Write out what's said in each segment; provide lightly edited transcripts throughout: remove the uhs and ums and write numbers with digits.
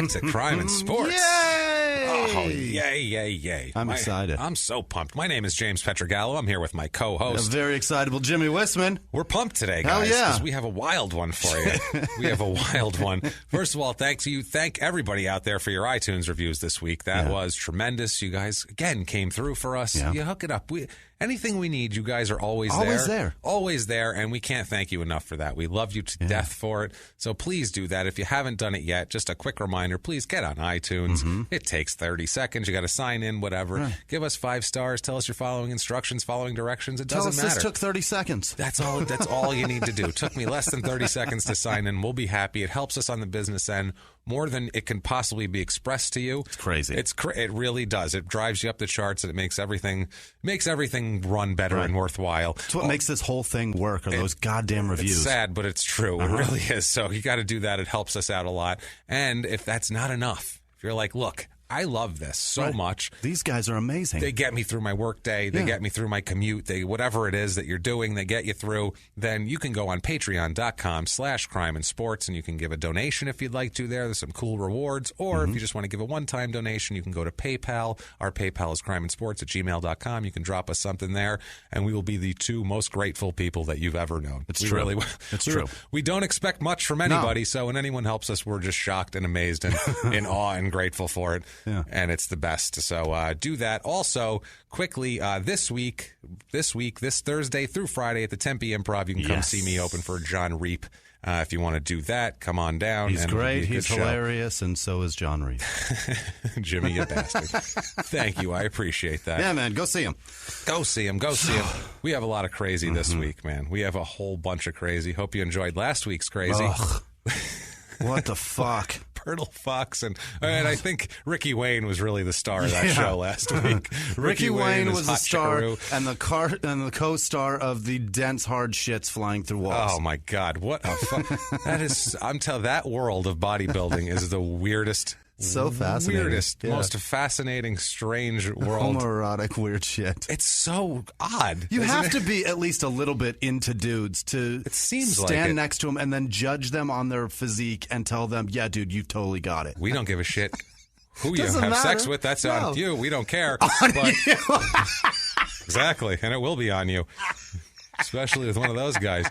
back to Crime and Sports. Yay! Oh, yay. I'm excited. I'm so pumped. My name is James Pietragallo. I'm here with my co-host. A very excitable Jimmie Whisman. We're pumped today, Hell guys, yeah. because we have a wild one for you. We have a wild one. First of all, thank everybody out there for your iTunes reviews this week. That was tremendous. You guys, again, came through for us. Yeah. You hook it up. Anything we need, you guys are always there. Always there, and we can't thank you enough for that. We love you to death for it. So please do that. If you haven't done it yet, just a quick reminder, please get on iTunes. Mm-hmm. It takes 30 seconds. You got to sign in, whatever. Right. Give us 5 stars. Tell us you're following instructions, following directions. It doesn't matter. This took 30 seconds. That's all you need to do. It took me less than 30 seconds to sign in. We'll be happy. It helps us on the business end more than it can possibly be expressed to you. It's crazy. It really does. It drives you up the charts, and it makes everything run better and worthwhile. It's what makes this whole thing work, are those goddamn reviews. It's sad, but it's true. It really is. So you got to do that. It helps us out a lot. And if that's not enough, if you're like, look, I love this so much. These guys are amazing. They get me through my work day. They get me through my commute. Whatever it is that you're doing, they get you through. Then you can go on patreon.com/crime and sports, and you can give a donation if you'd like to there. There's some cool rewards. Or if you just want to give a one-time donation, you can go to PayPal. Our PayPal is crimeandsports@gmail.com. You can drop us something there, and we will be the 2 most grateful people that you've ever known. It's true. It's true. We don't expect much from anybody, so when anyone helps us, we're just shocked and amazed and in awe and grateful for it. Yeah. And it's the best. So do that. Also, quickly, this Thursday through Friday at the Tempe Improv, you can come see me open for John Reap. If you want to do that, come on down. He's great. He's hilarious, and so is John Reap. Jimmie, you bastard. Thank you. I appreciate that. Yeah, man. Go see him. Go see him. We have a lot of crazy this week, man. We have a whole bunch of crazy. Hope you enjoyed last week's crazy. What the fuck? Purtle Fox and I think Ricky Wayne was really the star of that show last week. Ricky Wayne was the star and the co-star of the dense hard shits flying through walls. Oh my God, what a that is! I'm telling that world of bodybuilding is the weirdest. So fascinating. Most fascinating, strange world. Homoerotic, weird shit. It's so odd. You have to be at least a little bit into dudes to stand next to them and then judge them on their physique and tell them, yeah, dude, you totally got it. We don't give a shit who you have sex with. That's on you. We don't care. Exactly. And it will be on you. Especially with one of those guys.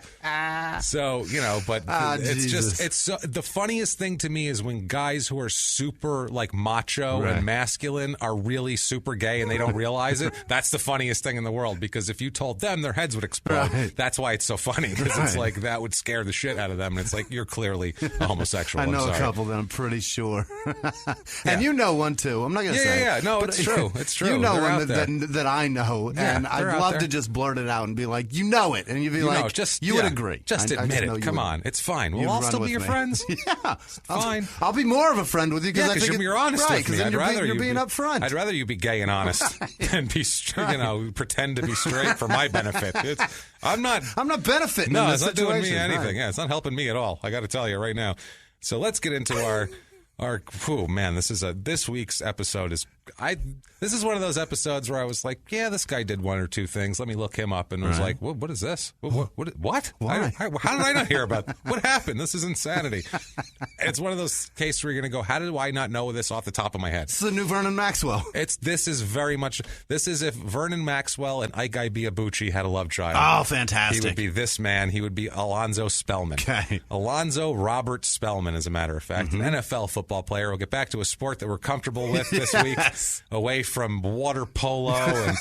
So, but it's so, the funniest thing to me is when guys who are super like macho and masculine are really super gay and they don't realize it. That's the funniest thing in the world, because if you told them, their heads would explode. That's why it's so funny, because it's like that would scare the shit out of them. And it's like, you're clearly a homosexual. I know a couple that I'm pretty sure. And you know one too. I'm not going to say. Yeah. No, it's true. It's true. You know one that I know. And I'd love to just blurt it out and be like, you know it. And you'd be like, you would agree. Just admit it. Come on. It's fine. We'll all still be your friends. Yeah. Fine. I'll be more of a friend with you because I think you're honest with me. You're being upfront. I'd rather you be gay and honest than be, pretend to be straight for my benefit. I'm not benefiting. No, in it's this not doing situation. me anything. Right. Yeah, it's not helping me at all. I got to tell you right now. So let's get into our. This week's episode is this is one of those episodes where I was like, yeah, this guy did 1 or 2 things. Let me look him up, and was like, what is this? What? Why? How did I not hear about what happened? This is insanity. It's one of those cases where you're going to go, how did I not know this off the top of my head? It's the new Vernon Maxwell. This is if Vernon Maxwell and Ike Ibiabuchi had a love child. Oh, fantastic. He would be this man. He would be Alonzo Spellman. Okay. Alonzo Robert Spellman, as a matter of fact, an NFL football player. We'll get back to a sport that we're comfortable with this week, away from water polo and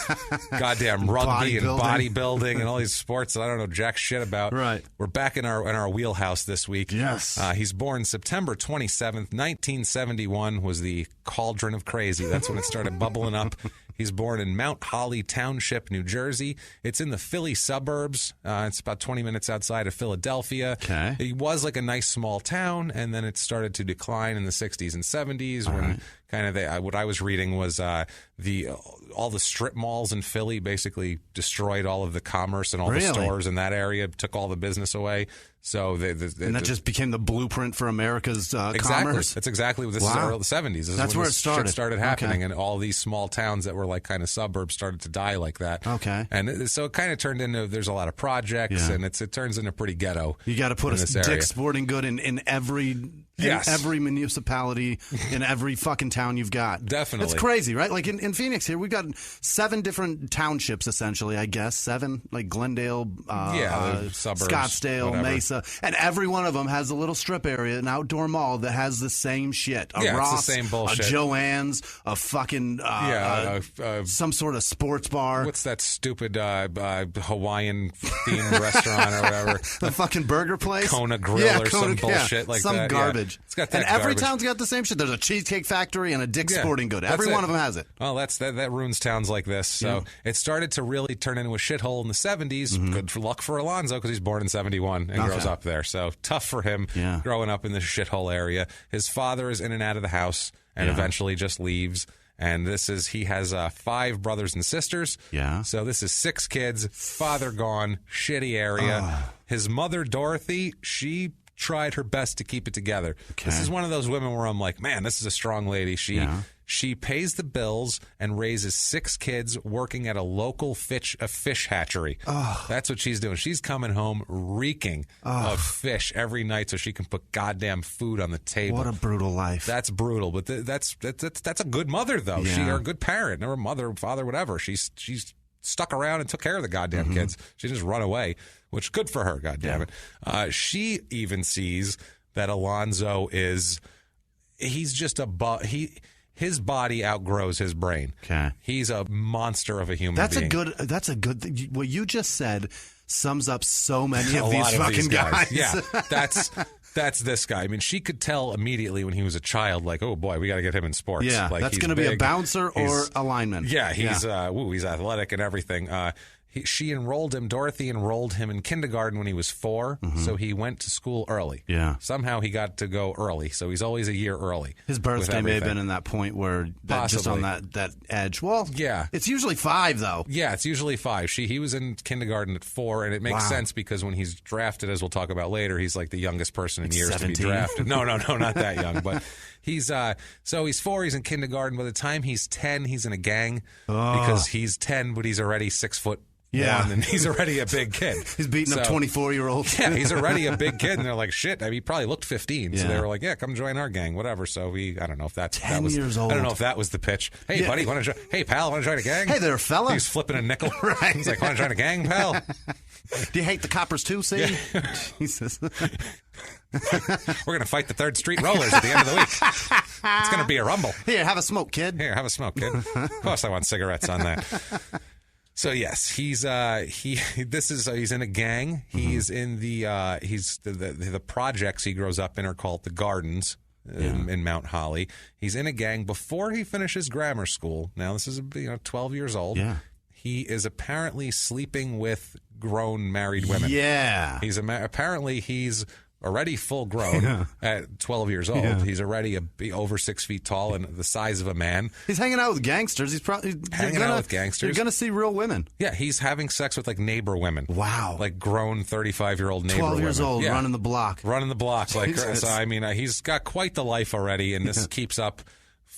goddamn rugby and bodybuilding and all these sports that I don't know jack shit about. Right. We're back in our wheelhouse this week. Yes. He's born September 27th, 1971 was the cauldron of crazy. That's when it started bubbling up. He's born in Mount Holly Township, New Jersey. It's in the Philly suburbs. It's about 20 minutes outside of Philadelphia. Okay. It was like a nice small town, and then it started to decline in the 60s and 70s when kind of what I was reading was all the strip malls in Philly basically destroyed all of the commerce and all the stores in that area, took all the business away. So and that just became the blueprint for America's commerce. That's exactly what this is. Early 70s. That's where it started. Shit started happening, and all these small towns that were like kind of suburbs started to die like that. Okay, and so it kind of turned into there's a lot of projects, and it turns into pretty ghetto. You got to put a Dick's Sporting Good in every Yes. in every municipality, in every fucking town you've got. Definitely. It's crazy, right? Like in Phoenix here, we've got 7 different townships, essentially, I guess. 7, like Glendale, suburbs, Scottsdale, whatever. Mesa. And every one of them has a little strip area, an outdoor mall that has the same shit. A Ross, it's the same bullshit. A Joann's, a fucking some sort of sports bar. What's that stupid Hawaiian-themed restaurant or whatever? The fucking burger place? Kona Grill some bullshit like some that. Garbage. Yeah. It's got that and every garbage. town's got the same shit. There's a Cheesecake Factory and a Dick's Sporting Good. Every one of them has it. Well, that ruins towns like this. So it started to really turn into a shithole in the 70s. Good luck for Alonzo because he's born in 71 and grows up there. So tough for him growing up in this shithole area. His father is in and out of the house and eventually just leaves. And he has 5 brothers and sisters. Yeah. So this is 6 kids, father gone, shitty area. His mother, Dorothy, she tried her best to keep it together. Okay. This is one of those women where I'm like, man, this is a strong lady. She pays the bills and raises 6 kids working at a local fish hatchery. That's what she's doing. She's coming home reeking of fish every night so she can put goddamn food on the table. What a brutal life. That's brutal, but that's a good mother though. Yeah. She or a good parent, or a mother, father, whatever. She's stuck around and took care of the goddamn kids. She didn't just run away, which good for her. Goddamn it. She even sees that Alonzo he's just his body outgrows his brain. Okay. He's a monster of a human being. That's a good thing. What you just said sums up so many of these fucking guys. Yeah, that's this guy. I mean, she could tell immediately when he was a child, like, oh boy, we got to get him in sports. Yeah, like, that's going to be a bouncer or a lineman. Yeah, he's athletic and everything. Dorothy enrolled him in kindergarten when he was 4, so he went to school early. Yeah. Somehow he got to go early, so he's always a year early. His birthday may have been in that point where just on that edge. Well, yeah. It's usually 5, though. Yeah, it's usually 5. He was in kindergarten at 4, and it makes sense because when he's drafted, as we'll talk about later, he's like the youngest person in years 17? To be drafted. No, not that young, but he's 4, he's in kindergarten. By the time he's 10, he's in a gang because he's 10, but he's already 6 foot. Yeah, and he's already a big kid. He's beating up 24-year-olds. Yeah, he's already a big kid, and they're like, shit. I mean, he probably looked 15, so they were like, yeah, come join our gang, whatever. So I don't know if that was 10 years old. I don't know if that was the pitch. Hey, buddy, want to join? Hey, pal, want to join a gang? Hey there, fella. He's flipping a nickel. Right. He's like, want to join a gang, pal? Do you hate the coppers too? See, Jesus. We're gonna fight the 3rd Street Rollers at the end of the week. It's gonna be a rumble. Here, have a smoke, kid. Here, have a smoke, kid. Of course, I want cigarettes on that. So yes, he's in a gang. He's in the projects he grows up in are called the Gardens in Mount Holly. He's in a gang before he finishes grammar school. Now this is 12 years old. Yeah. He is apparently sleeping with grown married women. Yeah. Apparently he's already full grown at 12 years old. Yeah. He's already over 6 feet tall and the size of a man. He's hanging out with gangsters. He's probably hanging out with gangsters. You're going to see real women. Yeah, he's having sex with like neighbor women. Wow. Like grown 35-year-old neighbor 12 women. 12 years old, running the block. Running the block. Like, so, I mean, he's got quite the life already, and this keeps up.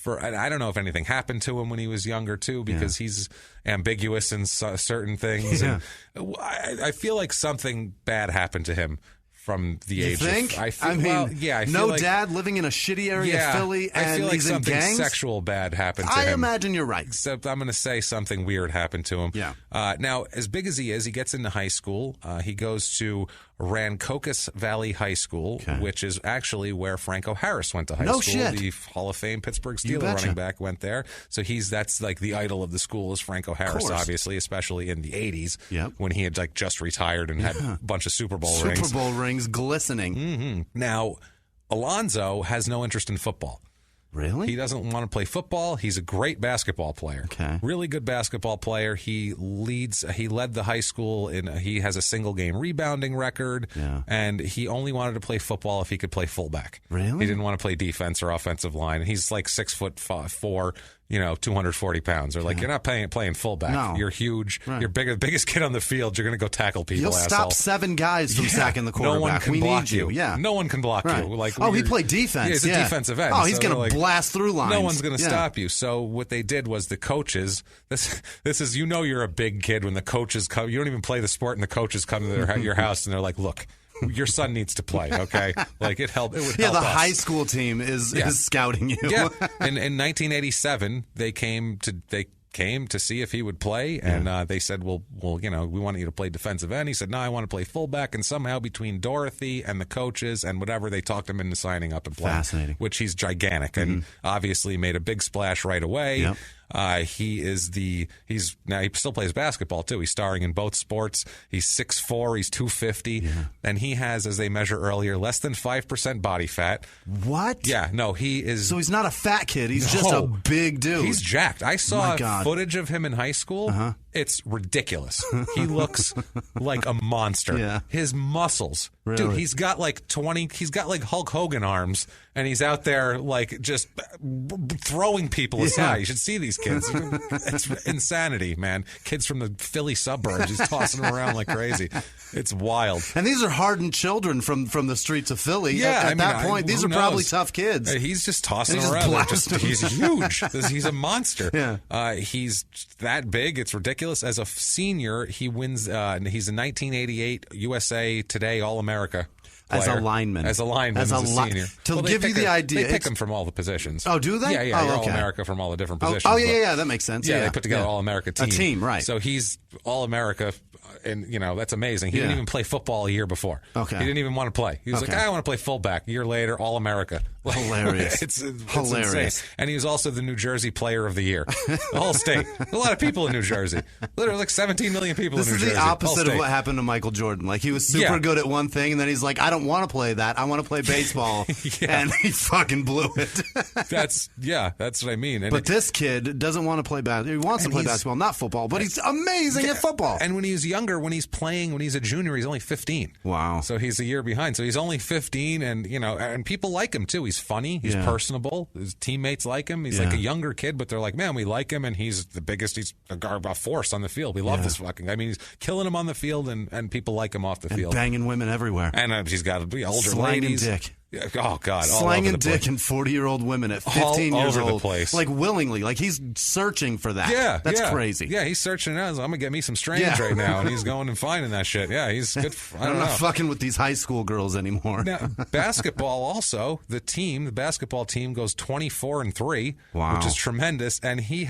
I don't know if anything happened to him when he was younger, too, because he's ambiguous in certain things. Yeah. And I feel like something bad happened to him from the age think? I feel like, dad living in a shitty area of Philly and I feel like he's something in gangs? Sexual bad happened to him. I imagine you're right. Except I'm going to say something weird happened to him. Yeah. Now, as big as he is, he gets into high school. He goes to Rancocas Valley High School, which is actually where Franco Harris went to high school. Shit. The Hall of Fame Pittsburgh Steelers running back went there. So that's like the idol of the school is Franco Harris, obviously, especially in the 80s when he had like just retired and had a bunch of Super Bowl rings. Super Bowl rings glistening. Mm-hmm. Now, Alonzo has no interest in football. Really? He doesn't want to play football. He's a great basketball player. Okay. Really good basketball player. He led the high school he has a single game rebounding record. Yeah. And he only wanted to play football if he could play fullback. Really? He didn't want to play defense or offensive line. And he's like 6'4", 240 pounds. They're like, you're not playing fullback. No. You're huge. Right. You're biggest kid on the field. You're going to go tackle people. You'll stop 7 guys from sacking the quarterback. No one can block you. Yeah. No one can block you. Like, he played defense. Yeah, he's a defensive end. Oh, he's going to blast through lines. No one's going to stop you. So what they did was the coaches. This is you're a big kid when the coaches come. You don't even play the sport, and the coaches come to your house and they're like, look. your son needs to play. Okay, like it would help. Yeah, the high school team is scouting you. Yeah, in 1987 they came to see if he would play, and they said, well, we want you to play defensive end. He said, no, I want to play fullback, and somehow between Dorothy and the coaches and whatever, they talked him into signing up and playing. Fascinating. Which he's gigantic, and obviously made a big splash right away. Yep. He still plays basketball too. He's starring in both sports. He's 6'4", he's 250, and he has, as they measure earlier, less than 5% body fat. What? Yeah, no, he is. So he's not a fat kid. He's just a big dude. He's jacked. I saw footage of him in high school. It's ridiculous. He looks like a monster. Yeah. His muscles. Really? Dude, he's got like Hulk Hogan arms, and he's out there like just throwing people aside. You should see these kids. It's insanity, man. Kids from the Philly suburbs. He's tossing them around like crazy. It's wild. And these are hardened children from the streets of Philly. Yeah, at that point, these are probably tough kids. He's just tossing them around. He's huge. He's a monster. Yeah. He's that big. It's ridiculous. As a senior, he wins. He's a 1988 USA Today All-America player. As a lineman. As a senior. To give you the idea. They pick him from all the positions. Oh, do they? Yeah. All-America from all the different positions. Oh, yeah, that makes sense. Yeah, they put together All-America team. A team, right. So he's All-America, and, that's amazing. He didn't even play football a year before. Okay. He didn't even want to play. He was like, I want to play fullback. A year later, All-America. Hilarious. It's hilarious. Insane. And he was also the New Jersey Player of the Year. The whole state. A lot of people in New Jersey. Literally like 17 million people in New Jersey. This is the opposite of what happened to Michael Jordan. Like, he was super good at one thing, and then he's like, I don't want to play that. I want to play baseball. And he fucking blew it. That's what I mean. But this kid doesn't want to play basketball. He wants to play basketball, not football, but he's amazing at football. And when he's younger, when he's a junior, he's only 15. Wow. So he's a year behind. So he's only 15, and people like him too. He's funny. He's personable. His teammates like him. He's like a younger kid, but they're like, man, we like him, and he's the biggest. He's a force on the field. We love this fucking guy. I mean, he's killing him on the field, and people like him off the field. Banging women everywhere. And he's got older slanging ladies. Dick. Oh, God. Slanging dick and 40-year-old women at 15 years old. All over the place. Like, willingly. Like, he's searching for that. Yeah. That's crazy. Yeah, he's searching out. I'm going to get me some strange right now. And he's going and finding that shit. Yeah, he's good. I'm not fucking with these high school girls anymore. Now, basketball also, the basketball team goes 24-3, which is tremendous. And he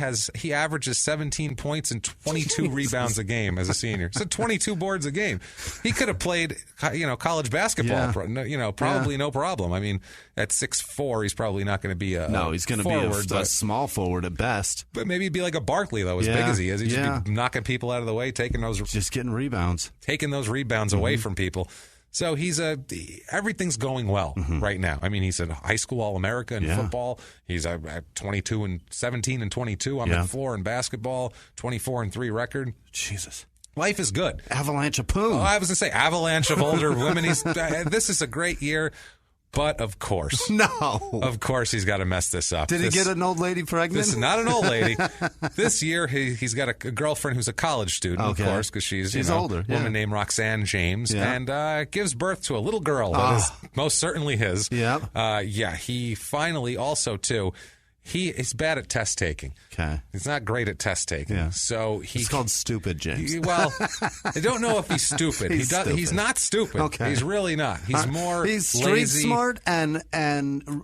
averages 17 points and 22 rebounds a game as a senior. So 22 boards a game. He could have played, college basketball. Probably no problem. I mean, at 6'4", he's probably not going to be he's going to be a small forward at best. But maybe he'd be like a Barkley, though, as big as he is. He'd just be knocking people out of the way, just getting rebounds. Taking those rebounds away from people. So everything's going well right now. I mean, he's a high school All-America in football. He's at 17 and 22 on the floor in basketball, 24-3 record. Jesus. Life is good. Avalanche of poon. Oh, I was going to say avalanche of older women. This is a great year. But of course. No. Of course he's got to mess this up. Did he get an old lady pregnant? This is not an old lady. This year he's got a girlfriend who's a college student, of course, because she's older. A woman named Roxanne James, and gives birth to a little girl that is most certainly his. Yeah. He finally also, too... He is bad at test taking. Okay. He's not great at test taking. Yeah. So it's called stupid, James. I don't know if he's stupid. He's not stupid. Okay. He's really not. He's more He's street lazy. Smart and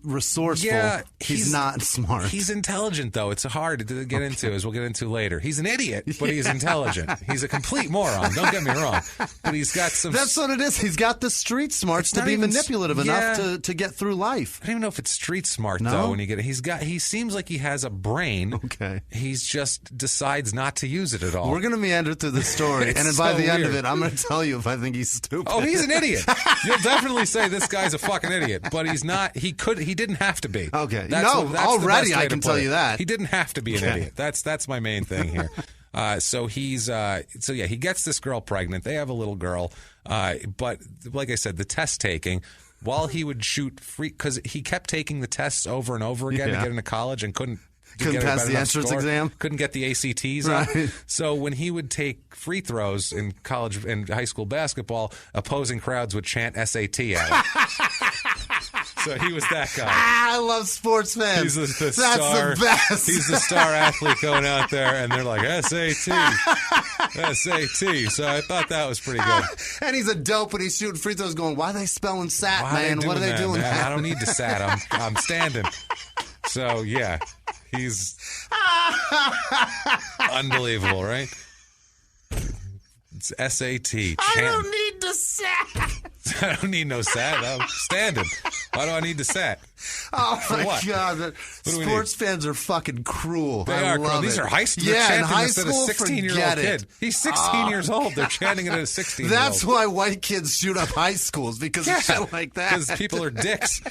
resourceful. Yeah, he's not smart. He's intelligent, though. It's hard to get into, as we'll get into later. He's an idiot, but he's intelligent. He's a complete moron. Don't get me wrong. But he's got some... That's what it is. He's got the street smarts to be manipulative enough to get through life. I don't even know if it's street smart, though. When he seems like he has a brain. Okay. He's just decides not to use it at all. We're going to meander through the story, and then by the end of it, I'm going to tell you if I think he's stupid. Oh, he's an idiot. You'll definitely say this guy's a fucking idiot, but he's not. He didn't have to be. Okay. That's already I can tell you that. He didn't have to be an idiot. That's my main thing here. He gets this girl pregnant. They have a little girl. But like I said, the test taking. While he would shoot free, because he kept taking the tests over and over again to get into college and couldn't pass the entrance exam, couldn't get the ACTs up. So when he would take free throws in college and high school basketball, opposing crowds would chant SAT at him. So he was that guy. I love sports fans. He's the star. The best. He's the star athlete going out there, and they're like, SAT. SAT. So I thought that was pretty good. And he's a dope, and he's shooting free throws going, why are they spelling SAT, man? What are they doing? Man? I don't need to SAT. I'm standing. So, yeah, he's unbelievable, right? It's SAT. I don't need to SAT. I don't need no SAT. I'm standing. Why do I need to SAT? Oh, my God. Sports fans are fucking cruel. They are cruel. These are high school. Yeah, in high school, 16-year-old kid. He's 16 years old. They're chanting it at a 16-year-old. That's why white kids shoot up high schools, because of shit like that. Because people are dicks.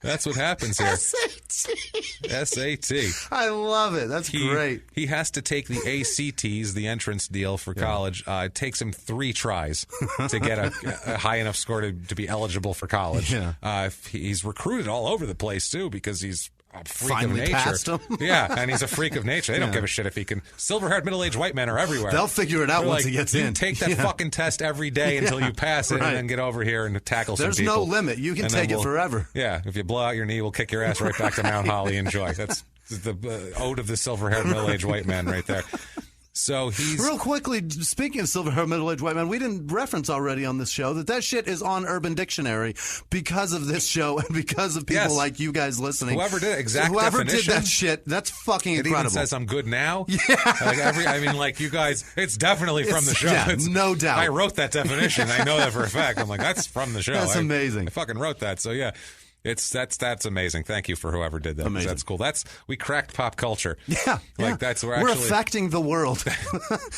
That's what happens here. SAT. I love it. That's great. He has to take the ACTs, the entrance deal for college. It takes him 3 tries to get a high enough score to be eligible for college. Yeah. He's recruited all over the place, too, because he's a freak of nature. Passed him. Yeah, and he's a freak of nature. They don't give a shit if he can. Silver-haired, middle-aged white men are everywhere. They'll figure it out once he gets in. You take that fucking test every day until you pass it, and then get over here and tackle some people. There's no limit. You can take it forever. Yeah, if you blow out your knee, we'll kick your ass right back to Mount Holly. Enjoy. That's the ode of the silver-haired, middle-aged white man right there. So he's... Real quickly, speaking of silver-haired, middle-aged white man, we didn't reference already on this show that shit is on Urban Dictionary because of this show and because of people like you guys listening. Whoever did it, whoever did that shit, that's fucking incredible. It even says I'm good now. Yeah. You guys, it's definitely from the show. Yeah, no doubt. I wrote that definition. I know that for a fact. I'm like, that's from the show. That's amazing. I fucking wrote that. So yeah. That's amazing. Thank you for whoever did that. Amazing. That's cool. We cracked pop culture. Yeah, we're affecting the world,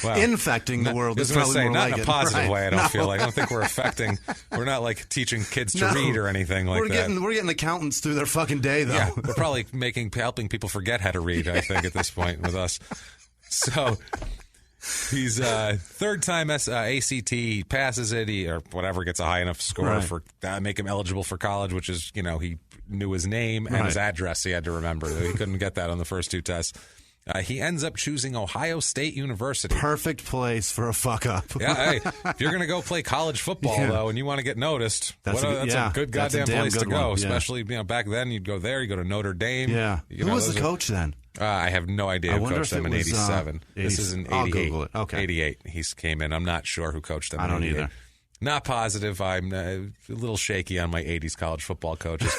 infecting the world. I was going to say, not in a positive way. I don't feel like. I don't think we're affecting. We're not like teaching kids to read or anything like that. We're getting accountants through their fucking day, though. Yeah, we're probably helping people forget how to read. I think at this point with us. So. He's third time ACT, he passes it, or whatever, gets a high enough score for make him eligible for college, which is, he knew his name and his address he had to remember. He couldn't get that on the first 2 tests. He ends up choosing Ohio State University. Perfect place for a fuck up. Yeah, hey, if you're going to go play college football, though, and you want to get noticed, that's a good goddamn place to go. Especially, back then, you'd go there, you go to Notre Dame. Yeah. Who was the coach then? I have no idea who coached them in 87. 80, this is in 88. I'll Google it. Okay. 88. He came in. I'm not sure who coached them in 88. I don't either. Not positive. I'm a little shaky on my 80s college football coaches.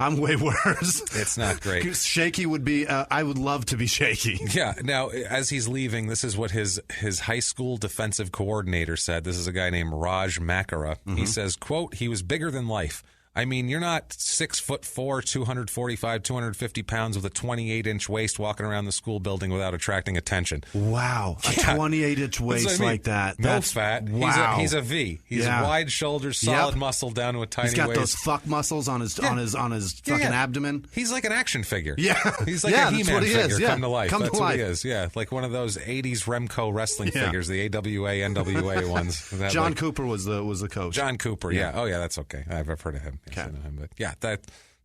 I'm way worse. It's not great. Shaky would be, I would love to be shaky. Yeah. Now, as he's leaving, this is what his high school defensive coordinator said. This is a guy named Raj Makara. Mm-hmm. He says, quote, he was bigger than life. I mean, you're not 6'4", 245, 250 pounds with a 28-inch waist walking around the school building without attracting attention. Wow, a 28-inch waist like that. That's fat. Wow. He's a V. He's wide shoulders, solid muscle down to a tiny waist. He's got those fuck muscles on his fucking abdomen. He's like an action figure. Yeah, he's like a He-Man figure come to life. That's what he is. Yeah, like one of those 80s Remco wrestling figures, the AWA, NWA ones. John Cooper was the coach. John Cooper. Yeah. Oh yeah, that's okay. I've heard of him. Okay. But yeah,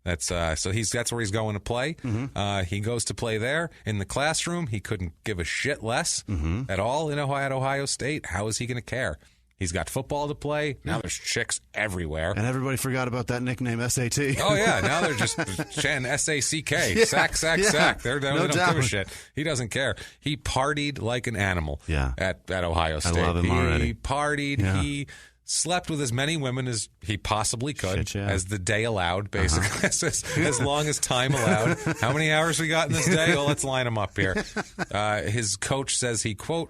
that's so that's where he's going to play. Mm-hmm. He goes to play there in the classroom. He couldn't give a shit less at all at Ohio State. How is he going to care? He's got football to play. Now there's chicks everywhere. And everybody forgot about that nickname, SAT. Oh, yeah. Now they're just chanting SACK. Sack. They don't give a shit. He doesn't care. He partied like an animal at Ohio State. I love him already. He partied. Yeah. He slept with as many women as he possibly could, as the day allowed, basically, as long as time allowed. How many hours we got in this day? Well, let's line them up here. His coach says he, quote,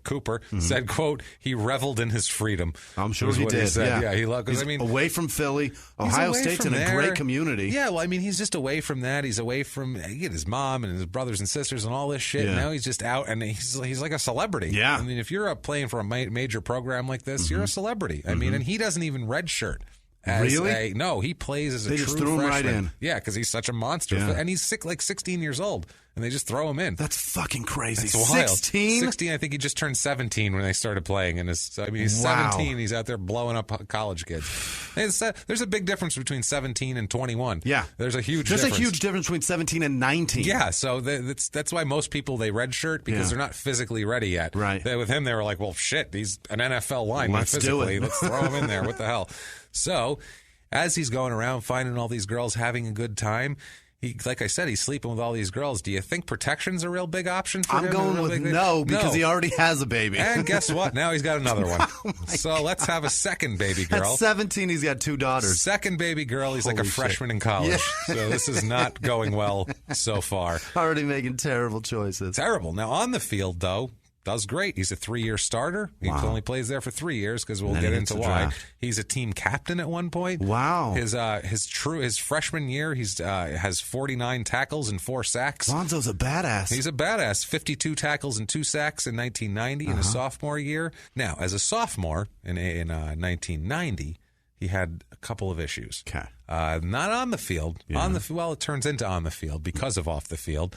Cooper said, quote, he reveled in his freedom. I'm sure he did. He said. Yeah, he loved, he's away from Philly. Ohio State's in a great community. Yeah, well, I mean, he's just away from that. He's away from his mom and his brothers and sisters and all this shit. Yeah. Now he's just out, and he's like a celebrity. Yeah. I mean, if you're playing for a major program like this, you're a celebrity. I mean, and he doesn't even redshirt. Really? No, he plays as a true freshman. They just threw him right in. Yeah, because he's such a monster. Yeah. And he's like 16 years old, and they just throw him in. That's fucking crazy. That's wild. 16? 16, I think he just turned 17 when they started playing. And he's 17. He's out there blowing up college kids. There's a big difference between 17 and 21. Yeah. There's a huge difference between 17 and 19. Yeah, so that's why most people, they redshirt because they're not physically ready yet. Right. With him, they were like, well, shit, he's an NFL lineman physically. Let's throw him in there. What the hell? So, as he's going around finding all these girls having a good time, like I said, he's sleeping with all these girls. Do you think protection's a real big option for him? I'm going with no, because he already has a baby. And guess what? Now he's got another one. So let's have a second baby girl. At 17, he's got 2 daughters. Second baby girl. He's like a freshman in college. Yeah. So this is not going well so far. Already making terrible choices. Terrible. Now, on the field, though, does great. He's a 3-year starter. He only plays there for 3 years because we'll get into why. He's a team captain at one point. Wow. His freshman year, he's has 49 tackles and 4 sacks. Alonzo's a badass. He's a badass. 52 tackles and 2 sacks in 1990 in his sophomore year. Now, as a sophomore in 1990, he had a couple of issues. Okay. Not on the field. Yeah. Well, it turns into on the field because of off the field.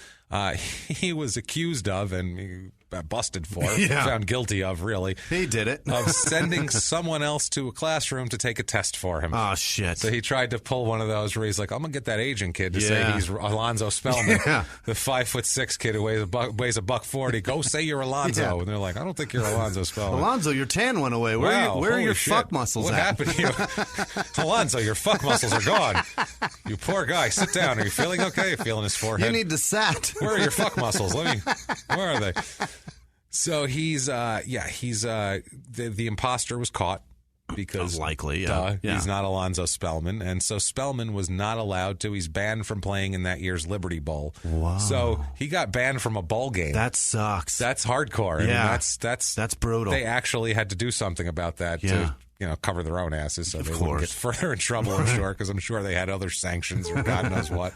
He was accused of and busted for, found guilty of, really. He did it. Of sending someone else to a classroom to take a test for him. Oh, shit. So he tried to pull one of those where he's like, I'm going to get that Asian kid to say he's Alonzo Spellman, the 5'6" kid who weighs a $140. Go say you're Alonzo. And they're like, I don't think you're Alonzo Spellman. Alonzo, your tan went away. Where are your fuck muscles what at? What happened to you? Alonzo, your fuck muscles are gone. You poor guy. Sit down. Are you feeling okay? You're feeling his forehead. You need to sat. Where are your fuck muscles? Where are they? So he's the imposter was caught because likely, he's not Alonzo Spellman, and so Spellman was not allowed to. He's banned from playing in that year's Liberty Bowl. Wow! So he got banned from a bowl game. That sucks. That's hardcore. Yeah, I mean, that's brutal. They actually had to do something about that to cover their own asses so they wouldn't get further in trouble, I'm sure, because I'm sure they had other sanctions or God knows what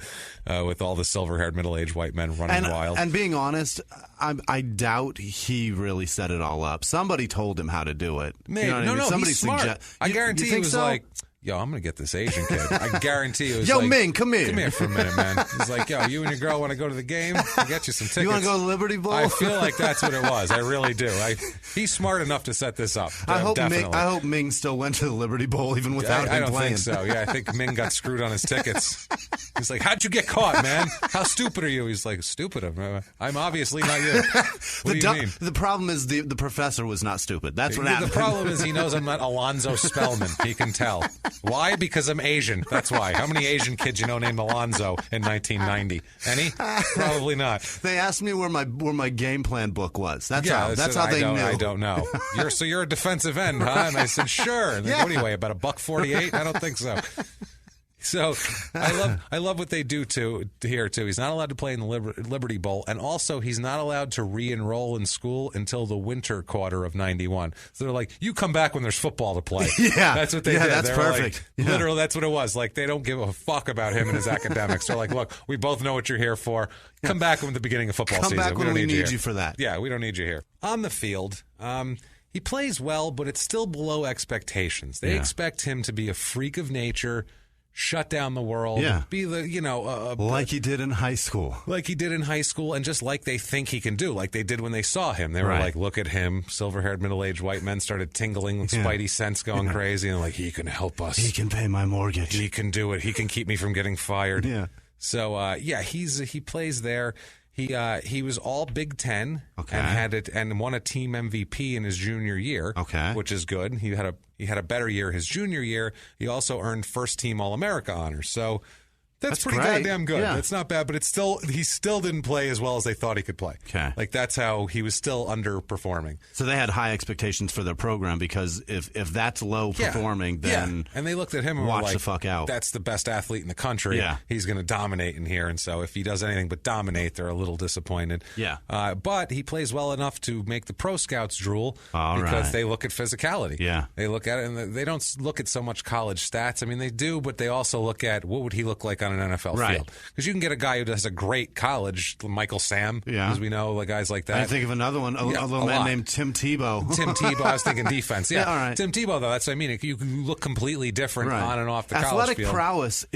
with all the silver-haired middle-aged white men running wild. And being honest, I doubt he really set it all up. Somebody told him how to do it. Maybe. Somebody he's smart. I guarantee he was like, yo, I'm going to get this Asian kid. I guarantee it was yo, like, Ming, come here. Come here for a minute, man. He's like, yo, you and your girl want to go to the game? I'll get you some tickets. You want to go to Liberty Bowl? I feel like that's what it was. I really do. He's smart enough to set this up. I hope Ming still went to the Liberty Bowl even without him playing. I don't think so. Yeah, I think Ming got screwed on his tickets. He's like, how'd you get caught, man? How stupid are you? He's like, stupid? I'm obviously not you. What do you mean? The problem is the professor was not stupid. That's what happened. The problem is he knows I'm not Alonzo Spellman. He can tell. Why? Because I'm Asian. That's why. How many Asian kids you know named Alonzo in 1990? Any? Probably not. They asked me where my game plan book was. That's how they knew. I don't know. You're a defensive end, huh? And I said, sure. And like, what do you weigh? About $148? I don't think so. So I love what they do here too. He's not allowed to play in the Liberty Bowl, and also he's not allowed to re-enroll in school until the winter quarter of '91. So they're like, you come back when there's football to play. Yeah, that's what they did. That's perfect. Like, literally, that's what it was. Like they don't give a fuck about him and his academics. They're like, look, we both know what you're here for. Come back at the beginning of football season. Come back when we need you for that. Yeah, we don't need you here. On the field, he plays well, but it's still below expectations. They expect him to be a freak of nature. Shut down the world, be the, like he did in high school. Like he did in high school, and just like they think he can do, like they did when they saw him. They were like, look at him. Silver-haired, middle-aged white men started tingling with spidey sense going crazy, and like, he can help us. He can pay my mortgage. He can do it. He can keep me from getting fired. Yeah. So, he plays there. He was all Big Ten and won a team MVP in his junior year, which is good. He had a better year his junior year. He also earned first team All-America honors. So that's pretty goddamn good. Yeah. That's not bad, but he still didn't play as well as they thought he could play. Okay. Like that's how he was still underperforming. So they had high expectations for their program because if that's low performing, then and they looked at him and watch were like, the fuck out. That's the best athlete in the country. Yeah. He's going to dominate in here, and so if he does anything but dominate, they're a little disappointed. Yeah. But he plays well enough to make the pro scouts drool because they look at physicality. Yeah. They look at it, and they don't look at so much college stats. I mean, they do, but they also look at what would he look like on an NFL field. Because you can get a guy who does a great college, Michael Sam, as we know, like guys like that. I think of another one, a little man named Tim Tebow. Tim Tebow, I was thinking defense. Yeah, all right. Tim Tebow, though, that's what I mean. You can look completely different on and off the college field. Athletic prowess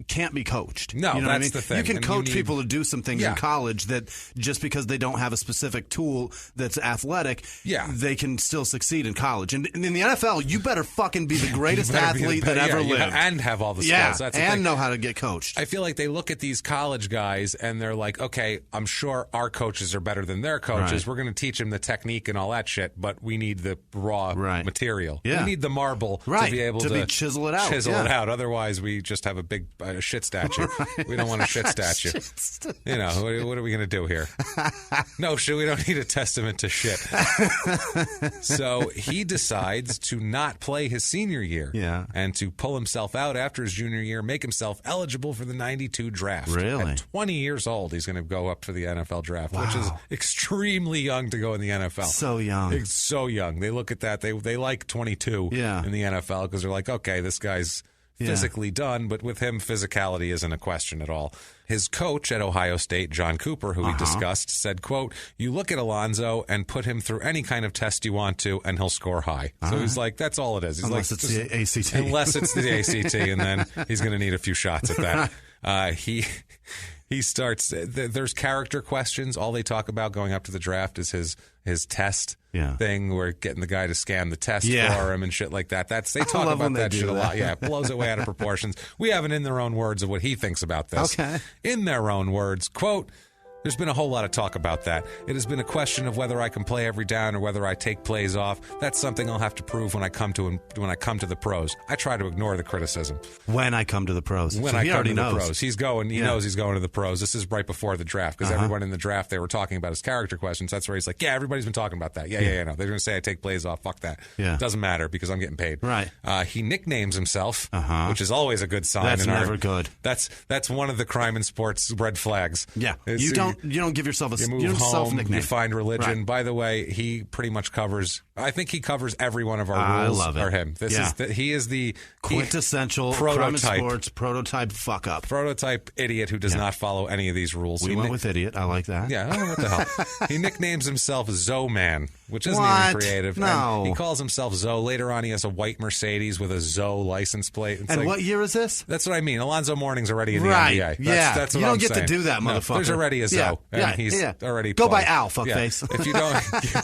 can't be coached. No, you know that's the thing. You can coach people to do some things in college that just because they don't have a specific tool that's athletic, they can still succeed in college. And in the NFL, you better fucking be the greatest athlete that ever lived. And have all the skills. Yeah, that's the and thing. know how to get coached. I feel like they look at these college guys and they're like, okay, I'm sure our coaches are better than their coaches. Right. We're going to teach them the technique and all that shit, but we need the raw material. Yeah. We need the marble to be able to chisel it out. Chisel it out. Otherwise, we just have a big a shit statue. Right. We don't want a shit statue. You know, what are we going to do here? No, shit, we don't need a testament to shit. So he decides to not play his senior year and to pull himself out after his junior year, make himself eligible for the 92 draft. Really? At 20 years old, he's going to go up for the NFL draft, which is extremely young to go in the NFL. So young. It's so young. They look at that. They like 22 in the NFL because they're like, okay, this guy's physically done, but with him, physicality isn't a question at all. His coach at Ohio State, John Cooper, who we discussed, said, quote, you look at Alonzo and put him through any kind of test you want to, and he'll score high. So he's like, that's all it is. He's unless like, it's the ACT. Unless it's the ACT, and then he's going to need a few shots at that. He starts, there's character questions. All they talk about going up to the draft is his test thing, where getting the guy to scan the test for him and shit like that. They talk about that shit a lot. Yeah, it blows it way out of proportions. We have it in their own words of what he thinks about this. Okay. In their own words, quote, there's been a whole lot of talk about that. It has been a question of whether I can play every down or whether I take plays off. That's something I'll have to prove when I come to the pros. I try to ignore the criticism. When I come to the pros. When so I he come already to knows. the pros. He knows he's going to the pros. This is right before the draft because everyone in the draft, they were talking about his character questions. That's where he's like, yeah, everybody's been talking about that. Yeah, no. They're going to say I take plays off. Fuck that. Yeah. Doesn't matter because I'm getting paid. Right. He nicknames himself, which is always a good sign. That's never good. That's one of the crime and sports red flags. Yeah. You don't give yourself you move home, you find religion. Right. By the way, he pretty much covers. I think he covers every one of our rules. I love it. Or him. He is the quintessential prototype crime sports prototype fuck up. Prototype idiot who does not follow any of these rules. We went with idiot. I like that. Yeah. What the hell? He nicknames himself Zoe Man, which isn't even creative. No. And he calls himself Zoe. Later on, he has a white Mercedes with a Zoe license plate. It's and what year is this? That's what I mean. Alonzo Mourning's already in the NBA. That's what you I'm don't get saying. to do that, motherfucker. No, there's already a Zoe. And he's already go played. by Al, fuckface. If you don't,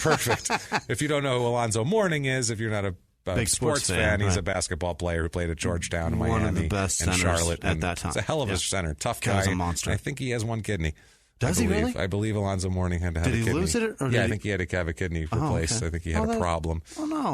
perfect. If you don't know who Alonzo Mourning is, if you're not a big sports fan, he's a basketball player who played at Georgetown, Miami, one of the best and Charlotte at that time. He's a hell of a center, tough guy. He's a monster. I think he has one kidney. Does he really? I believe Alonzo Mourning had to have a kidney. Did he lose it? I think he had to have a kidney replaced. Okay. I think he had a problem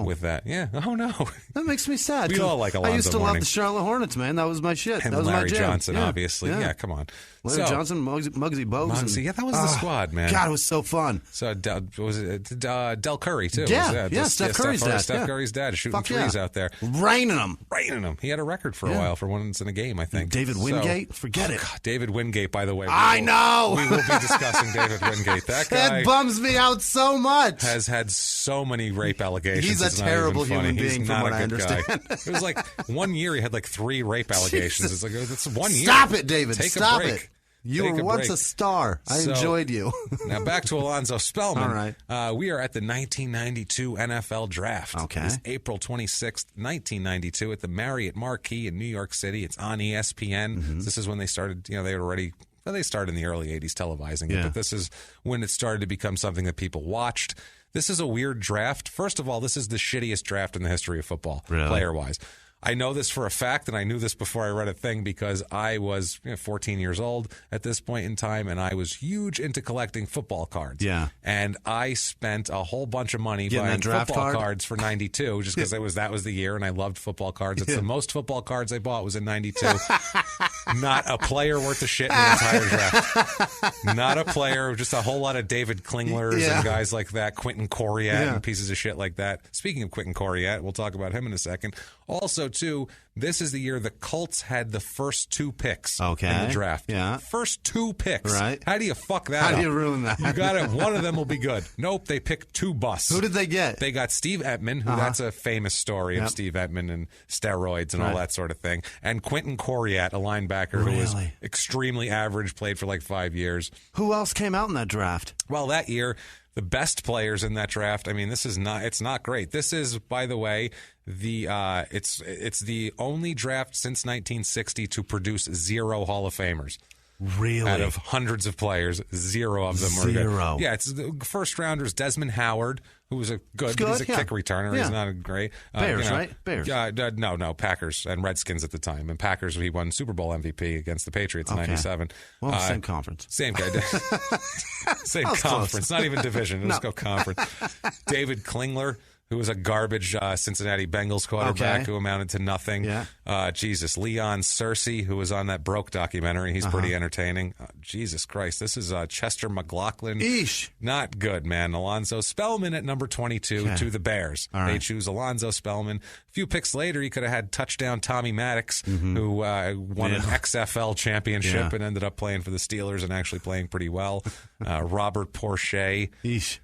with that. Yeah. Oh, no. That makes me sad. We all like Alonzo Mourning. I used to love the Charlotte Hornets, man. That was my shit. And that was Larry my jam. Johnson, obviously. Yeah, come on. Larry Johnson, Muggsy Bogues. Yeah, that was the squad, man. God, it was so fun. So was it Del Curry, too? Yeah, Steph Curry's dad. Steph Curry's dad shooting threes out there. Raining them. He had a record for a while for once in a game, I think. David Wingate? Forget it. God, David Wingate, by the way. I know! We will be discussing David Wingate. That guy bums me out so much. Has had so many rape allegations. He's a terrible human being, He's from not what a I good understand. guy. It was like 1 year he had like 3 rape allegations. It's like, that's 1 year. Stop it, David. Stop it. You were once a star. I enjoyed you. Now back to Alonzo Spellman. All right. We are at the 1992 NFL Draft. Okay. It's April 26th, 1992 at the Marriott Marquis in New York City. It's on ESPN. Mm-hmm. This is when they started, they started in the early 80s televising it, but this is when it started to become something that people watched. This is a weird draft. First of all, this is the shittiest draft in the history of football, player-wise. I know this for a fact, and I knew this before I read a thing because I was 14 years old at this point in time, and I was huge into collecting football cards. Yeah. And I spent a whole bunch of money buying football cards for 92 just because that was the year, and I loved football cards. It's the most football cards I bought was in 92. Not a player worth a shit in the entire draft. Not a player, just a whole lot of David Klinglers and guys like that, Quentin Coriat and pieces of shit like that. Speaking of Quentin Coriat, we'll talk about him in a second. Also, too, this is the year the Colts had the first 2 picks in the draft. Yeah. First 2 picks. Right. How do you fuck that up? How do you ruin that? You got it. One of them will be good. Nope, they picked 2 busts. Who did they get? They got Steve Ettman, who that's a famous story of Steve Ettman and steroids and all that sort of thing. And Quentin Coriat, a linebacker who was extremely average, played for like 5 years. Who else came out in that draft? Well, that year, the best players in that draft, I mean, it's not great. This is, by the way, it's the only draft since 1960 to produce 0 Hall of Famers. Really? Out of hundreds of players, 0 of them were good. Yeah, it's the first rounders, Desmond Howard, who was he's a kick returner. He's not a great. Bears, right? Bears. No, Packers and Redskins at the time. And Packers, he won Super Bowl MVP against the Patriots in 97. Well, same conference. Same guy. Same conference. Close. Not even division. Let's go conference. David Klingler. who was a garbage Cincinnati Bengals quarterback who amounted to nothing. Yeah. Leon Searcy, who was on that Broke documentary. He's pretty entertaining. Jesus Christ. This is Chester McLaughlin. Eesh. Not good, man. Alonzo Spellman at number 22 to the Bears. All right. They choose Alonzo Spellman. A few picks later, he could have had touchdown Tommy Maddox, who won an XFL championship and ended up playing for the Steelers and actually playing pretty well. Robert Porcher. Eesh.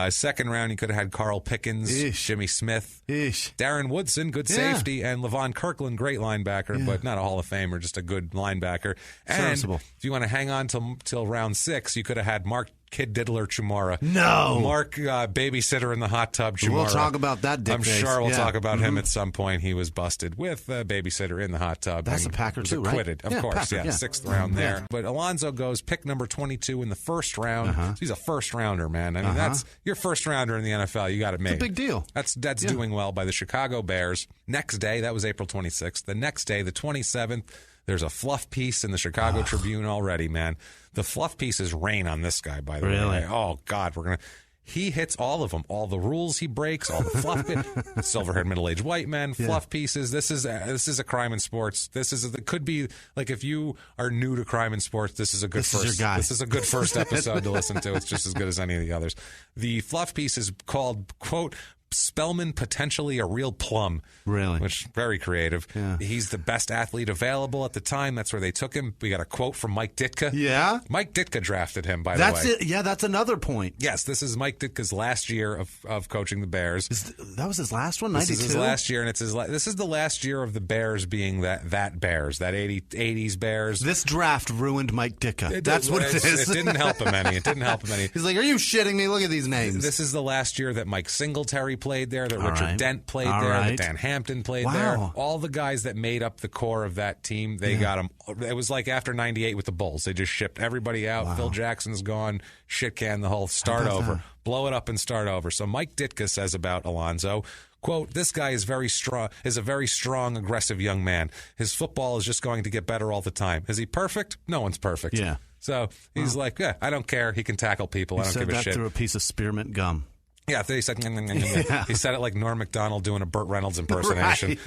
Second round, he could have had Carl Pickens, Jimmy Smith, Darren Woodson, good safety, and Levon Kirkland, great linebacker, but not a Hall of Famer, just a good linebacker. And if you want to hang on till round 6, you could have had Mark Kid Diddler Chumara. No. Mark, babysitter in the hot tub Chumara. We'll talk about that dick I'm face. sure we'll talk about him at some point. He was busted with babysitter in the hot tub. That's a Packer too, right? Acquitted, of course. Packer, 6th round there. But Alonzo goes pick number 22 in the first round. So he's a first rounder, man. I mean, that's your first rounder in the NFL. You got it made. It's a big deal. That's doing well by the Chicago Bears. Next day, that was April 26th. The next day, the 27th, there's a fluff piece in the Chicago Tribune already, man. The fluff pieces rain on this guy, by the way. Oh, God, he hits all of them. All the rules he breaks, all the fluff silver-haired middle-aged white men, fluff pieces. This is a crime in sports. It could be like if you are new to crime in sports, this is a good This is a good first episode to listen to. It's just as good as any of the others. The fluff piece is called, quote, Spellman potentially a real plum. Really? Which, very creative. Yeah. He's the best athlete available at the time. That's where they took him. We got a quote from Mike Ditka. Yeah? Mike Ditka drafted him, by the That's way. it. Yeah, that's another point. Yes, this is Mike Ditka's last year of coaching the Bears. That was his last one, 92? This is his last year, and this is the last year of the Bears being that Bears, that 80s Bears. This draft ruined Mike Ditka. That's what it is. It didn't help him any. He's like, are you shitting me? Look at these names. This is the last year that Mike Singletary played there, that Richard Dent played there, that Dan Hampton played there. All the guys that made up the core of that team, they got them. It was like after 98 with the Bulls. They just shipped everybody out. Phil Jackson's gone. Shit can the whole start over. Blow it up and start over. So Mike Ditka says about Alonzo, quote, this guy is a very strong, aggressive young man. His football is just going to get better all the time. Is he perfect? No one's perfect. Yeah. So he's like, I don't care. He can tackle people. I don't give a shit. He said that through a piece of spearmint gum. Yeah, he said, he said it like Norm Macdonald doing a Burt Reynolds impersonation,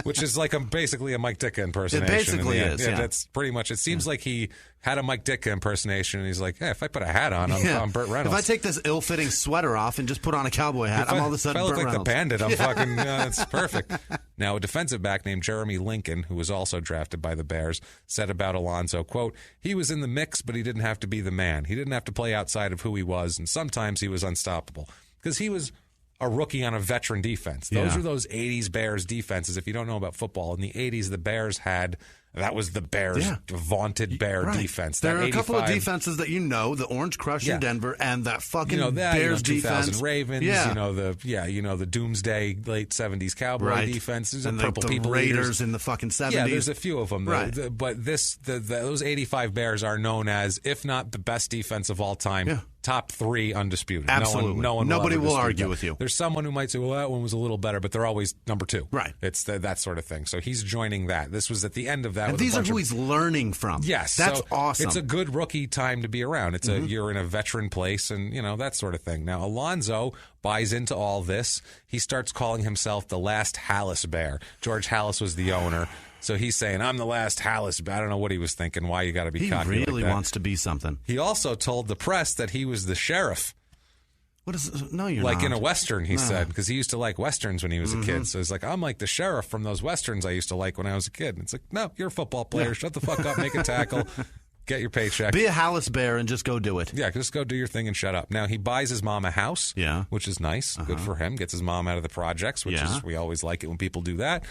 which is like basically a Mike Ditka impersonation. It basically is. Yeah, that's pretty much. It seems like he had a Mike Ditka impersonation, and he's like, if I put a hat on, I'm Burt Reynolds. If I take this ill-fitting sweater off and just put on a cowboy hat, I'm all of a sudden Burt Reynolds. If I look like the Bandit, I'm fucking, that's perfect. Now, a defensive back named Jeremy Lincoln, who was also drafted by the Bears, said about Alonzo, quote, he was in the mix, but he didn't have to be the man. He didn't have to play outside of who he was, and sometimes he was unstoppable. Because he was a rookie on a veteran defense. Those are those 80s Bears defenses. If you don't know about football, in the 80s, the Bears had... That was the Bears' vaunted Bear defense. There are a couple of defenses that the Orange Crush in Denver and that fucking Bears 2000 defense. Ravens, the Doomsday late 70s Cowboy defense. And Purple the People Raiders Eaters. in the fucking 70s. Yeah, there's a few of them. Right. But those 85 Bears are known as, if not the best defense of all time, top 3 undisputed. Absolutely. Nobody will argue with you. There's someone who might say, well, that one was a little better, but they're always number 2. Right. It's that sort of thing. So he's joining that. This was at the end of that. And these are who he's learning from. Yes. That's awesome. It's a good rookie time to be around. It's you're in a veteran place and, that sort of thing. Now, Alonzo buys into all this. He starts calling himself the last Hallis Bear. George Hallis was the owner. So he's saying, I'm the last Hallis Bear. I don't know what he was thinking, why you got to be cocky like that. He really wants to be something. He also told the press that he was the sheriff. What is? No, you're like not. In a Western, he said, because he used to like Westerns when he was a kid. So he's like, I'm like the sheriff from those Westerns I used to like when I was a kid. And it's like, no, you're a football player. Shut the fuck up, make a tackle, get your paycheck. Be a Hallis Bear and just go do it. Yeah, just go do your thing and shut up. Now, he buys his mom a house, which is nice. Good for him. Gets his mom out of the projects, which is, we always like it when people do that.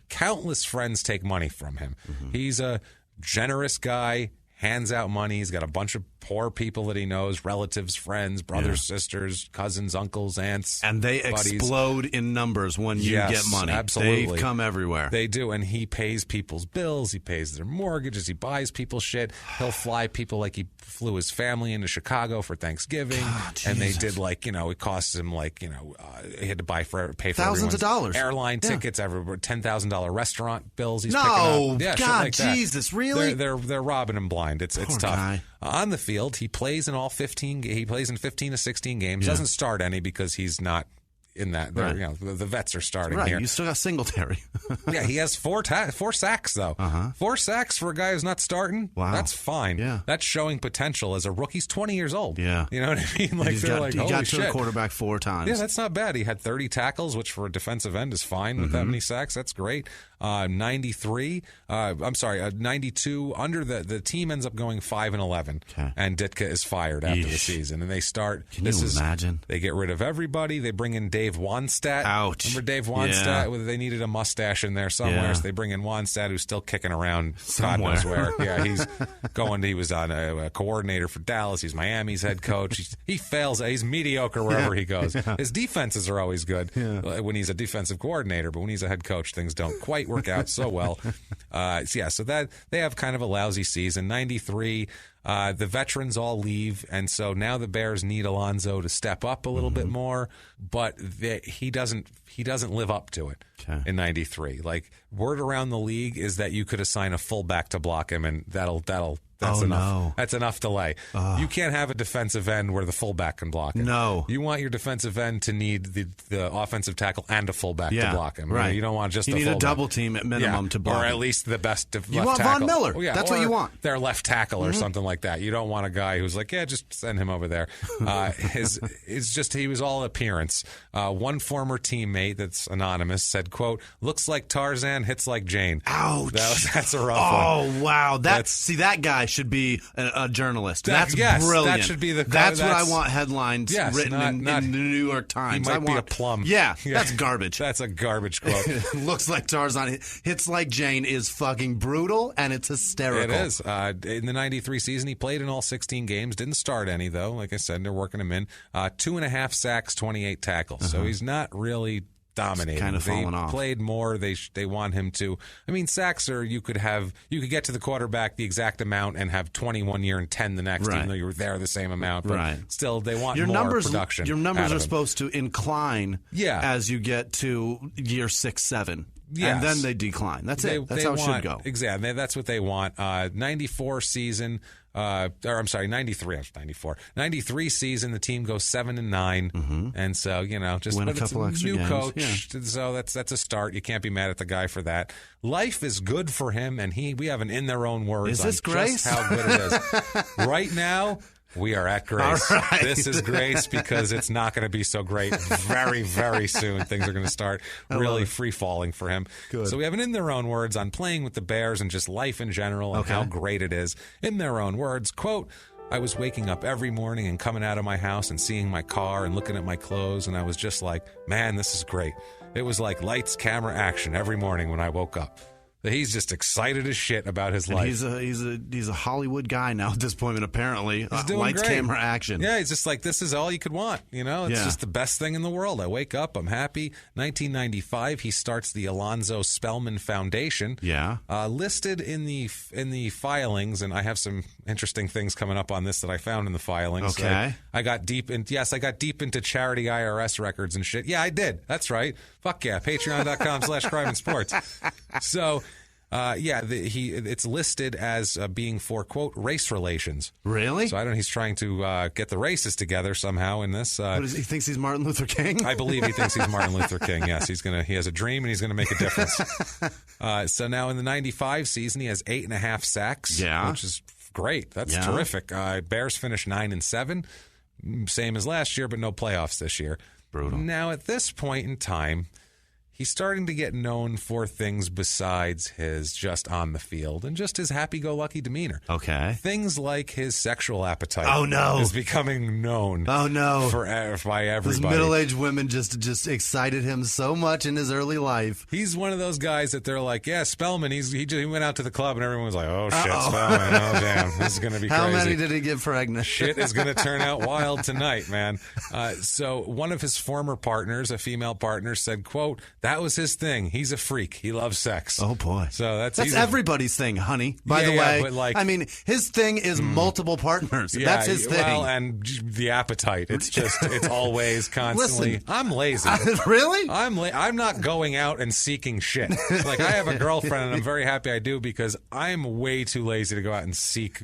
Countless friends take money from him. He's a generous guy. Hands out money. He's got a bunch of poor people that he knows, relatives, friends, brothers, sisters, cousins, uncles, aunts, and they buddies. Explode in numbers when you get money. Absolutely. They come everywhere. They do, and he pays people's bills. He pays their mortgages. He buys people shit. He'll fly people like he flew his family into Chicago for Thanksgiving, and they did it cost him he had to pay for thousands of dollars, airline tickets, everywhere, $10,000 restaurant bills. He's picking up. Yeah, God, like Jesus, really? They're robbing him blind. It's tough. Guy. On the field, he plays in 15 to 16 games. Doesn't start any because he's not in that. Right. You know, the vets are starting right. here. You still got Singletary. Yeah, he has 4 sacks, though. 4 sacks for a guy who's not starting. Wow. That's fine. Yeah. That's showing potential as a rookie. He's 20 years old. Yeah. You know what I mean? Like, he got to a quarterback 4 times. Yeah, that's not bad. He had 30 tackles, which for a defensive end is fine with that many sacks. That's great. 92 under the team ends up going 5-11, and Ditka is fired after the season, and they start. Can you imagine? They get rid of everybody. They bring in Dave Wannstedt. Ouch! Remember Dave Wannstedt? Yeah. They needed a mustache in there somewhere, so they bring in Wannstedt, who's still kicking around God knows where. Yeah, he's going. He was on a coordinator for Dallas. He's Miami's head coach. He fails. He's mediocre wherever he goes. His defenses are always good when he's a defensive coordinator, but when he's a head coach, things don't quite work out so well. So that they have kind of a lousy season. 93, the veterans all leave, and so now the Bears need Alonzo to step up a little bit more, but he doesn't live up to it in 93. Like, word around the league is that you could assign a fullback to block him, and that's enough. No. That's enough delay. You can't have a defensive end where the fullback can block him. No. You want your defensive end to need the offensive tackle and a fullback to block him. Right. You don't want just you a need fullback. a double team at minimum to block or him. at least the best left tackle. You want Von Miller. That's what you want. Their left tackle or something like that. You don't want a guy who's like, just send him over there. He was all appearance. One former teammate that's anonymous said, quote, "Looks like Tarzan, hits like Jane." Ouch. That's a rough one. Oh, wow. That guy should be a journalist. That's brilliant. That should be that's what I want headlines written in the New York Times. He might be a plum. Yeah, that's garbage. That's a garbage quote. Looks like Tarzan, hits like Jane is fucking brutal, and it's hysterical. It is. In the 93 season, he played in all 16 games. Didn't start any, though. Like I said, they're working him in. 2.5 sacks, 28 tackles. So he's not really dominating. Kind of falling off. Played more. They want him to. I mean, sacks are you could get to the quarterback the exact amount and have 21 year and 10 the next, even though you were there the same amount. But still, they want more production. Your numbers are supposed to incline as you get to year 6, 7. Yes. And then they decline. That's it. That's how it should go. Exactly. That's what they want. 94 season. I'm sorry, 93. 94. 93 season, the team goes 7-9, and so just win a couple extra new games. coach. Yeah. So that's a start. You can't be mad at the guy for that. Life is good for him, and we have an in their own words. Is this Grace? Just how good it is right now. We are at Grace. Right. This is Grace because it's not going to be so great very, very soon. Things are going to start really free-falling for him. Good. So we have an in their own words on playing with the Bears and just life in general and how great it is. In their own words, quote, "I was waking up every morning and coming out of my house and seeing my car and looking at my clothes, and I was just like, man, this is great. It was like lights, camera, action every morning when I woke up." He's just excited as shit about his life. He's a Hollywood guy now at this point, and apparently he's doing lights, great. Camera, action. Yeah, he's just like, this is all you could want. It's just the best thing in the world. I wake up, I'm happy. 1995, he starts the Alonzo Spellman Foundation. Yeah, listed in the filings, and I have some interesting things coming up on this that I found in the filings. Okay, I got deep into charity IRS records and shit. Yeah, I did. That's right. Fuck yeah. Patreon.com/crime and sports. So. It's listed as being for, quote, race relations. Really? So I don't know. He's trying to get the races together somehow in this. He thinks he's Martin Luther King? I believe he thinks he's Martin Luther King. Yes, he has a dream and he's going to make a difference. So now in the 95 season, he has 8.5 sacks, which is great. That's terrific. Bears finished 9-7, same as last year, but no playoffs this year. Brutal. Now at this point in time, he's starting to get known for things besides his just on the field and just his happy-go-lucky demeanor. Okay. Things like his sexual appetite. Oh, no. Is becoming known. Oh, no. By everybody. Those middle-aged women just excited him so much in his early life. He's one of those guys that they're like, yeah, Spellman, he went out to the club and everyone was like, oh, shit, Spellman. Oh, damn. This is going to be crazy. How many did he get pregnant? Shit is going to turn out wild tonight, man. So one of his former partners, a female partner, said, quote, That was his thing. He's a freak. He loves sex. Oh, boy. So that's everybody's thing, honey, by the way. But like, I mean, his thing is multiple partners. Yeah, that's his thing. Well, and the appetite. It's just, it's always constantly. Listen, I'm lazy. Really? I'm not going out and seeking shit. Like, I have a girlfriend, and I'm very happy I do, because I'm way too lazy to go out and seek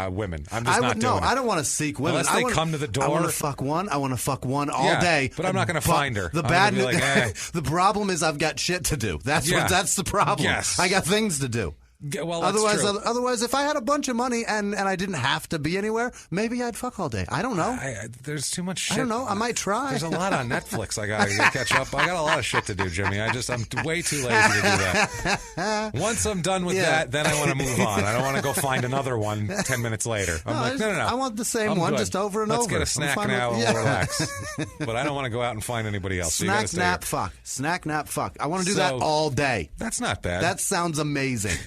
women. I'm just not doing it. I don't want to seek women. Unless they come to the door. I want to fuck one. I want to fuck one all day. But I'm not going to find her. The problem is I've got shit to do. That's the problem. Yes. I got things to do. Well, that's true. Otherwise, if I had a bunch of money and I didn't have to be anywhere, maybe I'd fuck all day. I don't know. There's too much shit. I don't know. I might try. There's a lot on Netflix I got to catch up. I got a lot of shit to do, Jimmy. I'm way too lazy to do that. Once I'm done with that, then I want to move on. I don't want to go find another one 10 minutes later. I'm no. I want the same one just over and over. Let's get a snack now and we'll relax. But I don't want to go out and find anybody else. Snack, nap, fuck. Snack, nap, fuck. I want to do that all day. That's not bad. That sounds amazing.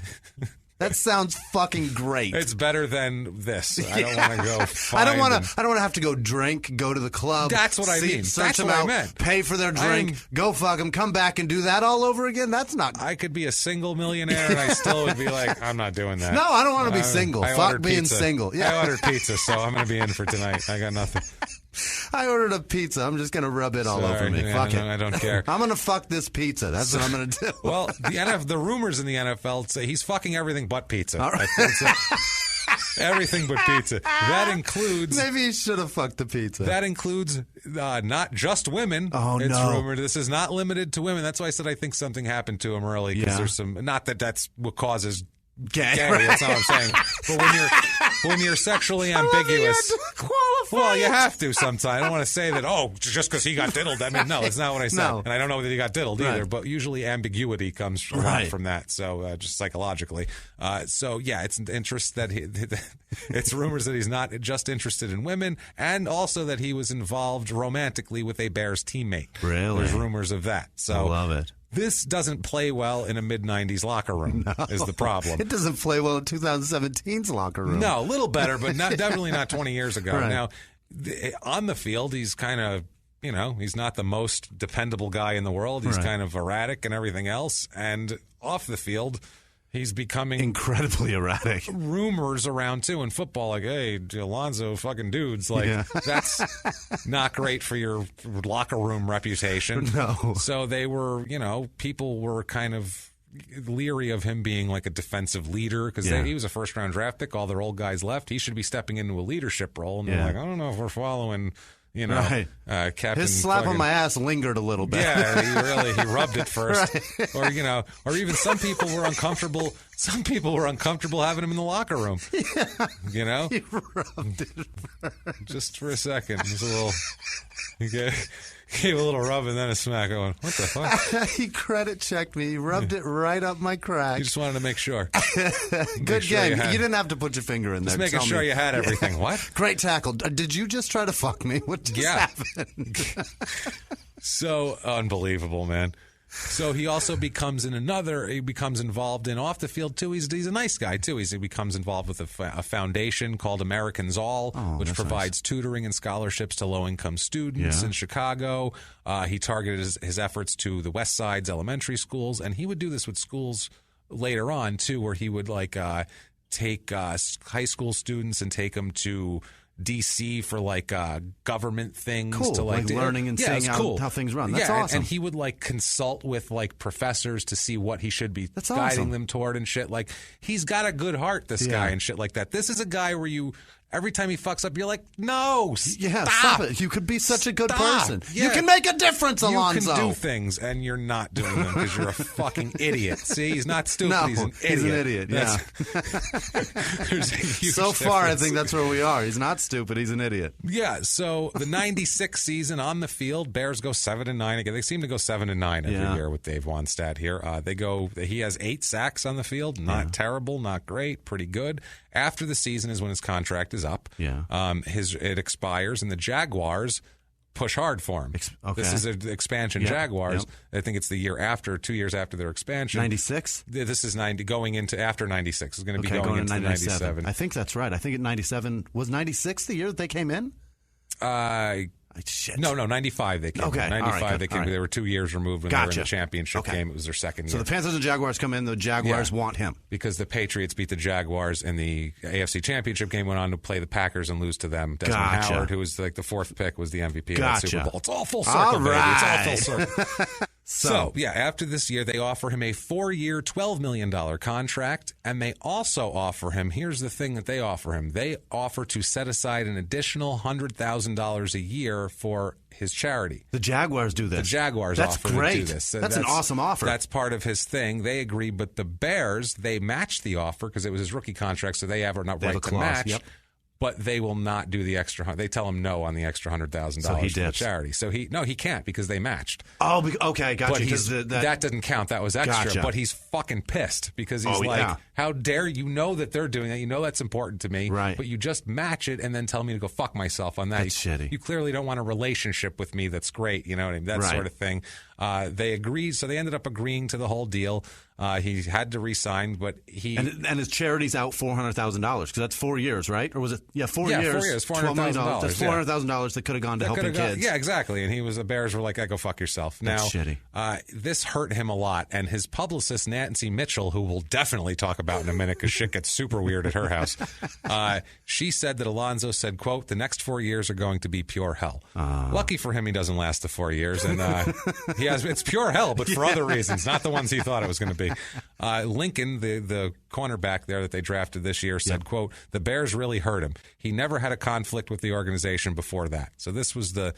That sounds fucking great. It's better than this. I don't want to go. I don't want to have to go drink, go to the club. That's what I mean. Search That's them what out, I meant. Pay for their drink, go fuck them, come back and do that all over again. That's not. I could be a single millionaire and I still would be like, I'm not doing that. No, I don't want to be single. Fuck being pizza. single. Yeah. I ordered pizza, so I'm going to be in for tonight. I got nothing. I ordered a pizza. I'm just going to rub it all over me. Fuck it. I don't care. I'm going to fuck this pizza. That's what I'm going to do. Well, the rumors in the NFL say he's fucking everything but pizza. All right. Everything but pizza. That includes... Maybe he should have fucked the pizza. That includes not just women. Oh, it's no. rumored. This is not limited to women. That's why I said I think something happened to him early. Because there's some... Not that's what causes... Gay. That's not what I'm saying. But when you're sexually ambiguous, well, you have to sometimes. I don't want to say that. Oh, just because he got diddled. I mean, no, that's not what I said. No. And I don't know that he got diddled either. But usually ambiguity comes from that. So just psychologically. It's an interest that it's rumors that he's not just interested in women, and also that he was involved romantically with a Bears teammate. Really? There's rumors of that. So I love it. This doesn't play well in a mid-'90s locker room, is the problem. It doesn't play well in 2017's locker room. No, a little better, but definitely not 20 years ago. Right. Now, on the field, he's kind of, he's not the most dependable guy in the world. He's kind of erratic and everything else. And off the field, he's becoming... incredibly erratic. Rumors around, too, in football, like, hey, Alonzo fucking dudes. Like, that's not great for your locker room reputation. No. So they were, people were kind of leery of him being like a defensive leader because he was a first-round draft pick. All their old guys left. He should be stepping into a leadership role. And they're like, I don't know if we're following... Captain. His slap on my ass lingered a little bit. Yeah, he rubbed it first. Right. Or even some people were uncomfortable. Some people were uncomfortable having him in the locker room. Yeah. He rubbed it first. Just for a second. Just a little. He gave a little rub and then a smack. Going, what the fuck? He credit checked me. He rubbed it right up my crack. He just wanted to make sure. Good game. You didn't have to put your finger in there. Just making sure you had everything. What? Great tackle. Did you just try to fuck me? What just happened? So unbelievable, man. So he also becomes involved in off the field too. He's a nice guy too. He becomes involved with a foundation called Americans All, which provides tutoring and scholarships to low-income students in Chicago. He targeted his efforts to the West Side's elementary schools, and he would do this with schools later on too, where he would take high school students and take them to D.C. for government things to learning and seeing how things run. That's awesome. And he would consult with professors to see what he should be guiding them toward and shit. He's got a good heart, this guy, and shit like that. This is a guy where every time he fucks up, you're like, no, stop it. You could be such a good person. Yeah. You can make a difference, Alonzo. You can do things, and you're not doing them because you're a fucking idiot. See, he's not stupid. No, he's an idiot. He's an idiot, yeah. There's a huge so far, difference. I think that's where we are. He's not stupid. He's an idiot. Yeah, so the 96 season on the field, Bears go 7-9 again. They seem to go 7-9 every year with Dave Wannstedt here. He has 8 sacks on the field. Not terrible, not great, pretty good. After the season is when his contract is up. Yeah. It expires, and the Jaguars push hard for him. This is an expansion Jaguars. Yep. I think it's the year after, 2 years after their expansion. 96? This is going into after 96. It's going to be going into 97. I think that's right. I think at 97 was 96 the year that they came in? Shit. No, 95 they came. Okay. 95 they came. All right. They were 2 years removed when they were in the championship game. It was their second year. So the Panthers and Jaguars come in. The Jaguars want him. Because the Patriots beat the Jaguars in the AFC Championship game, went on to play the Packers and lose to them. Desmond Howard, who was like the fourth pick, was the MVP of that Super Bowl. It's all full circle, baby. It's all full circle. So, after this year, they offer him a 4-year, $12 million contract, and they also offer him, here's the thing that they offer him, they offer to set aside an additional $100,000 a year for his charity. The Jaguars do this. The Jaguars offer to do this. That's an awesome offer. That's part of his thing. They agree, but the Bears, they matched the offer because it was his rookie contract, so they have a right to match. Yep. But they will not do the extra. They tell him no on the extra $100,000 for the charity. So he can't because they matched. Oh, okay, gotcha. But that didn't count. That was extra. Gotcha. But he's fucking pissed because he's how dare you know that they're doing that? You know that's important to me. Right. But you just match it and then tell me to go fuck myself on that. That's shitty. You clearly don't want a relationship with me that's great. You know what I mean? That sort of thing. They agreed, so they ended up agreeing to the whole deal. He had to resign, but he and his charity's out $400,000 because that's 4 years, right? Or was it 4 years? 4 years, $400,000. That's $400,000 that could have gone to helping kids. Yeah, exactly. And the Bears were like, "Go fuck yourself." That's shitty. This hurt him a lot, and his publicist Nancy Mitchell, who we'll definitely talk about in a minute because shit gets super weird at her house. She said that Alonzo said, "quote The next 4 years are going to be pure hell." Lucky for him, he doesn't last the 4 years, and it's pure hell, but for other reasons, not the ones he thought it was going to be. Lincoln, the cornerback there that they drafted this year, said, quote, "The Bears really hurt him. He never had a conflict with the organization before that." So this was the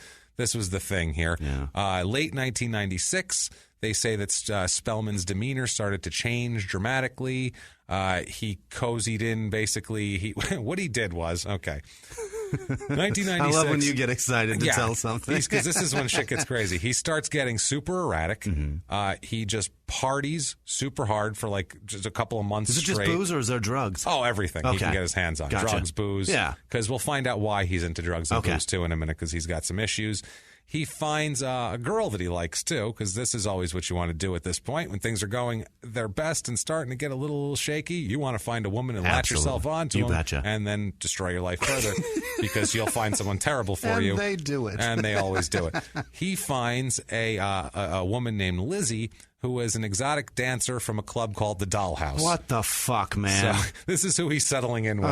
thing here. Yeah. Late 1996, they say that Spellman's demeanor started to change dramatically. He cozied in, basically. What he did was, 1996. I love when you get excited to tell something. Because this is when shit gets crazy. He starts getting super erratic. Mm-hmm. He just parties super hard for like just a couple of months straight. Is it just booze or is there drugs? Oh, everything he can get his hands on. Gotcha. Drugs, booze. Yeah. Because we'll find out why he's into drugs and booze, too, in a minute, because he's got some issues. He finds a girl that he likes, too, because this is always what you want to do at this point. When things are going their best and starting to get a little shaky, you want to find a woman and latch yourself on to them and then destroy your life further because you'll find someone terrible for you. And they do it. And they always do it. He finds a woman named Lizzie, who is an exotic dancer from a club called the Dollhouse. What the fuck, man? So this is who he's settling in with.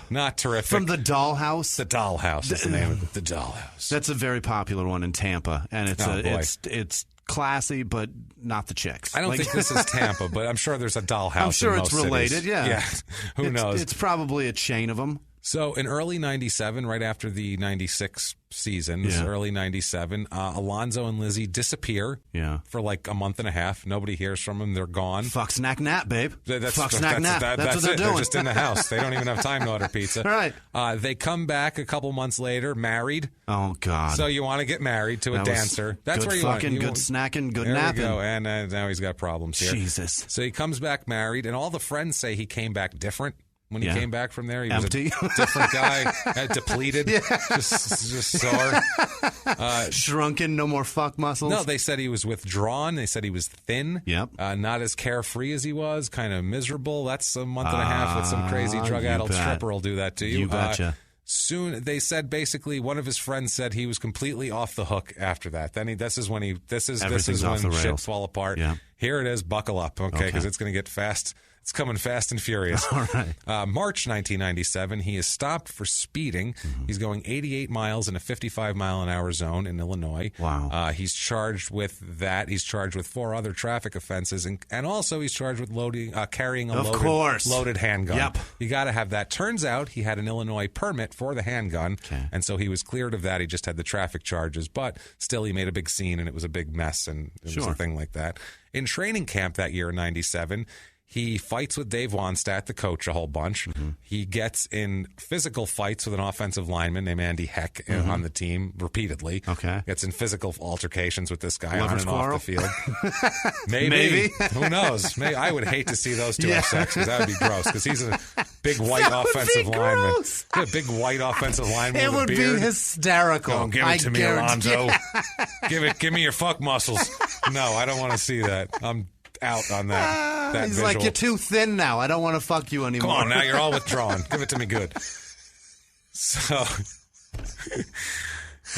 Not terrific. From the Dollhouse? The Dollhouse is the name of it. The Dollhouse. That's a very popular one in Tampa, and it's classy, but not the chicks. I don't think this is Tampa, but I'm sure there's a Dollhouse. I'm sure in it's most related. Cities. Yeah. Who knows? It's probably a chain of them. So in early 97, right after the 96 season, early 97, Alonzo and Lizzie disappear for like a month and a half. Nobody hears from them. They're gone. Fuck, snack, nap, babe. That's what they're doing. They're just in the house. They don't even have time to order pizza. Right. They come back a couple months later, married. Oh, God. So you want to get married to a dancer. That's where you want. Good snacking, good there napping. There we go. And now he's got problems here. Jesus. So he comes back married, and all the friends say he came back different. When he came back from there, he empty. Was a different guy, depleted, just sore. Shrunken, no more fuck muscles. No, they said he was withdrawn. They said he was thin. Yep. Not as carefree as he was, kind of miserable. That's a month and a half with some crazy drug-addled stripper will do that to you. You betcha. Soon, they said basically one of his friends said he was completely off the hook after that. Then this is when shit fall apart. Yeah. Here it is. Buckle up, okay? Because it's going to get fast. It's coming fast and furious. All right. March 1997, he is stopped for speeding. Mm-hmm. He's going 88 miles in a 55-mile-an-hour zone in Illinois. Wow. He's charged with that. He's charged with 4 other traffic offenses, and also he's charged with carrying a loaded handgun. Yep. You got to have that. Turns out he had an Illinois permit for the handgun, and so he was cleared of that. He just had the traffic charges, but still he made a big scene, and it was a big mess, and it was a thing like that. In training camp that year in 97, he fights with Dave Wannstedt, the coach, a whole bunch. Mm-hmm. He gets in physical fights with an offensive lineman named Andy Heck on the team repeatedly. Okay. Gets in physical altercations with this guy Lover's on and off the field. Maybe. Who knows? Maybe. I would hate to see those two have sex because that would be gross because he's a big white offensive lineman. He's a big white offensive lineman with a beard. It would be hysterical. Oh, give it to me, Alonzo. Give me your fuck muscles. No, I don't want to see that. I'm out on that. He's visual. like, you're too thin now. I don't want to fuck you anymore. Come on, now you're all withdrawn. Give it to me good. So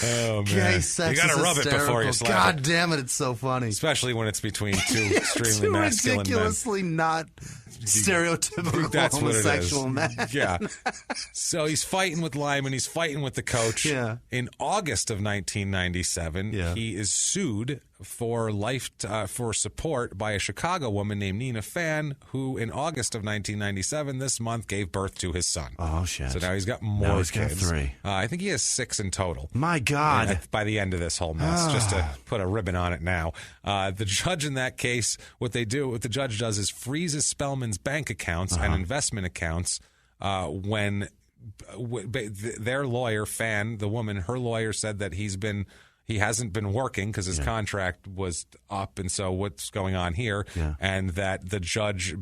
Oh, man. Gay sex you got to rub hysterical. it before you slap God it. damn it, it's so funny. Especially when it's between two extremely masculine ridiculously men. not stereotypical That's homosexual what it man. is. Yeah. So he's fighting with Lyman. He's fighting with the coach. Yeah. In August of 1997, he is sued for for support by a Chicago woman named Nina Fan, who in August of 1997, this month, gave birth to his son. Oh, shit. So now he's got more kids. Got 3. I think he has 6 in total. My God. By the end of this whole mess, just to put a ribbon on it now. The judge in that case, what the judge does is freezes Spellman's bank accounts and investment accounts when their lawyer, Fan, the woman, her lawyer said that he hasn't been working because his contract was up, and so what's going on here? Yeah. And that the judge,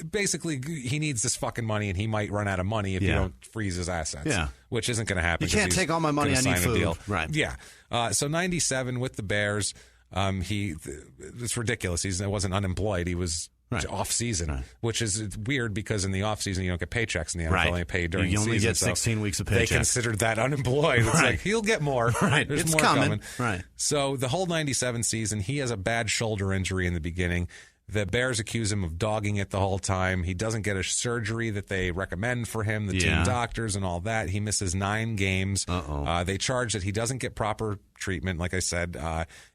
basically, he needs this fucking money, and he might run out of money if you don't freeze his assets. Yeah. Which isn't going to happen. You can't take all my money, I need food. Deal. Right. Yeah. So 97 with the Bears, it's ridiculous. He wasn't unemployed. He was off season, which is weird because in the off season you don't get paychecks in the NFL. Only pay during the season. You only get 16 weeks of paychecks. They considered that unemployed. It's like he'll get more. Right, There's it's more coming. Right. So the whole 97 season, he has a bad shoulder injury in the beginning. The Bears accuse him of dogging it the whole time. He doesn't get a surgery that they recommend for him, the team doctors and all that. He misses 9 games. They charge that he doesn't get proper treatment. Like I said,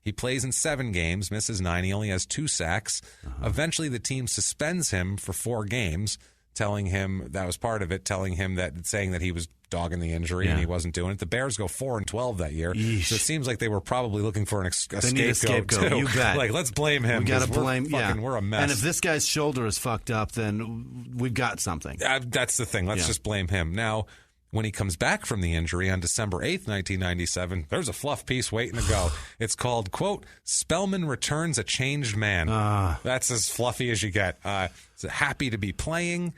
he plays in 7 games, misses 9. He only has 2 sacks. Eventually, the team suspends him for 4 games, telling him that was part of it, saying that he was dogging the injury and he wasn't doing it. The Bears go 4-12 that year. Yeesh. So it seems like they were probably looking for a scapegoat too. You bet. Like, let's blame him. We got to blame. We're a mess. And if this guy's shoulder is fucked up, then we've got something. That's the thing. Let's just blame him. Now, when he comes back from the injury on December 8th, 1997, there's a fluff piece waiting to go. It's called, quote, Spellman returns a changed man. That's as fluffy as you get. Happy to be playing.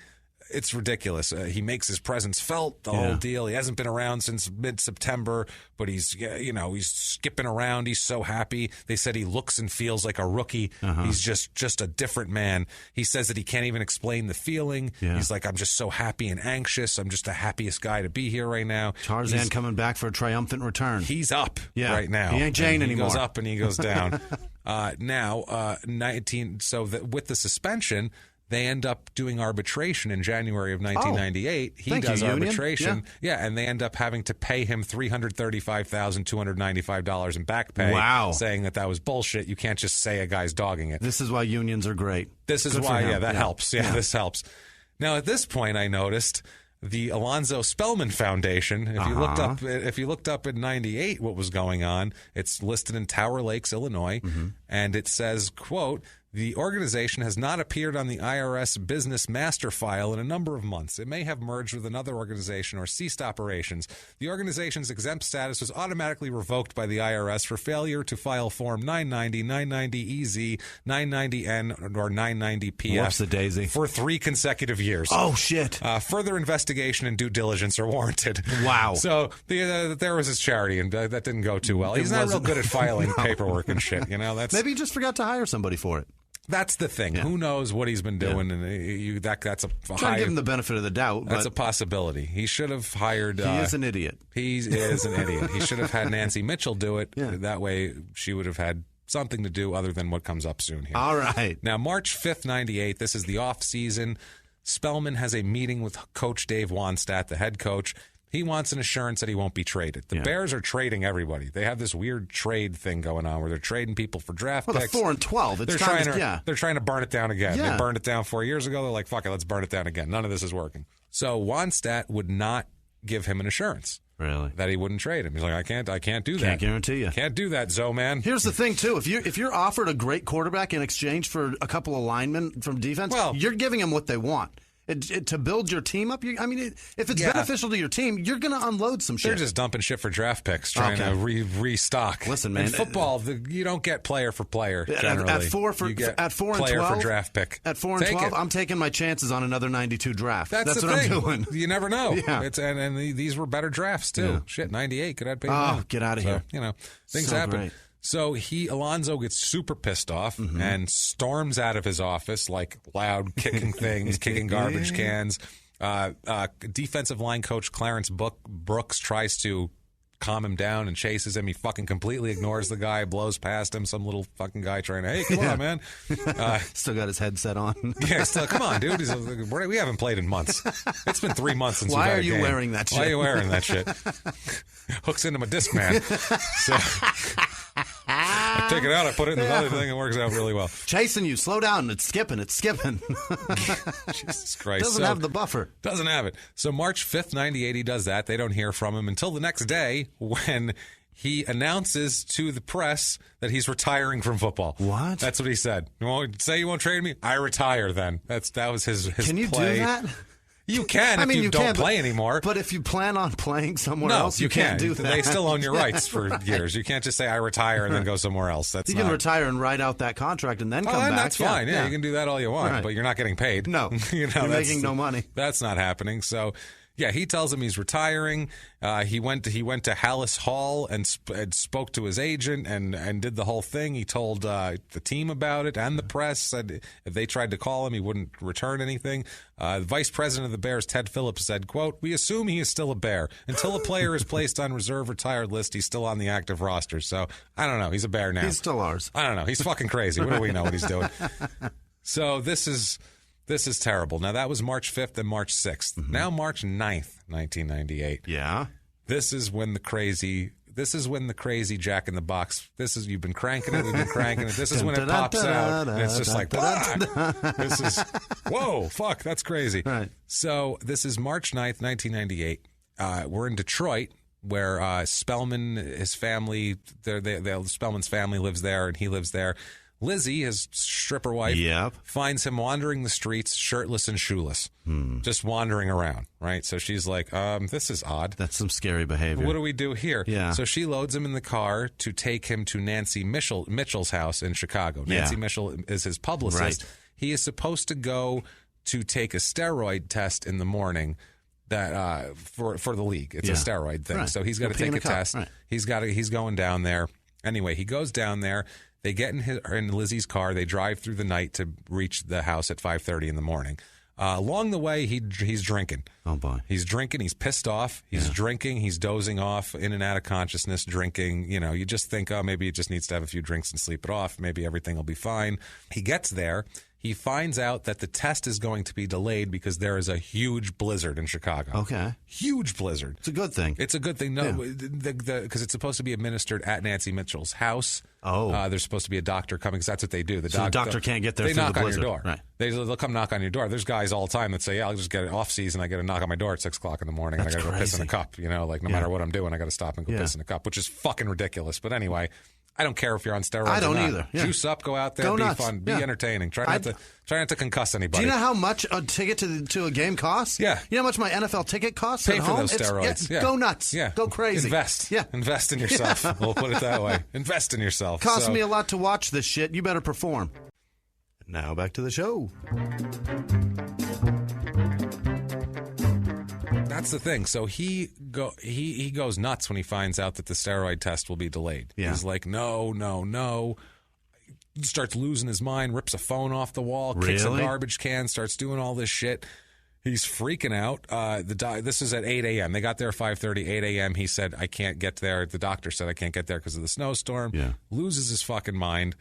It's ridiculous. He makes his presence felt, the whole deal. He hasn't been around since mid-September, but he's skipping around. He's so happy. They said he looks and feels like a rookie. He's just a different man. He says that he can't even explain the feeling. He's like, I'm just so happy and anxious. I'm just the happiest guy to be here right now. Tarzan coming back for a triumphant return. He's up right now. He ain't Jane anymore. He goes up and he goes down. With the suspension, they end up doing arbitration in January of 1998. He does arbitration. And they end up having to pay him $335,295 in back pay. Wow. Saying that was bullshit. You can't just say a guy's dogging it. This is why unions are great. This is why, that helps. This helps. Now, at this point, I noticed the Alonzo Spellman Foundation. If you looked up in 98 what was going on, it's listed in Tower Lakes, Illinois, and it says, quote, the organization has not appeared on the IRS business master file in a number of months. It may have merged with another organization or ceased operations. The organization's exempt status was automatically revoked by the IRS for failure to file Form 990, 990EZ, 990N, or 990PF Whoops a daisy. For 3 consecutive years. Oh, shit. Further investigation and due diligence are warranted. Wow. So there was his charity, and that didn't go too well. He's not real good at filing paperwork and shit. Maybe he just forgot to hire somebody for it. That's the thing. Who knows what he's been doing? And that's a trying to give him the benefit of the doubt. That's a possibility. He should have hired. He is an idiot. He is an idiot. He should have had Nancy Mitchell do it. That way, she would have had something to do other than what comes up soon here. All right. Now, March 5th, 98. This is the off season. Spellman has a meeting with Coach Dave Wannstedt, the head coach. He wants an assurance that he won't be traded. The Bears are trading everybody. They have this weird trade thing going on where they're trading people for draft picks. 4-12. They're trying to burn it down again. They burned it down 4 years ago. They're like, fuck it, let's burn it down again. None of this is working. So Wannstedt would not give him an assurance. Really? That he wouldn't trade him. He's like, I can't do that. Can't guarantee you. Can't do that, Zoe, man. Here's the thing, too. If you're offered a great quarterback in exchange for a couple of linemen from defense, you're giving them what they want. To build your team up, if it's beneficial to your team, you're going to unload some shit. They're just dumping shit for draft picks, trying to restock. Listen, man, in football, you don't get player for player. Generally, at 4 and 12, for draft pick. At 4 and 12, I'm taking my chances on another 92 draft. That's what thing. I'm doing. You never know. And these were better drafts too. Shit, 98 could have paid. Get out of here. Things so happen. Great. So Alonzo gets super pissed off and storms out of his office, like loud kicking things, kicking garbage cans. Defensive line coach Clarence Brooks tries to calm him down and chases him. He fucking completely ignores the guy, blows past him. Some little fucking guy trying to, hey, come on, man. Still got his headset on. Still, come on, dude. We haven't played in months. It's been 3 months since we've had a game. Why are you wearing that shit? Why are you wearing that shit? Hooks into my disc, man. So I take it out, I put it in another thing, it works out really well. Chasing you, slow down, it's skipping. Jesus Christ. Doesn't have the buffer. Doesn't have it. So March 5th, 98, he does that. They don't hear from him until the next day when he announces to the press that he's retiring from football. What? That's what he said. Say you won't trade me? I retire then. That was his Can you play. do that? You can if you don't play anymore. But if you plan on playing somewhere else, you can't do that. They still own your rights for years. You can't just say, I retire and then go somewhere else. You can retire and write out that contract and then come back. That's fine. Yeah, you can do that all you want, but you're not getting paid. No. You're making no money. That's not happening. So, yeah, he tells him he's retiring. He went to Hallis Hall and spoke to his agent and did the whole thing. He told the team about it and the press. Said if they tried to call him, he wouldn't return anything. The vice president of the Bears, Ted Phillips, said, quote, "We assume he is still a Bear. Until a player is placed on reserve retired list, he's still on the active roster. So, I don't know. He's a Bear now. He's still ours. I don't know. He's fucking crazy. What do we know what he's doing?" So this is terrible. Now, that was March 5th and March 6th. Mm-hmm. Now, March 9th, 1998. Yeah. This is when the crazy Jack in the Box. You've been cranking it, we've been cranking it. This is when it pops out, and it's just like, this is, whoa, fuck, that's crazy. Right. So this is March 9th, 1998. We're in Detroit, where Spellman, his family, Spellman's family lives there, and he lives there. Lizzie, his stripper wife, finds him wandering the streets, shirtless and shoeless, just wandering around, right? So she's like, this is odd. That's some scary behavior. What do we do here? Yeah. So she loads him in the car to take him to Nancy Mitchell's house in Chicago. Nancy Mitchell is his publicist. Right. He is supposed to go to take a steroid test in the morning that for the league. It's a steroid thing. Right. So he's got to take a test. Right. He's going down there. Anyway, he goes down there. They get in Lizzie's car. They drive through the night to reach the house at 5:30 in the morning. Along the way, he's drinking. Oh, boy. He's drinking. He's pissed off. He's drinking. He's dozing off, in and out of consciousness, drinking. You know, you just think, oh, maybe he just needs to have a few drinks and sleep it off. Maybe everything will be fine. He gets there. He finds out that the test is going to be delayed because there is a huge blizzard in Chicago. Okay. Huge blizzard. It's a good thing. It's a good thing. No, because it's supposed to be administered at Nancy Mitchell's house. Oh. There's supposed to be a doctor coming because that's what they do. The doctor can't get there through the blizzard. They knock on your door. Right. They'll come knock on your door. There's guys all the time that say, yeah, I'll just get it off season. I get a knock on my door at 6 o'clock in the morning and I got to go piss in a cup. You know, like no matter what I'm doing, I got to stop and go piss in a cup, which is fucking ridiculous. But anyway, I don't care if you're on steroids. I don't or not. either. Yeah. Juice up, go out there, go be nuts. fun, be entertaining. Try not to concuss anybody. Do you know how much a ticket to a game costs? Yeah. You know how much my NFL ticket costs? Pay at for home? those steroids. Go nuts. Yeah. Go crazy. Invest. Yeah. Invest in yourself. We'll put it that way. Invest in yourself. Costs me a lot to watch this shit. You better perform. Now back to the show. That's the thing. So he goes nuts when he finds out that the steroid test will be delayed. Yeah. He's like, no. He starts losing his mind, rips a phone off the wall, kicks a garbage can, starts doing all this shit. He's freaking out. This is at 8 a.m. They got there at 5:30, 8 a.m. He said, I can't get there. The doctor said I can't get there because of the snowstorm. Yeah. Loses his fucking mind.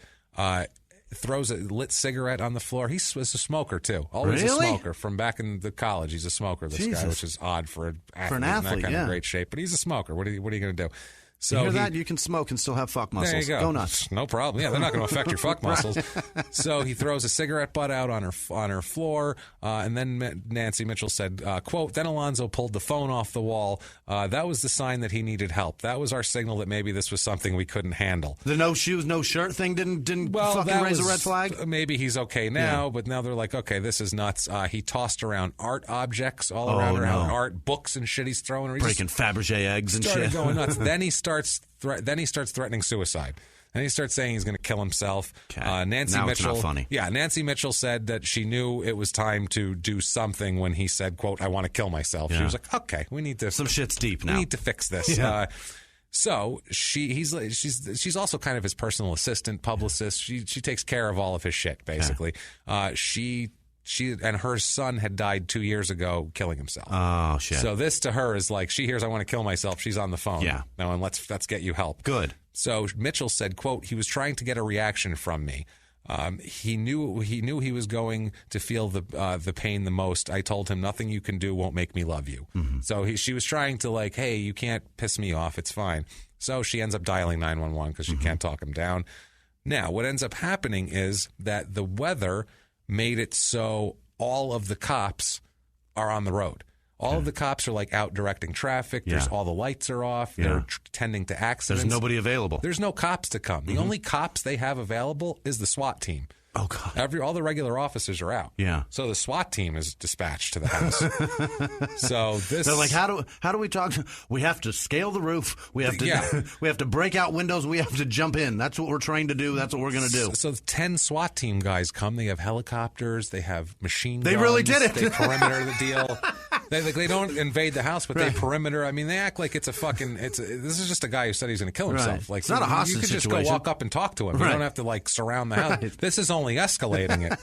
Throws a lit cigarette on the floor. He was a smoker, too. Always a smoker. From back in the college, he's a smoker, this guy, which is odd for an athlete in that kind of great shape. But he's a smoker. What are you going to do? So you hear that? You can smoke and still have fuck muscles. There you go. Go nuts. No problem. Yeah, they're not going to affect your fuck muscles. So he throws a cigarette butt out on her floor, and then Nancy Mitchell said, quote, then Alonzo pulled the phone off the wall. That was the sign that he needed help. That was our signal that maybe this was something we couldn't handle. The no shoes, no shirt thing didn't fucking raise a red flag? Maybe he's okay now, but now they're like, okay, this is nuts. He tossed around art objects all around art, books and shit he's throwing. Breaking Fabergé eggs and shit. Going nuts. Then he starts threatening suicide. And he starts saying he's going to kill himself. Okay. Nancy now Mitchell, it's not funny. Yeah, Nancy Mitchell said that she knew it was time to do something when he said, quote, I want to kill myself. Yeah. She was like, okay, we need to... Some shit's deep now. We need to fix this. Yeah. So she's also kind of his personal assistant, publicist. She takes care of all of his shit, basically. She she and her son had died 2 years ago, killing himself. Oh shit! So this to her is like, she hears I want to kill myself. She's on the phone. Yeah. No, and let's get you help. Good. So Mitchell said, quote, he was trying to get a reaction from me. He knew he was going to feel the pain the most. I told him nothing you can do won't make me love you. Mm-hmm. So she was trying to like, hey, you can't piss me off. It's fine. So she ends up dialing 911 because she can't talk him down. Now, what ends up happening is that the weather made it so all of the cops are on the road. All of the cops are like out directing traffic. There's all the lights are off. They're tending to accidents. There's nobody available. There's no cops to come. The only cops they have available is the SWAT team. Oh God! All the regular officers are out. Yeah. So the SWAT team is dispatched to the house. So they're like, how do we talk? We have to scale the roof. We have to we have to break out windows. We have to jump in. That's what we're trained to do. That's what we're going to do. So 10 SWAT team guys come. They have helicopters. They have machine guns. They really did it. They perimeter the deal. They don't invade the house, but they perimeter. I mean, they act like it's a fucking. This is just a guy who said he's going to kill himself. Like it's not a hostage You could just situation. go walk up and talk to him. You don't have to like surround the house. This is only escalating it.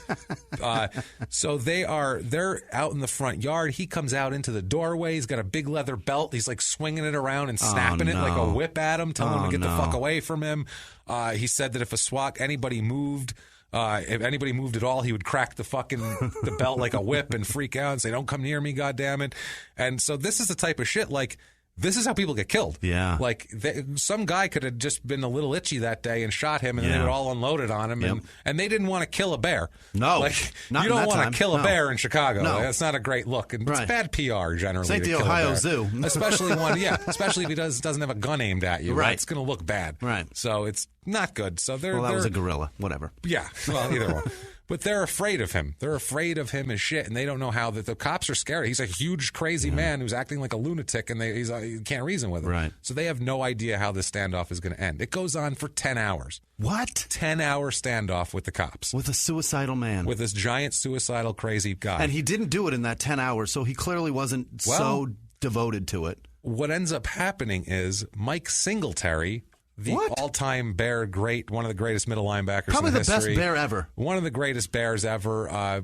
So they're out in the front yard. He comes out into the doorway. He's got a big leather belt. He's like swinging it around and snapping it like a whip at him, telling him to get the fuck away from him. He said that if anybody moved at all, he would crack the belt like a whip and freak out and say, "Don't come near me, goddammit." And so this is the type of shit like. This is how people get killed. Yeah. Like, some guy could have just been a little itchy that day and shot him, and they would all unload it on him. And they didn't want to kill a bear. No. Like, not you don't want to kill a bear in Chicago. No. Like, that's not a great look. And it's bad PR, generally. It's like the kill Ohio a bear. Zoo. Especially if he doesn't have a gun aimed at you. Right. It's going to look bad. Right. So it's not good. So that was a gorilla. Whatever. Yeah. Well, either one. But they're afraid of him. They're afraid of him as shit, and they don't know how. The cops are scared. He's a huge, crazy man who's acting like a lunatic, and you can't reason with him. Right. So they have no idea how this standoff is going to end. It goes on for 10 hours. What? 10-hour standoff with the cops. With a suicidal man. With this giant, suicidal, crazy guy. And he didn't do it in that 10 hours, so he clearly wasn't so devoted to it. What ends up happening is Mike Singletary... The all-time Bear great, one of the greatest middle linebackers Probably in history. Probably the best Bear ever. One of the greatest Bears ever.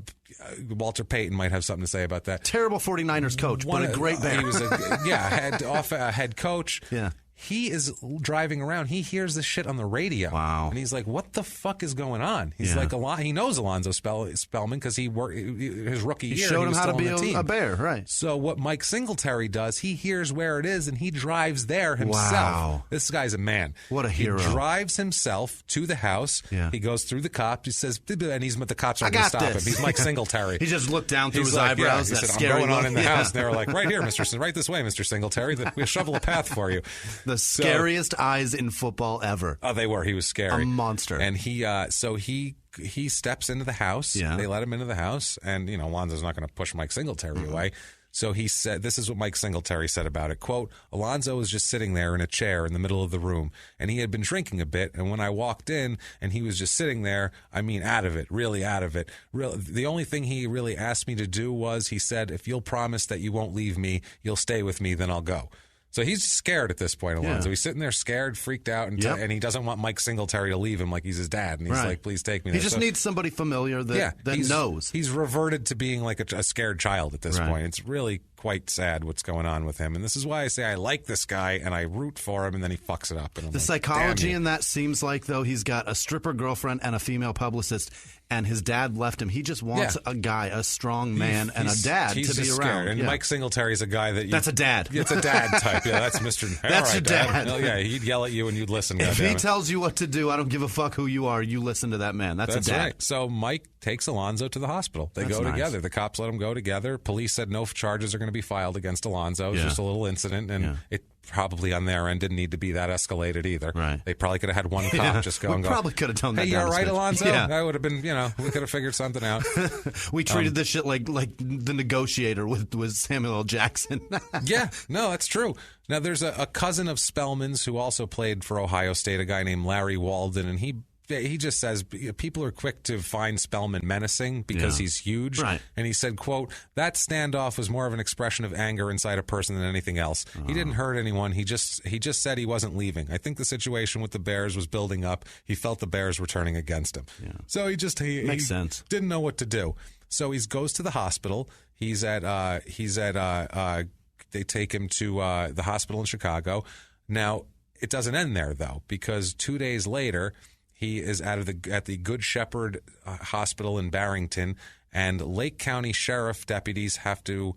Walter Payton might have something to say about that. Terrible 49ers coach, but a great Bear. He was head coach. Yeah. He is driving around. He hears this shit on the radio. Wow. And he's like, what the fuck is going on? He's like, he knows Alonzo Spellman because his rookie year. He showed him how to be a Bear, right. So what Mike Singletary does, he hears where it is and he drives there himself. Wow. This guy's a man. What a hero. He drives himself to the house. Yeah. He goes through the cops. He says, and the cops aren't going to stop him. He's Mike Singletary. He just looked down through his eyebrows. He said, I'm going on in the house. And they were like, right here, right this way, Mr. Singletary. We'll shovel a path for you. The scariest eyes in football ever. Oh, they were. He was scary. A monster. And he steps into the house. Yeah. They let him into the house. And, Alonzo's not going to push Mike Singletary away. So he said, this is what Mike Singletary said about it. Quote, Alonzo was just sitting there in a chair in the middle of the room, and he had been drinking a bit. And when I walked in and he was just sitting there, out of it, really out of it. The only thing he really asked me to do was, he said, if you'll promise that you won't leave me, you'll stay with me, then I'll go. So he's scared at this point, Alonzo. He's sitting there scared, freaked out, and he doesn't want Mike Singletary to leave him like he's his dad. And he's like, please take me there. He just needs somebody familiar that knows. He's reverted to being like a scared child at this point. It's really quite sad what's going on with him. And this is why I say I like this guy and I root for him, and then he fucks it up. And the psychology in that seems like, though, he's got a stripper girlfriend and a female publicist, and his dad left him. He just wants a guy, a strong man, and a dad to be around. Scared. And Mike Singletary's a guy that... That's a dad. It's a dad type. Yeah, that's Mr. That's your dad. Yeah, he'd yell at you and you'd listen. If he tells you what to do, I don't give a fuck who you are. You listen to that man. That's a dad. Right. So Mike takes Alonzo to the hospital. They go together. The cops let him go together. Police said no charges are going to be filed against Alonzo. It was just a little incident, and it probably on their end didn't need to be that escalated either. Right. They probably could have had one cop just go and go. Probably could have done that. Hey, you all right, Alonzo? Yeah. That would have been, we could have figured something out. We treated this shit like The Negotiator with Samuel L. Jackson. Yeah, no, that's true. Now, there's a cousin of Spellman's who also played for Ohio State, a guy named Larry Walden, and he just says people are quick to find Spellman menacing because he's huge. Right. And he said, quote, that standoff was more of an expression of anger inside a person than anything else. He didn't hurt anyone. He just said he wasn't leaving. I think the situation with the Bears was building up. He felt the Bears were turning against him. Yeah. So he makes sense. Didn't know what to do. So he goes to the hospital. They take him to the hospital in Chicago. Now, it doesn't end there, though, because 2 days later, he is at the Good Shepherd Hospital in Barrington, and Lake County Sheriff deputies have to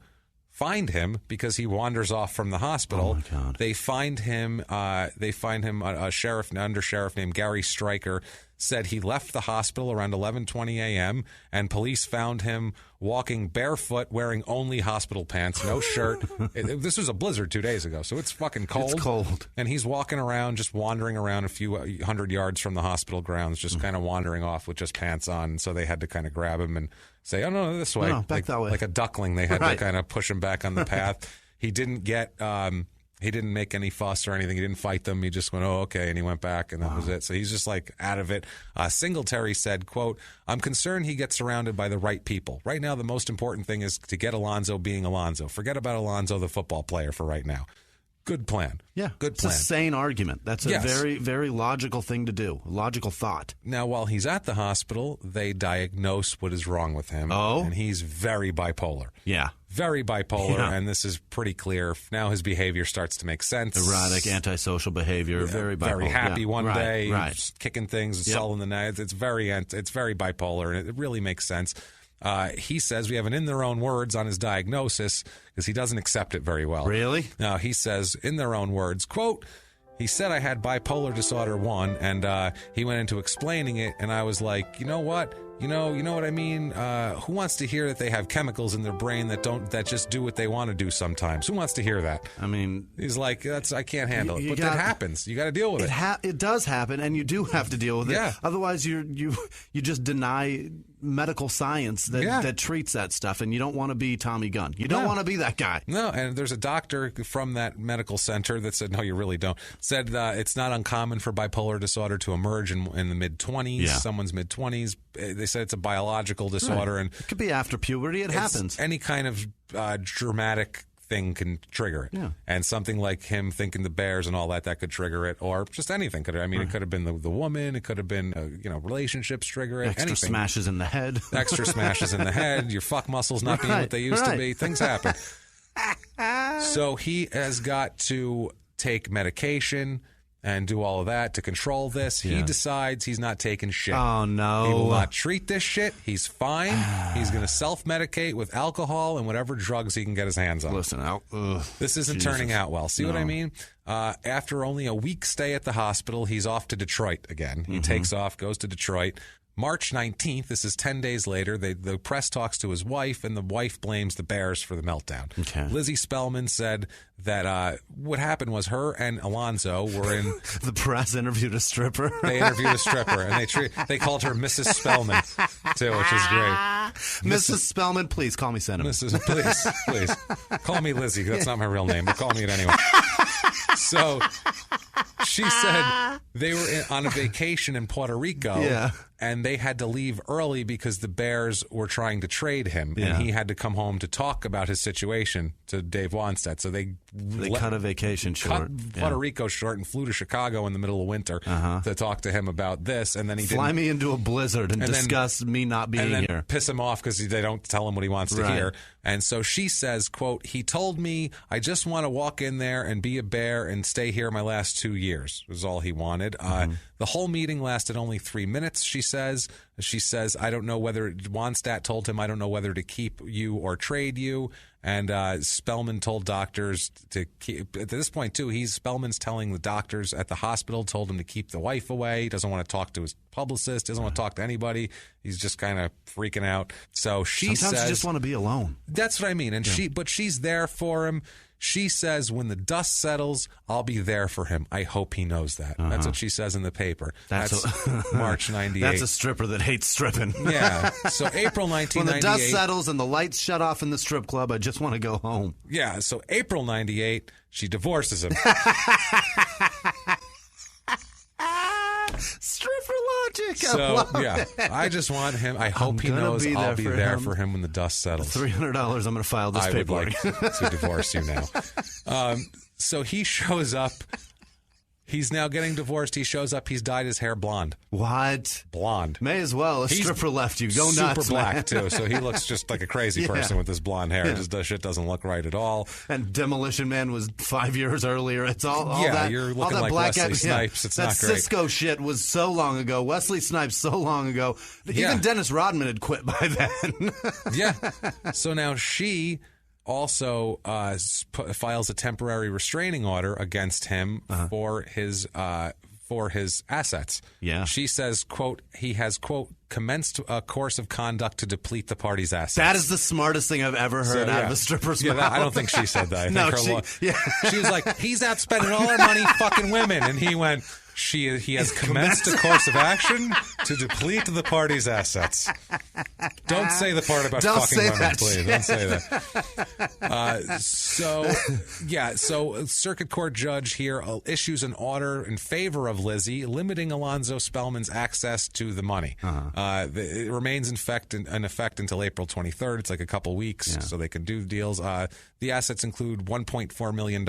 find him because he wanders off from the hospital. Oh my God. They find him. A sheriff, under sheriff named Gary Stryker, said he left the hospital around 11:20 a.m. and police found him walking barefoot, wearing only hospital pants, no shirt. This was a blizzard 2 days ago, so it's fucking cold. It's cold. And he's walking around, just wandering around a few 100 yards from the hospital grounds, just kind of wandering off with just pants on. So they had to kind of grab him and say, "Oh no, this way." No, back that way. Like a duckling, they had to kind of push him back on the path. He didn't get. He didn't make any fuss or anything. He didn't fight them. He just went, "Oh, okay," and he went back, and that was it. So he's just like out of it. Singletary said, quote, "I'm concerned he gets surrounded by the right people. Right now, the most important thing is to get Alonzo being Alonzo. Forget about Alonzo, the football player, for right now." Good plan. Yeah. Good plan. It's a sane argument. That's a very, very logical thing to do. Logical thought. Now, while he's at the hospital, they diagnose what is wrong with him. Oh? And he's very bipolar. Yeah. Very bipolar, and this is pretty clear. Now his behavior starts to make sense. Erratic, antisocial behavior, very bipolar. Very happy one day, right. kicking things, and sulling the night. It's very bipolar, and it really makes sense. He says, we have in their own words on his diagnosis, because he doesn't accept it very well. Really? No, he says, in their own words, quote, "He said I had bipolar disorder 1, and he went into explaining it, and I was like, you know what? You know what I mean? Who wants to hear that they have chemicals in their brain that just do what they want to do sometimes? Who wants to hear that?" I mean, he's like, I can't handle it. But that happens. You got to deal with it. It does happen, and you do have to deal with it. Yeah. Otherwise, you just deny medical science that treats that stuff, and you don't want to be Tommy Gunn. You don't want to be that guy. No, and there's a doctor from that medical center that said, no, you really don't. Said it's not uncommon for bipolar disorder to emerge in the mid-20s, someone's mid-20s. They said it's a biological disorder. Right. And it could be after puberty. It happens. Any kind of dramatic thing can trigger it. Yeah. And something like him thinking the Bears and all that could trigger it, or just anything. It could have been the woman. It could have been, relationships trigger it. Extra anything. Smashes in the head. Extra smashes in the head. Your fuck muscles not being what they used to be. Things happen. So he has got to take medication and do all of that to control this. He decides he's not taking shit. Oh, no. He will not treat this shit. He's fine. He's going to self-medicate with alcohol and whatever drugs he can get his hands on. Listen, this isn't turning out well. See what I mean? After only a week stay at the hospital, he's off to Detroit again. He takes off, goes to Detroit. March 19th, this is 10 days later, the press talks to his wife, and the wife blames the Bears for the meltdown. Okay. Lizzie Spellman said that what happened was her and Alonzo were in... The press interviewed a stripper? They interviewed a stripper, and they called her Mrs. Spellman, too, which is great. Mrs. Spellman, please call me Senator. Please. Call me Lizzie. That's not my real name, but call me it anyway. So she said they were on a vacation in Puerto Rico, and they had to leave early because the Bears were trying to trade him, and he had to come home to talk about his situation to Dave Wanstead. So they cut a vacation short. Cut Puerto Rico short and flew to Chicago in the middle of winter to talk to him about this. And then he fly me into a blizzard and discuss me not being and then here. Piss him off because they don't tell him what he wants to hear. And so she says, quote, "He told me I just want to walk in there and be a bear and stay here my last 2 years." Was all he wanted. The whole meeting lasted only 3 minutes, she says. She says, I don't know whether Wanstead told him, I don't know whether to keep you or trade you. And Spellman told doctors to keep, at this point, too, Spellman's telling the doctors at the hospital, told him to keep the wife away. He doesn't want to talk to his publicist, doesn't want to talk to anybody. He's just kind of freaking out. So Sometimes you just want to be alone. That's what I mean. And but she's there for him. She says, when the dust settles, I'll be there for him. I hope he knows that. That's what she says in the paper. That's March 98. That's a stripper that hates stripping. Yeah. So April 1998. When the dust settles and the lights shut off in the strip club, I just want to go home. Yeah. So April 98, she divorces him. Stripper logic. So, I just want him. I hope he knows I'll be there for him when the dust settles. $300, I'm going to file this paperwork. I would like to divorce you now. So he shows up. He's now getting divorced. He shows up. He's dyed his hair blonde. What? Blonde. May as well. A stripper left you. Go nuts, super black, man. too, so he looks just like a crazy person with this blonde hair. Just the shit doesn't look right at all. And Demolition Man was 5 years earlier. It's all that. You're looking like Wesley Snipes. It's that not great. Cisco shit was so long ago. Wesley Snipes so long ago. Even Dennis Rodman had quit by then. Yeah. So now she also files a temporary restraining order against him for his assets. Yeah. She says, quote, he has, quote, commenced a course of conduct to deplete the party's assets. That is the smartest thing I've ever heard out of a stripper's mouth. I don't think she said that. She was like, he's out spending all our money fucking women. And he went, he has commenced a course of action to deplete the party's assets. Don't say the part about fucking women, please. Don't say that. So a circuit court judge here issues an order in favor of Lizzie, limiting Alonzo Spellman's access to the money. It remains in effect until April 23rd. It's like a couple weeks, so they can do deals. The assets include $1.4 million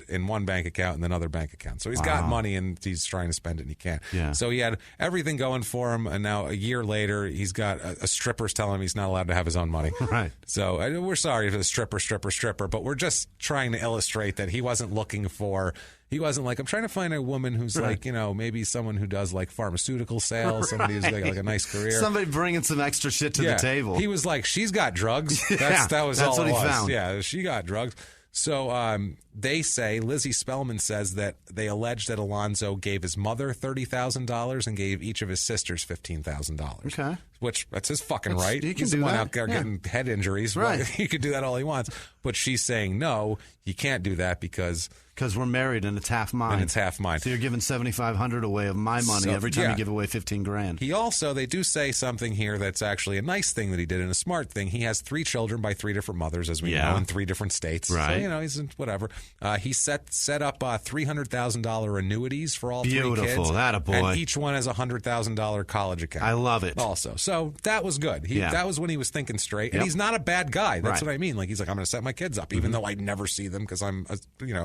in one bank account and another bank account. So he's got money and he's trying to spend it and he can't. Yeah. So he had everything going for him, and now a year later, he's got a stripper's telling him he's not allowed to have his own money. Right. So we're sorry for the stripper, but we're just trying to illustrate that he wasn't looking for... He wasn't like, I'm trying to find a woman who's like, maybe someone who does like pharmaceutical sales, somebody who's got like a nice career. Somebody bringing some extra shit to the table. He was like, she's got drugs. That's all what he found. Yeah, she got drugs. So they say, Lizzie Spellman says that they allege that Alonzo gave his mother $30,000 and gave each of his sisters $15,000. Okay. Which, that's his fucking right. He can He's do the one that. out there getting head injuries. Right. He could do that all he wants. But she's saying, no, you can't do that because we're married and it's half mine. And it's half mine. So you're giving $7,500 away of my money every time you give away $15,000. He also, they do say something here that's actually a nice thing that he did and a smart thing. He has 3 children by 3 different mothers, as we know, in 3 different states. Right. So, he's in whatever. He set up $300,000 annuities for all 3 kids. Beautiful. That a boy. And each one has a $100,000 college account. I love it. Also. So that was good. That was when he was thinking straight. And he's not a bad guy. That's what I mean. Like, he's like, I'm going to set my kids up, even though I never see them because I'm a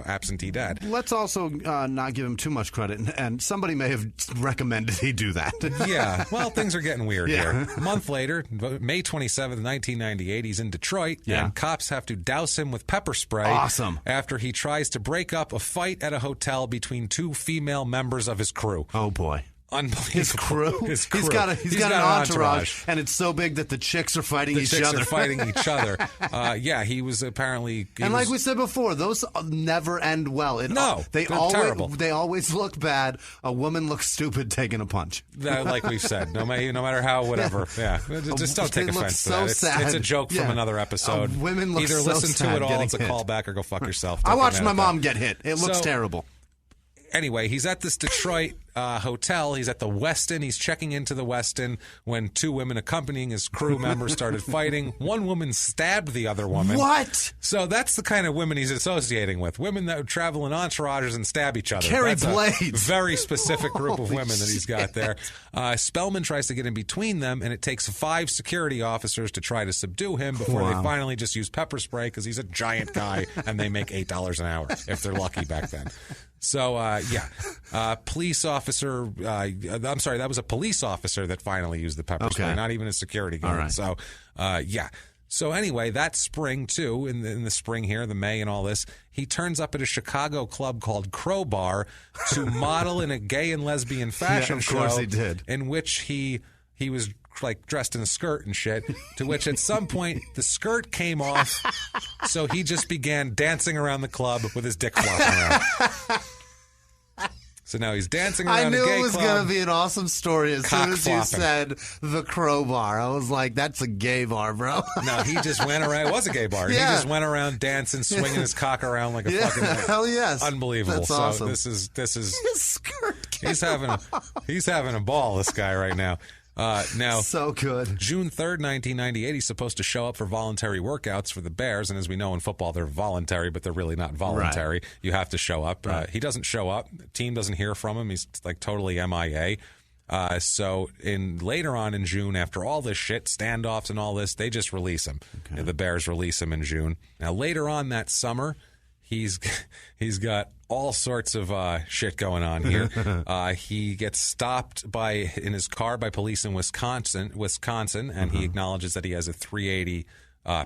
absentee dad. Let's also not give him too much credit, and somebody may have recommended he do that. Yeah, well, things are getting weird here. A month later, May 27th, 1998, he's in Detroit, and cops have to douse him with pepper spray. Awesome. After he tries to break up a fight at a hotel between 2 female members of his crew. Oh, boy. Unbelievable. His crew. His crew. He's got an entourage, and it's so big that the chicks are fighting each other. The chicks are fighting each other. He was apparently... like we said before, those never end well. They're terrible. They always look bad. A woman looks stupid taking a punch. Like we've said, no matter how, whatever. Yeah. Just don't take offense to that. Sad. It's a joke from another episode. Women look Either so listen sad to it all, it's a hit. callback, or go fuck yourself. I watched my mom get hit. It looks terrible. Anyway, he's at this Detroit hotel. He's at the Westin. He's checking into the Westin when 2 women accompanying his crew members started fighting. One woman stabbed the other woman. What? So that's the kind of women he's associating with. Women that travel in entourages and stab each other. Carry that's blades. A very specific group of women that he's got there. Spellman tries to get in between them, and it takes 5 security officers to try to subdue him before they finally just use pepper spray because he's a giant guy and they make $8 an hour if they're lucky back then. So, police officer, I'm sorry, that was a police officer that finally used the pepper spray, not even a security guard. Right. So, So anyway, that spring, too, in the spring here, the May and all this, he turns up at a Chicago club called Crowbar to model in a gay and lesbian fashion show. Of course he did. In which he was like dressed in a skirt and shit, to which at some point the skirt came off, so he just began dancing around the club with his dick flopping around. So now he's dancing around a gay club. I knew it was going to be an awesome story as soon as you said the Crowbar. I was like, that's a gay bar, bro. No, he just went around. It was a gay bar. Yeah. He just went around dancing, swinging his cock around like a fucking... Hell yes. Unbelievable. That's awesome. So this is his skirt he's having a ball, this guy right now. Now, so good. June 3rd, 1998, he's supposed to show up for voluntary workouts for the Bears. And as we know in football, they're voluntary, but they're really not voluntary. Right. You have to show up. Right. He doesn't show up. The team doesn't hear from him. He's like totally MIA. So later on in June, after all this shit, standoffs and all this, they just release him. Okay. The Bears release him in June. Now, later on that summer, He's got all sorts of shit going on here. He gets stopped in his car by police in Wisconsin, and he acknowledges that he has a .380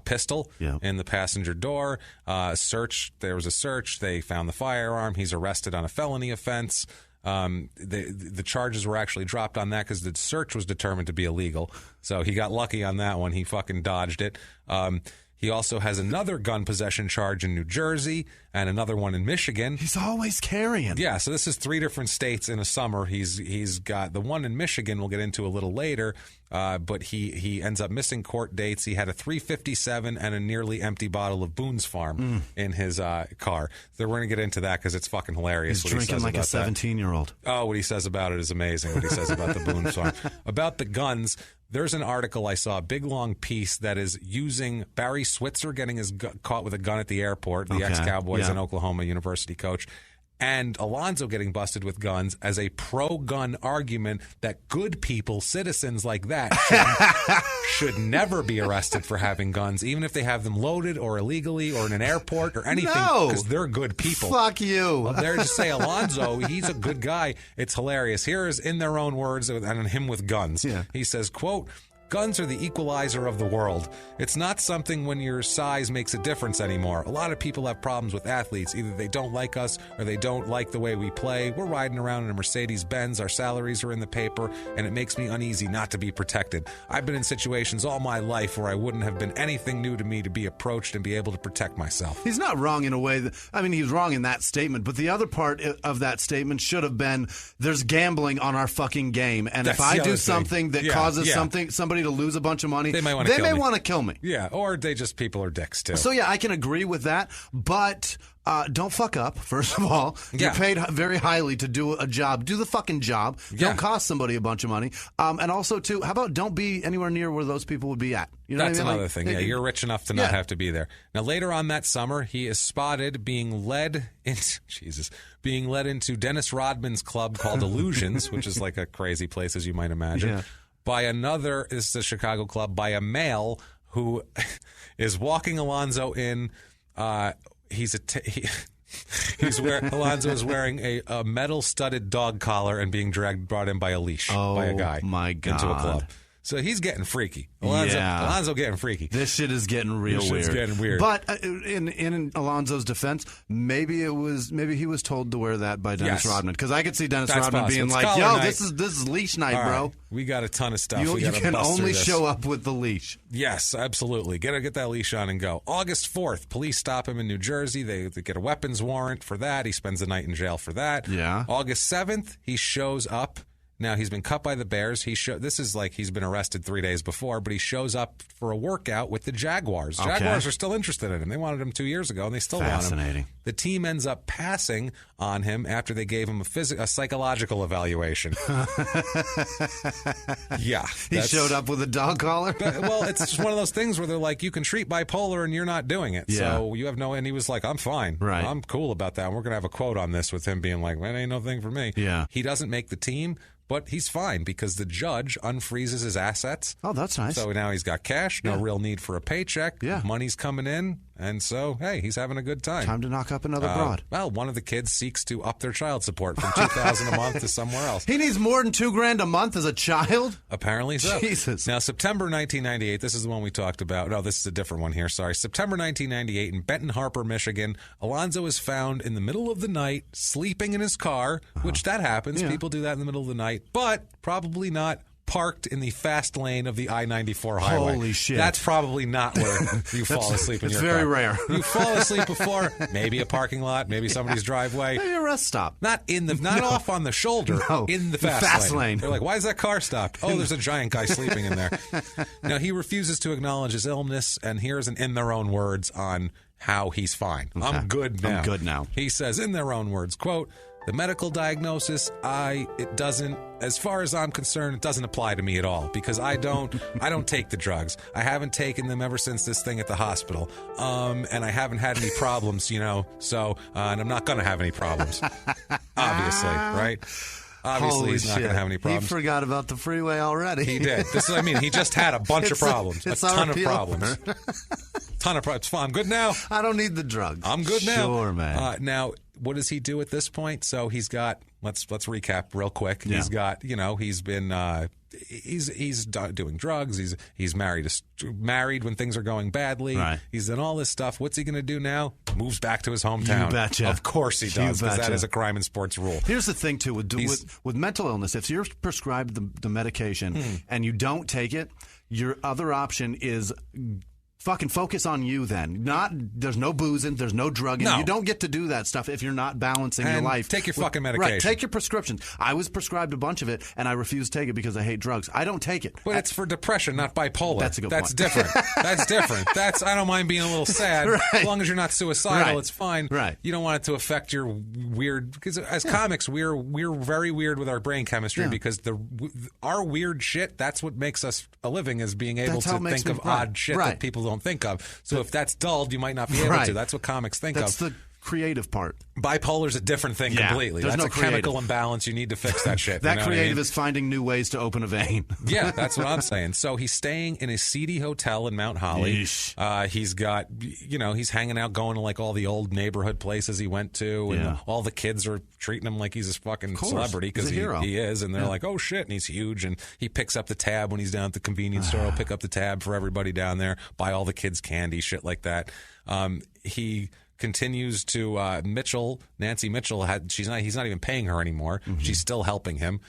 pistol in the passenger door. There was a search. They found the firearm. He's arrested on a felony offense. The charges were actually dropped on that because the search was determined to be illegal. So he got lucky on that one. He fucking dodged it. He also has another gun possession charge in New Jersey and another one in Michigan. He's always carrying. Yeah, so this is 3 different states in a summer. He's got the one in Michigan we'll get into a little later, but he ends up missing court dates. He had a .357 and a nearly empty bottle of Boone's Farm in his car. So we're going to get into that because it's fucking hilarious. He's drinking like a 17-year-old. Oh, what he says about it is amazing, what he says about the Boone's Farm. About the guns, there's an article I saw, a big long piece that is using Barry Switzer getting caught with a gun at the airport, the ex-Cowboys and Oklahoma University coach, and Alonzo getting busted with guns as a pro-gun argument that good people, citizens like that, should never be arrested for having guns, even if they have them loaded or illegally or in an airport or anything, because they're good people. Fuck you. Well, they're just say Alonzo, he's a good guy. It's hilarious. Here is, in their own words, and him with guns. Yeah. He says, quote, "Guns are the equalizer of the world. It's not something when your size makes a difference anymore. A lot of people have problems with athletes. Either they don't like us or they don't like the way we play. We're riding around in a Mercedes-Benz. Our salaries are in the paper, and it makes me uneasy not to be protected. I've been in situations all my life where I wouldn't have been anything new to me to be approached and be able to protect myself." He's not wrong in a way. He's wrong in that statement, but the other part of that statement should have been, there's gambling on our fucking game, and if I do something that causes somebody to lose a bunch of money, they may want to kill me. Yeah, or people are dicks too. So yeah, I can agree with that, but don't fuck up, first of all. You're paid very highly to do a job. Do the fucking job. Don't cost somebody a bunch of money. And also, too, how about don't be anywhere near where those people would be at? You know That's what I mean? Another thing. Yeah, you're rich enough to not have to be there. Now, later on that summer, he is spotted being led into Dennis Rodman's club called Illusions, which is like a crazy place, as you might imagine. By another, this is a Chicago club, by a male who is walking Alonzo in. Alonzo is wearing a metal-studded dog collar and being brought in by a leash by a guy into a club. So he's getting freaky. Alonzo getting freaky. This shit is getting weird. But in Alonzo's defense, maybe he was told to wear that by Dennis Rodman, because I could see Dennis Rodman being like, "Yo, this is leash night, bro. Right. We got a ton of stuff. You can only show up with the leash." Yes, absolutely. Get that leash on and go. August 4th, police stop him in New Jersey. They get a weapons warrant for that. He spends the night in jail for that. Yeah. August 7th, he shows up. Now, he's been cut by the Bears. This is like he's been arrested 3 days before, but he shows up for a workout with the Jaguars. Okay. Jaguars are still interested in him. They wanted him 2 years ago, and they still want him. The team ends up passing on him after they gave him a psychological evaluation. Yeah. He showed up with a dog collar? Well, it's just one of those things where they're like, you can treat bipolar, and you're not doing it. Yeah. So you have and he was like, I'm fine. Right. I'm cool about that. And we're going to have a quote on this with him being like, that ain't no thing for me. Yeah. He doesn't make the team. But he's fine because the judge unfreezes his assets. Oh, that's nice. So now he's got cash, no real need for a paycheck. Yeah. Money's coming in. And so, hey, he's having a good time. Time to knock up another broad. Well, one of the kids seeks to up their child support from $2,000 a month to somewhere else. He needs more than $2,000 a month as a child? Apparently so. Jesus. Now, September 1998, this is the one we talked about. No, this is a different one here. Sorry. September 1998 in Benton Harbor, Michigan, Alonzo is found in the middle of the night sleeping in his car, which that happens. Yeah. People do that in the middle of the night, but probably not parked in the fast lane of the I-94 highway. Holy shit. That's probably not where you fall asleep in your car. It's very rare. You fall asleep before maybe a parking lot, maybe somebody's driveway. Maybe a rest stop. Not off on the shoulder, in the fast lane. They're like, why is that car stopped? Oh, there's a giant guy sleeping in there. Now, he refuses to acknowledge his illness, and here's in their own words on how he's fine. Okay. I'm good now. He says, in their own words, quote, "The medical diagnosis, as far as I'm concerned, it doesn't apply to me at all because I don't take the drugs. I haven't taken them ever since this thing at the hospital. And I haven't had any problems, so, and I'm not going to have any problems, obviously, right? Obviously, he's not going to have any problems. He forgot about the freeway already. He did. This is what I mean. He just had a bunch of problems. A ton of problems. Ton of problems. It's fine. I'm good now. I don't need the drugs. I'm good now. Sure, man. Now, what does he do at this point? So he's got. Let's recap real quick. Yeah. He's got. He's been. He's doing drugs. He's married when things are going badly. Right. He's done all this stuff. What's he going to do now? Moves back to his hometown. You betcha. Of course he does, because that is a crime and sports rule. Here's the thing too with mental illness. If you're prescribed the medication and you don't take it, your other option is fucking focus on you then. There's no boozing, there's no drugging. No. You don't get to do that stuff if you're not balancing your life. Take your fucking medication. Right, take your prescriptions. I was prescribed a bunch of it, and I refuse to take it because I hate drugs. I don't take it. But it's for depression, not bipolar. That's a good point. That's different. That's different. I don't mind being a little sad. Right. As long as you're not suicidal, it's fine. Right. You don't want it to affect your weird... Because as comics, we're very weird with our brain chemistry because our weird shit, that's what makes us a living, is being able to think of odd shit that people don't think of. So if that's dulled, you might not be able to. That's what comics think of. That's the creative part. Bipolar's a different thing completely. That's a chemical imbalance. You need to fix that shit. That creative is finding new ways to open a vein. Yeah, that's what I'm saying. So he's staying in a seedy hotel in Mount Holly. He's got, he's hanging out, going to like all the old neighborhood places he went to, and all the kids are treating him like he's a fucking celebrity because he is, and they're like, oh shit, and he's huge, and he picks up the tab when he's down at the convenience store. He'll pick up the tab for everybody down there, buy all the kids candy, shit like that. He continues to Nancy Mitchell he's not even paying her anymore. She's still helping him.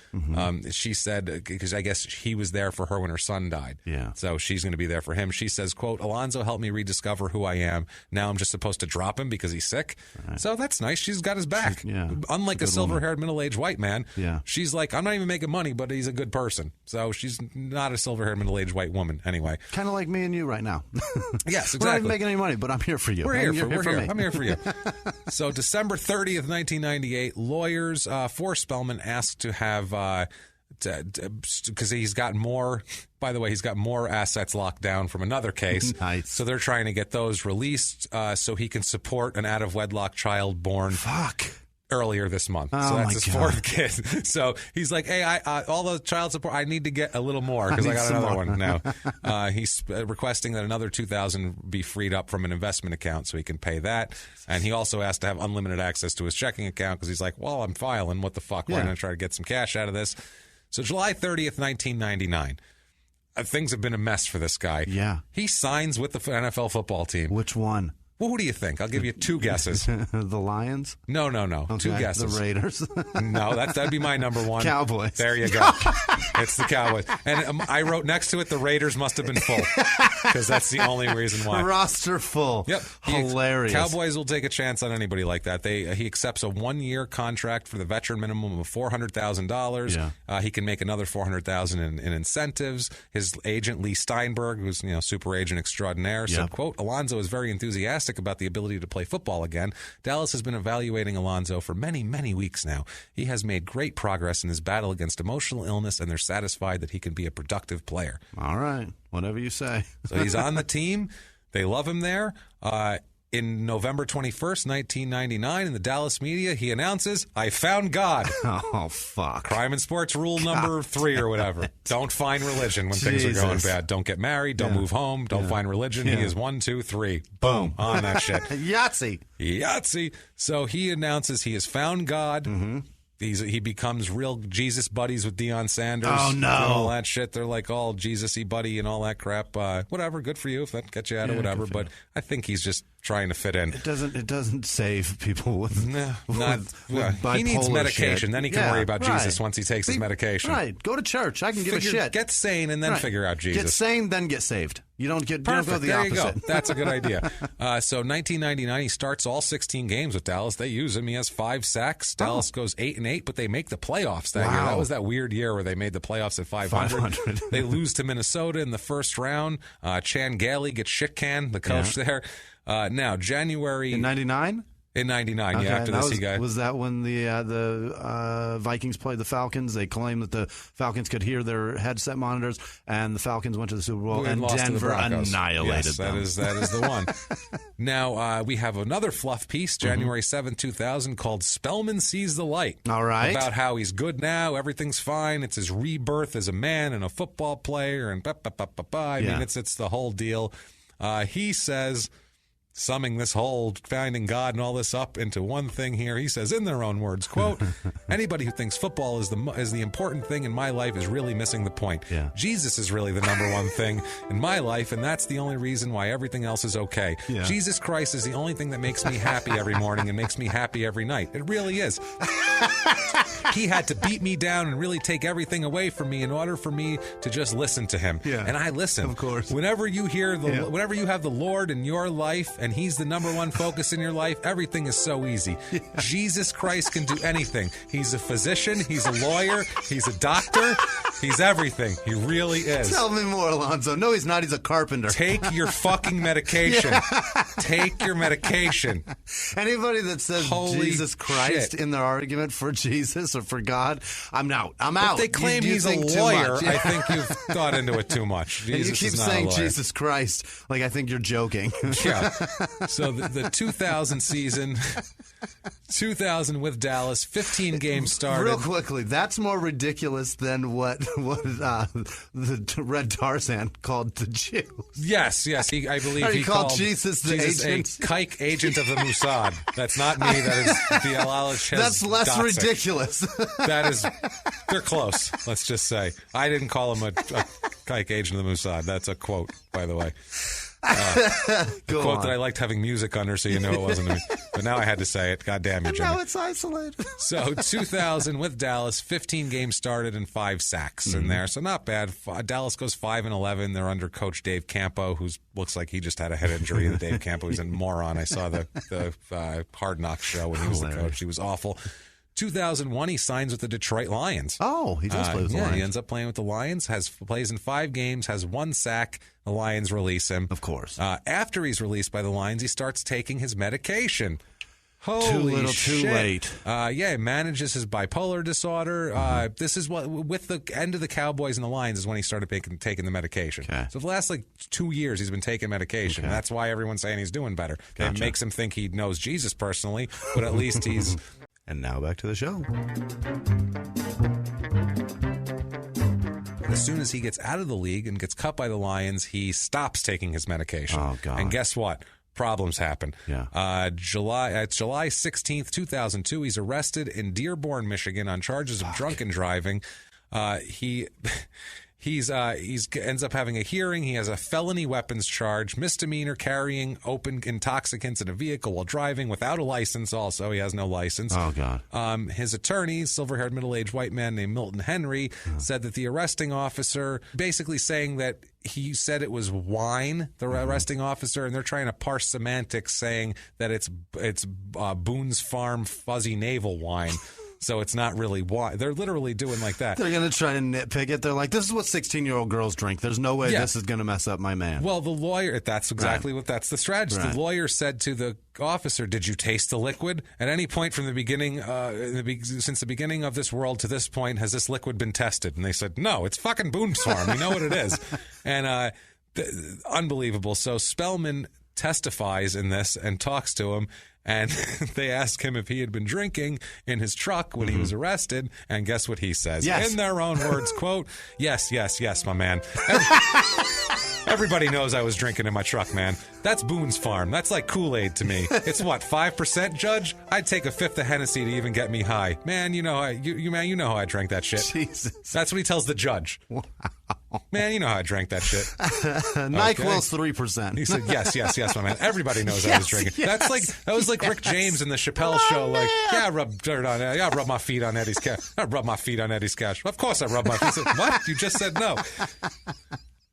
She said, because I guess he was there for her when her son died. So she's going to be there for him. She says, quote, Alonzo helped me rediscover who I am. Now I'm just supposed to drop him because he's sick. So that's nice. She's got his back. Unlike a silver-haired middle-aged white man, she's like, I'm not even making money, but he's a good person. So she's not a silver-haired middle-aged white woman anyway. Kind of like me and you right now. Yes, exactly. We're not even making any money, but I'm here for you. We're here for me. I'm here for you. So December 30th, 1998, lawyers for Spellman asked to have, because he's got more, by the way, he's got more assets locked down from another case. Nice. So they're trying to get those released so he can support an out-of-wedlock child born earlier this month. So that's his fourth kid. So he's like, hey, all the child support, I need to get a little more because I got another one now. He's requesting that another $2,000 be freed up from an investment account so he can pay that. And he also asked to have unlimited access to his checking account because he's like, well, I'm filing. What the fuck? We're going to try to get some cash out of this. So July 30th, 1999. Things have been a mess for this guy. Yeah. He signs with the NFL football team. Which one? Well, who do you think? I'll give you two guesses. The Lions? No. Okay. Two guesses. The Raiders? No, that'd be my number one. Cowboys. There you go. It's the Cowboys. And I wrote next to it, the Raiders must have been full because that's the only reason why. Roster full. Yep. Hilarious. Cowboys will take a chance on anybody like that. He accepts a 1-year contract for the veteran minimum of $400,000. Yeah. He can make another $400,000 in incentives. His agent, Lee Steinberg, who's super agent extraordinaire, said, quote, Alonzo is very enthusiastic about the ability to play football again. Dallas has been evaluating Alonzo for many, many weeks now. He has made great progress in his battle against emotional illness, and they're satisfied that he can be a productive player. All right. Whatever you say. So he's on the team. They love him there. In November 21st, 1999, in the Dallas media, he announces, I found God. Oh, fuck. Crime and sports rule number 3 or whatever. Don't find religion when things are going bad. Don't get married. Don't move home. Don't find religion. He is 1, 2, 3. Boom. On that shit. Yahtzee. So he announces he has found God. He becomes real Jesus buddies with Deion Sanders. Oh, no. All that shit. They're like all Jesus-y buddy and all that crap. Whatever. Good for you if that gets you out of whatever. But I think he's just trying to fit in. It doesn't save people with bipolar he needs medication. Shit. Then he can worry about Jesus once he takes his medication. Right. Go to church. I can give a shit. Get sane and then figure out Jesus. Get sane, then get saved. You don't go the opposite. There you go. That's a good idea. So 1999, he starts all 16 games with Dallas. They use him. He has 5 sacks. Dallas goes 8-8, but they make the playoffs that year. That was that weird year where they made the playoffs at 500. They lose to Minnesota in the first round. Chan Gailey gets shit canned, the coach there. Now, January... In 99? In 99, okay, after this, was that when the Vikings played the Falcons? They claimed that the Falcons could hear their headset monitors, and the Falcons went to the Super Bowl, and Denver annihilated them. That is the one. Now, we have another fluff piece, January 7th, 2000, called Spellman Sees the Light. All right. About how he's good now, everything's fine, it's his rebirth as a man and a football player, and I mean, it's the whole deal. He says, summing this whole finding God and all this up into one thing here, he says, in their own words, quote, anybody who thinks football is the important thing in my life is really missing the point. Yeah. Jesus is really the number one thing in my life, and that's the only reason why everything else is okay. Yeah. Jesus Christ is the only thing that makes me happy every morning and makes me happy every night. It really is. He had to beat me down and really take everything away from me in order for me to just listen to him. Yeah. And I listen. Of course. Whenever you hear whenever you have the Lord in your life and he's the number one focus in your life, everything is so easy. Yeah. Jesus Christ can do anything. He's a physician, he's a lawyer, he's a doctor, he's everything. He really is. Tell me more, Alonzo. No, he's not. He's a carpenter. Take your fucking medication. Take your medication. Anybody that says Holy Jesus Christ shit. in their argument for Jesus or for God, I'm out. I'm out. If they claim he's a lawyer, I think you've thought into it too much. Jesus and you keep is not saying a lawyer. Jesus Christ, like I think you're joking. Yeah. So the 2000 season, 2000 with Dallas, 15 games started. Real quickly, that's more ridiculous than what the Red Tarzan called the Jews. Yes. I believe he called Jesus the agent. A kike agent of the Mossad. That's not me. That is Bilal Ches. That's less Dotsic. ridiculous. That is, they're close. Let's just say I didn't call him a kike agent of the Mossad. That's a quote, by the way. Quote that I liked having music under, so you know it wasn't me. But now I had to say it. God damn you, Jimmie. Now it's isolated. So 2000 with Dallas, 15 games started and 5 sacks in there. So not bad. Dallas goes 5-11. They're under Coach Dave Campo, who looks like he just had a head injury. The Dave Campo, he's a moron. I saw the Hard Knocks show when he was the coach. He was awful. 2001, he signs with the Detroit Lions. Oh, he does play with the Lions. He ends up playing with the Lions, plays in 5 games, has 1 sack. The Lions release him. Of course. After he's released by the Lions, he starts taking his medication. Holy too little, shit. Too late. He manages his bipolar disorder. This is what, with the end of the Cowboys and the Lions, is when he started taking the medication. Okay. So for the last 2 years, he's been taking medication. Okay. That's why everyone's saying he's doing better. Gotcha. It makes him think he knows Jesus personally, but at least he's... And now back to the show. As soon as he gets out of the league and gets cut by the Lions, he stops taking his medication. Oh, God. And guess what? Problems happen. Yeah. July 16th, 2002, he's arrested in Dearborn, Michigan on charges of drunken driving. He ends up having a hearing. He has a felony weapons charge, misdemeanor carrying open intoxicants in a vehicle while driving without a license. Also, he has no license. Oh, God. His attorney, silver-haired middle-aged white man named Milton Henry, said that the arresting officer, basically saying that he said it was wine, the arresting officer, and they're trying to parse semantics, saying that it's Boone's Farm fuzzy navel wine. So it's not really wine. They're literally doing like that. They're going to try to nitpick it. They're like, this is what 16-year-old girls drink. There's no way this is going to mess up my man. Well, the lawyer, that's exactly what, that's the strategy. Right. The lawyer said to the officer, did you taste the liquid? At any point from the beginning, since the beginning of this world to this point, has this liquid been tested? And they said, no, it's fucking Boone's Farm. We know what it is. And unbelievable. So Spellman testifies in this and talks to him. And they ask him if he had been drinking in his truck when he was arrested. And guess what he says? Yes. In their own words, quote, yes, my man. Everybody knows I was drinking in my truck, man. That's Boone's Farm. That's like Kool-Aid to me. It's what, 5%, Judge? I'd take a fifth of Hennessy to even get me high. Man, you know how I drank that shit. Jesus. That's what he tells the judge. Wow. Man, you know how I drank that shit. NyQuil's 3%. He said, yes, my man. Everybody knows I was drinking. Yes, that was like Rick James in the Chappelle show. Like, I rub dirt on it. I rub my feet on Eddie's couch. I rub my feet on Eddie's couch. Of course I rub my feet. He said, what? You just said no.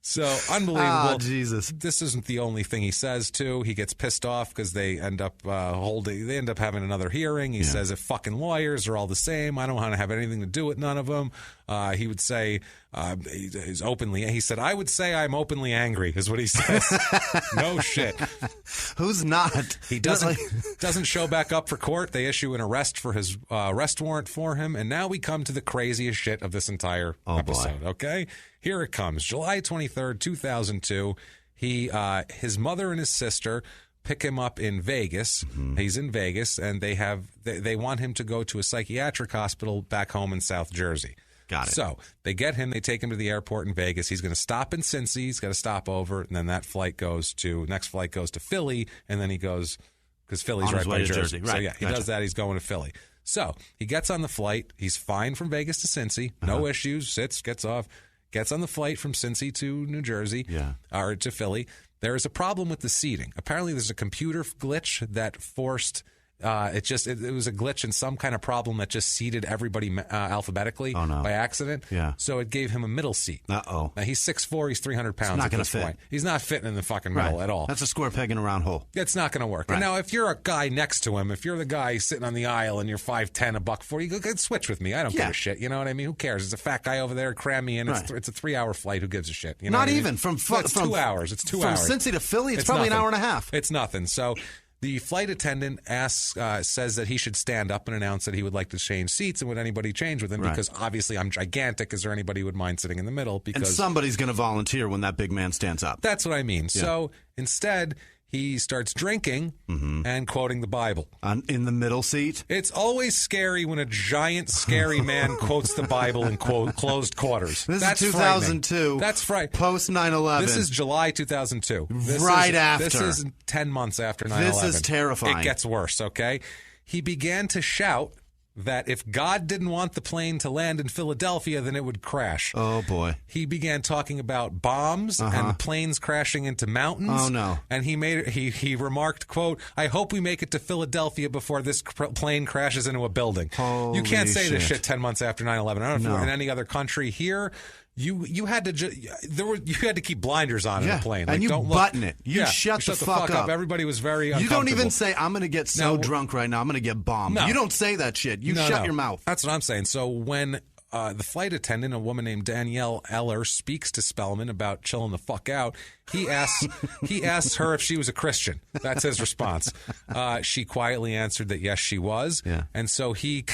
So unbelievable. Oh, Jesus. This isn't the only thing he says too. He gets pissed off because they end up having another hearing. He says, if fucking lawyers are all the same, I don't want to have anything to do with none of them. He would say, he's openly, he said, I would say I'm openly angry, is what he says. No shit. Who's not? He doesn't show back up for court. They issue an arrest for his arrest warrant for him. And now we come to the craziest shit of this entire episode. Boy. Okay? Here it comes. July 23rd, 2002. His mother and his sister pick him up in Vegas. Mm-hmm. He's in Vegas, and they want him to go to a psychiatric hospital back home in South Jersey. Got it. So they get him. They take him to the airport in Vegas. He's going to stop in Cincy. He's got to stop over, and then next flight goes to Philly, and then he goes because Philly's right by Jersey. Right. So yeah, he does that. He's going to Philly. So he gets on the flight. He's fine from Vegas to Cincy. No issues. Sits, gets off, gets on the flight from Cincy to New Jersey, or to Philly. There is a problem with the seating. Apparently, there's a computer glitch that forced. It was a glitch and some kind of problem that just seated everybody alphabetically by accident. Yeah. So it gave him a middle seat. Uh-oh. Now, he's 6'4", he's 300 pounds. It's not at this point. He's not fitting in the fucking middle at all. That's a square peg in a round hole. It's not going to work. Right. And now, if you're a guy next to him, if you're the guy sitting on the aisle and you're 5'10", $140, you go switch with me. I don't give a shit. You know what I mean? Who cares? It's a fat guy over there. Cram me in. It's a 3-hour flight. Who gives a shit? You know not even. From 2 hours. It's 2 hours. From Cincy to Philly, it's probably nothing. An hour and a half. It's nothing. So the flight attendant says that he should stand up and announce that he would like to change seats, and would anybody change with him? Because obviously I'm gigantic. Is there anybody who would mind sitting in the middle? Because and somebody's going to volunteer when that big man stands up. That's what I mean. Yeah. So instead, he starts drinking and quoting the Bible. In the middle seat? It's always scary when a giant, scary man quotes the Bible in closed quarters. That's is 2002. That's frightening. Post 9/11. This is July 2002. After. This is 10 months after 9/11. This is terrifying. It gets worse, okay? He began to shout that if God didn't want the plane to land in Philadelphia, then it would crash. Oh, boy. He began talking about bombs and planes crashing into mountains. Oh, no. And he remarked, quote, I hope we make it to Philadelphia before this plane crashes into a building. Holy you can't say shit. This shit 10 months after 9/11. I don't know if you were in any other country here. You had to keep blinders on in a plane. And you don't button it. You shut the fuck up. Everybody was very uncomfortable. You don't even say, I'm going to get drunk right now, I'm going to get bombed. No. You don't say that shit. You shut your mouth. That's what I'm saying. So when the flight attendant, a woman named Danielle Eller, speaks to Spellman about chilling the fuck out, he asks her if she was a Christian. That's his response. She quietly answered that yes, she was. Yeah. And so he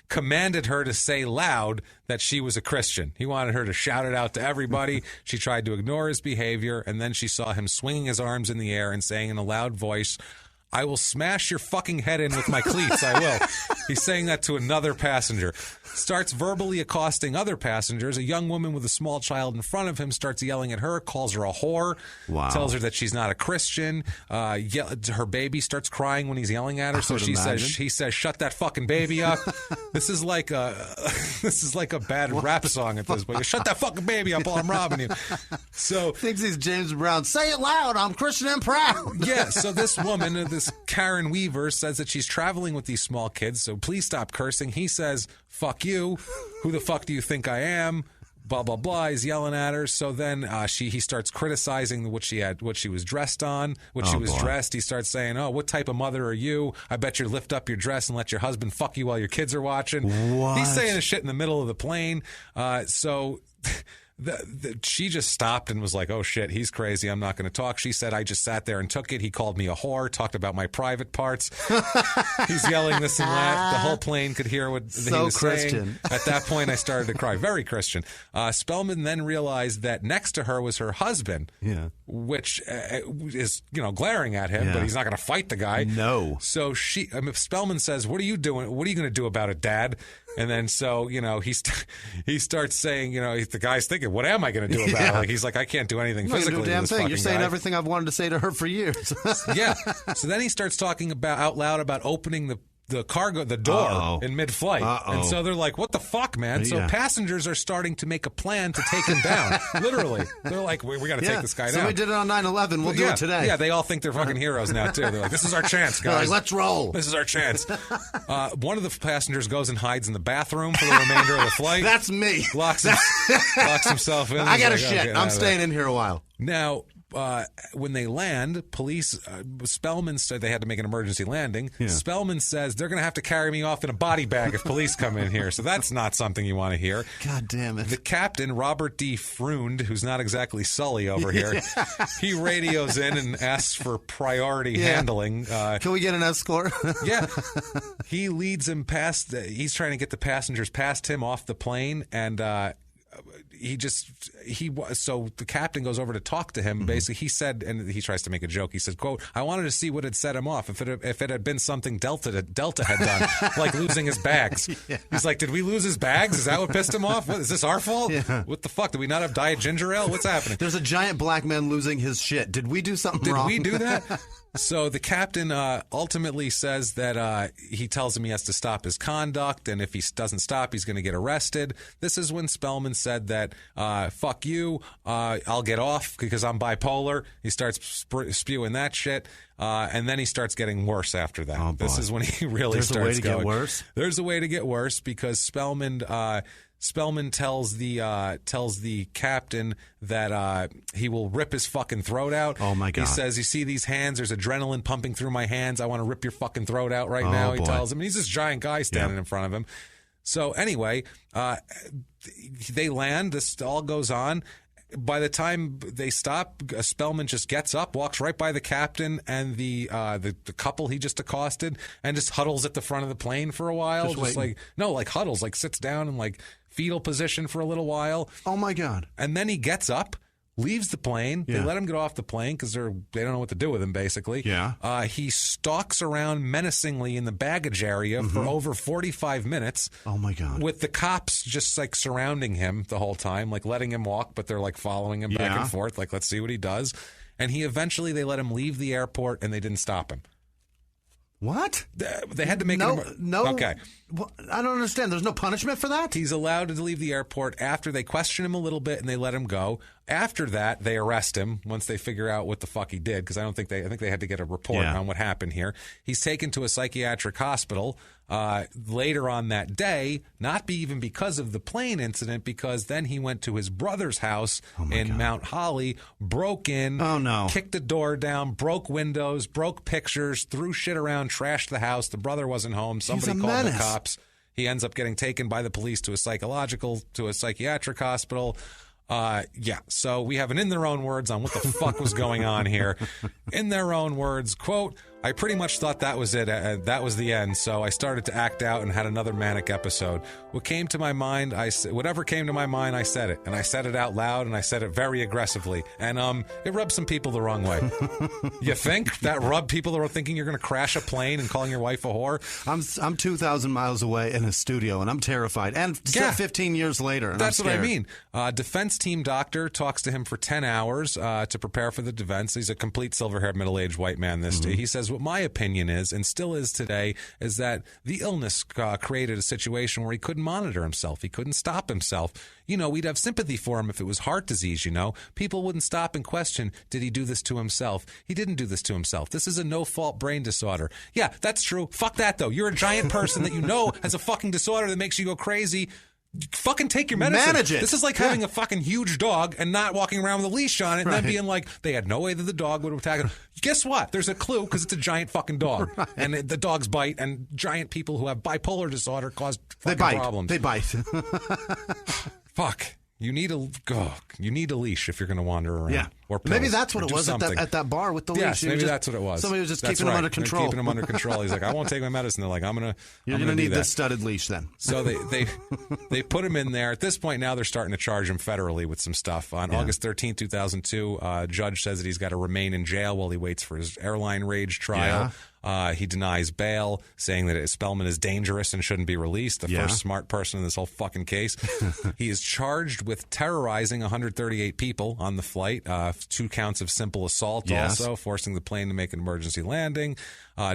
commanded her to say loud that she was a Christian. He wanted her to shout it out to everybody. She tried to ignore his behavior, and then she saw him swinging his arms in the air and saying in a loud voice, I will smash your fucking head in with my cleats. I will. He's saying that to another passenger. Starts verbally accosting other passengers. A young woman with a small child in front of him starts yelling at her, calls her a whore, tells her that she's not a Christian. Her baby starts crying when he's yelling at her. So he says, shut that fucking baby up. This is like a bad rap song at this point. Shut that fucking baby up while I'm robbing you. So thinks he's James Brown. Say it loud. I'm Christian and proud. Yeah. So this woman, this Karen Weaver, says that she's traveling with these small kids. So please stop cursing. He says, fuck you. Who the fuck do you think I am? Blah, blah, blah. He's yelling at her. So then he starts criticizing what she was dressed on, she was dressed. He starts saying, oh, what type of mother are you? I bet you lift up your dress and let your husband fuck you while your kids are watching. What? He's saying this shit in the middle of the plane. She just stopped and was like, oh shit, he's crazy, I'm not going to talk. She said, I just sat there and took it. He called me a whore, talked about my private parts. He's yelling this and that. The whole plane could hear what he was saying. At that point, I started to cry. Very Christian. Spellman then realized that next to her was her husband, which is, glaring at him, but he's not going to fight the guy. No. So Spellman says, what are you doing? What are you going to do about it, Dad? And then he starts saying, the guy's thinking, what am I going to do about it? Like, he's like, I can't do anything physically. Do a damn to this thing. You're saying guy. everything I've wanted to say to her for years. Yeah. So then he starts talking out loud about opening the door in mid-flight. And so they're like, what the fuck, man? So passengers are starting to make a plan to take him down. Literally. They're like, we got to take this guy down. So we did it on 9/11. We'll do it today. Yeah, they all think they're fucking heroes now, too. They're like, this is our chance, guys. Let's roll. This is our chance. One of the passengers goes and hides in the bathroom for the remainder of the flight. That's me. Locks himself in. I got to shit. I'm staying in here a while. Now, when they land, police, Spellman said they had to make an emergency landing. Yeah. Spellman says they're going to have to carry me off in a body bag if police come in here. So that's not something you want to hear. God damn it. The captain, Robert D. Freund, who's not exactly Sully over here, he radios in and asks for priority handling. Can we get an escort? Yeah. He leads him past, he's trying to get the passengers past him off the plane, and so the captain goes over to talk to him. Basically, he said, and he tries to make a joke. He said, quote, I wanted to see what had set him off. If it had been something Delta had done, like losing his bags. Yeah. He's like, did we lose his bags? Is that what pissed him off? What, is this our fault? Yeah. What the fuck? Did we not have Diet Ginger Ale? What's happening? There's a giant black man losing his shit. Did we do something wrong? Did we do that? So the captain ultimately says that he tells him he has to stop his conduct, and if he doesn't stop, he's going to get arrested. This is when Spellman said that, fuck you, I'll get off because I'm bipolar. He starts spewing that shit, and then he starts getting worse after that. Oh, this is when he really starts going. There's a way to get worse? There's a way to get worse because Spellman tells the captain that he will rip his fucking throat out. Oh, my God. He says, you see these hands? There's adrenaline pumping through my hands. I want to rip your fucking throat out right now, he tells him. And he's this giant guy standing in front of him. So anyway, they land. This all goes on. By the time they stop, Spellman just gets up, walks right by the captain and the couple he just accosted, and just huddles at the front of the plane for a while. Just huddles, like sits down in like fetal position for a little while. Oh my God! And then he gets up, leaves the plane. Yeah. They let him get off the plane because they don't know what to do with him, basically. Yeah. He stalks around menacingly in the baggage area for over 45 minutes. Oh, my God. With the cops just, like, surrounding him the whole time, like, letting him walk, but they're, like, following him back and forth. Like, let's see what he does. And they let him leave the airport, and they didn't stop him. What? They had to make no. Okay. Well, I don't understand. There's no punishment for that? He's allowed to leave the airport after they question him a little bit and they let him go. After that, they arrest him once they figure out what the fuck he did, because I think they had to get a report on what happened here. He's taken to a psychiatric hospital later on that day, not even because of the plane incident, because then he went to his brother's house in Mount Holly, broke in, kicked the door down, broke windows, broke pictures, threw shit around, trashed the house. The brother wasn't home. Somebody called the cops. He ends up getting taken by the police to a psychiatric hospital. So we have an in their own words on what the fuck was going on here. In their own words, quote, I pretty much thought that was it. That was the end. So I started to act out and had another manic episode. Whatever came to my mind, I said it. And I said it out loud, and I said it very aggressively. And it rubbed some people the wrong way. You think that rubbed people that were thinking you're going to crash a plane and calling your wife a whore? I'm 2,000 miles away in a studio, and I'm terrified. And still 15 years later, and that's what I mean. Defense team doctor talks to him for 10 hours to prepare for the defense. He's a complete silver-haired, middle-aged white man this day. He says, what my opinion is, and still is today, is that the illness created a situation where he couldn't monitor himself. He couldn't stop himself. We'd have sympathy for him if it was heart disease, People wouldn't stop and question, did he do this to himself? He didn't do this to himself. This is a no-fault brain disorder. Yeah, that's true. Fuck that, though. You're a giant person that has a fucking disorder that makes you go crazy. Fucking take your medicine. Manage it. This is like having a fucking huge dog and not walking around with a leash on it and then being like, they had no way that the dog would have attacked him. Guess what? There's a clue because it's a giant fucking dog. And the dogs bite, and giant people who have bipolar disorder cause fucking problems. They bite. Fuck. You need a leash if you're going to wander around. Yeah. Or pills, maybe that's what it was at that bar with the leash. Yes, maybe that's what it was. Somebody was just keeping him under control. Keeping him under control. He's like, I won't take my medicine. They're like, you're going to need this studded leash then. So they put him in there. At this point now, they're starting to charge him federally with some stuff. On August 13, 2002, judge says that he's got to remain in jail while he waits for his airline rage trial. He denies bail, saying that Spellman is dangerous and shouldn't be released. The first smart person in this whole fucking case. He is charged with terrorizing 138 people on the flight. 2 counts of simple assault also, forcing the plane to make an emergency landing.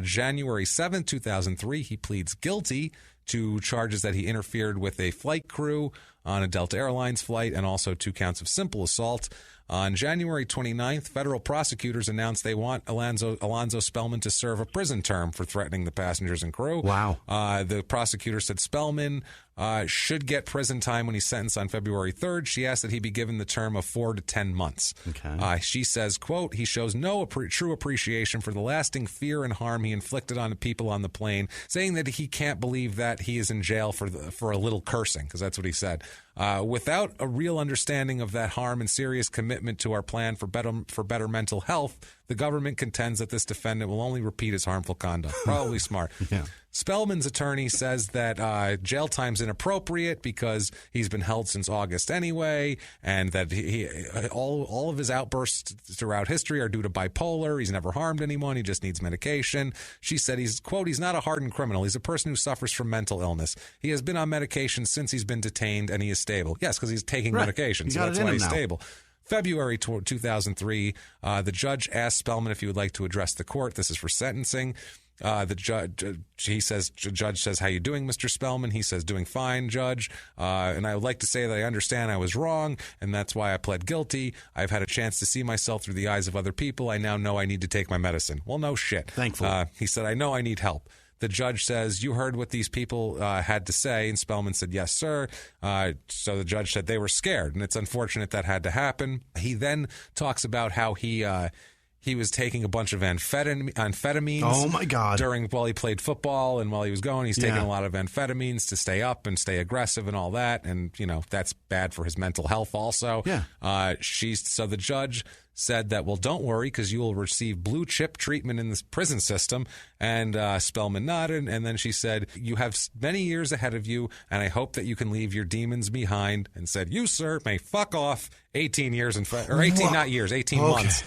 January 7th, 2003, he pleads guilty to charges that he interfered with a flight crew on a Delta Airlines flight, and also 2 counts of simple assault. On January 29th, federal prosecutors announced they want Alonzo Spellman to serve a prison term for threatening the passengers and crew. Wow. The prosecutor said Spellman should get prison time when he's sentenced on February 3rd. She asked that he be given the term of 4 to 10 months. Okay. She says, quote, he shows no true appreciation for the lasting fear and harm he inflicted on the people on the plane, saying that he can't believe that he is in jail for a little cursing, because that's what he said. Without a real understanding of that harm and serious commitment to our plan for better mental health, the government contends that this defendant will only repeat his harmful conduct. Probably smart. Yeah. Spellman's attorney says that jail time's inappropriate because he's been held since August anyway, and that all of his outbursts throughout history are due to bipolar. He's never harmed anyone. He just needs medication. She said he's, quote, he's not a hardened criminal. He's a person who suffers from mental illness. He has been on medication since he's been detained, and he is stable. Yes, because he's taking medication, so that's why he's stable. February 2003, the judge asked Spellman if he would like to address the court. This is for sentencing. The judge says, how you doing, Mr. Spellman? He says, doing fine, Judge. And I would like to say that I understand I was wrong, and that's why I pled guilty. I've had a chance to see myself through the eyes of other people. I now know I need to take my medicine. Well, no shit. Thankfully. He said, I know I need help. The judge says, you heard what these people had to say. And Spellman said, yes, sir. So the judge said they were scared, and it's unfortunate that had to happen. He then talks about how he was taking a bunch of amphetamines. Oh, my God. While he played football and while he was going, he's taking a lot of amphetamines to stay up and stay aggressive and all that. And, that's bad for his mental health also. Yeah. So the judge said that, well, don't worry, because you will receive blue chip treatment in this prison system. And Spellman nodded. And then she said, you have many years ahead of you, and I hope that you can leave your demons behind. And said, you, sir, may fuck off 18 years, 18 months.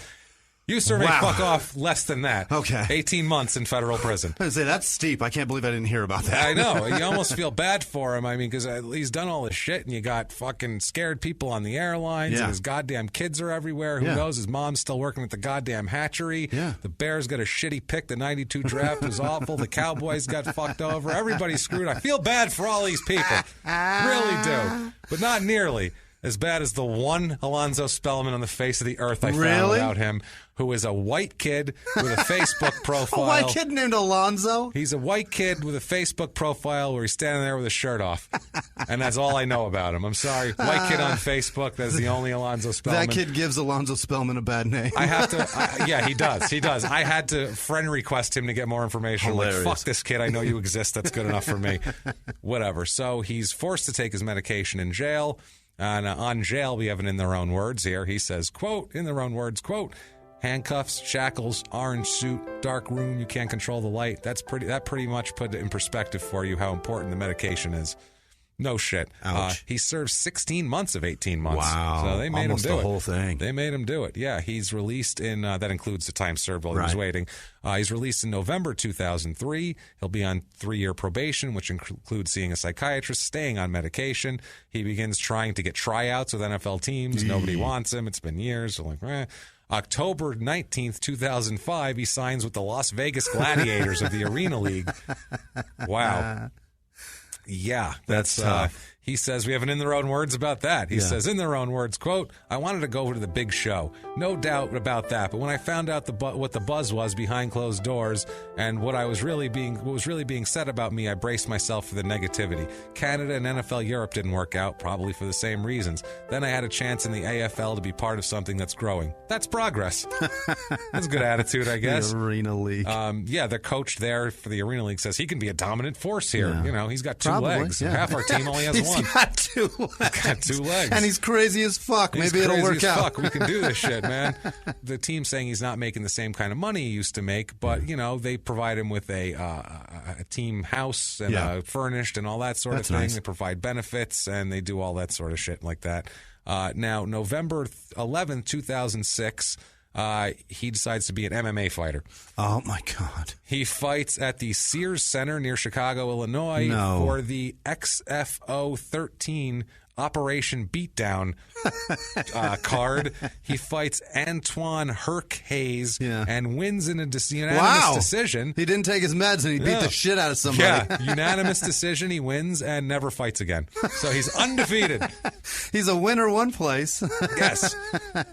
You, sir, may fuck off less than that. Okay. 18 months in federal prison. I was say, that's steep. I can't believe I didn't hear about that. I know. You almost feel bad for him. I mean, because he's done all this shit, and you got fucking scared people on the airlines, and his goddamn kids are everywhere. Who knows? His mom's still working at the goddamn hatchery. Yeah. The Bears got a shitty pick. The 92 draft was awful. The Cowboys got fucked over. Everybody's screwed. I feel bad for all these people. Really do. But not nearly as bad as the one Alonzo Spellman on the face of the earth I found without him, who is a white kid with a Facebook profile. A white kid named Alonzo? He's a white kid with a Facebook profile where he's standing there with his shirt off. And that's all I know about him. I'm sorry. White kid on Facebook. That's the only Alonzo Spellman. That kid gives Alonzo Spellman a bad name. I have to. Yeah, he does. He does. I had to friend request him to get more information. Hilarious. Like, fuck this kid. I know you exist. That's good enough for me. Whatever. So he's forced to take his medication in jail. And on jail, we have it in their own words here. He says, quote, in their own words, quote, handcuffs, shackles, orange suit, dark room, you can't control the light. That pretty much put it in perspective for you how important the medication is. No shit. He served 16 months of 18 months. Wow. So they made him do it. Almost the whole thing. They made him do it. Yeah, he's released in, that includes the time served while he was waiting. He's released in November 2003. He'll be on 3-year probation, which includes seeing a psychiatrist, staying on medication. He begins trying to get tryouts with NFL teams. Nobody wants him. It's been years. So October 19th, 2005, he signs with the Las Vegas Gladiators of the Arena League. Wow. Yeah, that's he says we have an in their own words about that. He says in their own words, quote, I wanted to go to the big show. No doubt about that. But when I found out what the buzz was behind closed doors and what was really being said about me, I braced myself for the negativity. Canada and NFL Europe didn't work out, probably for the same reasons. Then I had a chance in the AFL to be part of something that's growing. That's progress. That's a good attitude, I guess. The Arena League. The coach there for the Arena League says he can be a dominant force here. Yeah. He's got 2 legs. Yeah. Half our team only has one. He's got 2 legs. He's got 2 legs. And he's crazy as fuck. Maybe it'll work out. Fuck. We can do this shit, man. The team's saying he's not making the same kind of money he used to make, but, they provide him with a team house and furnished and all that sort of thing. Nice. They provide benefits, and they do all that sort of shit like that. Now, November 11th, 2006... he decides to be an MMA fighter. Oh, my God. He fights at the Sears Center near Chicago, Illinois for the XFO 13 Operation Beatdown card. He fights Antoine Herc Hayes and wins in a unanimous decision. He didn't take his meds and he beat the shit out of somebody. Yeah, unanimous decision. He wins and never fights again. So he's undefeated. He's a winner one place. Yes.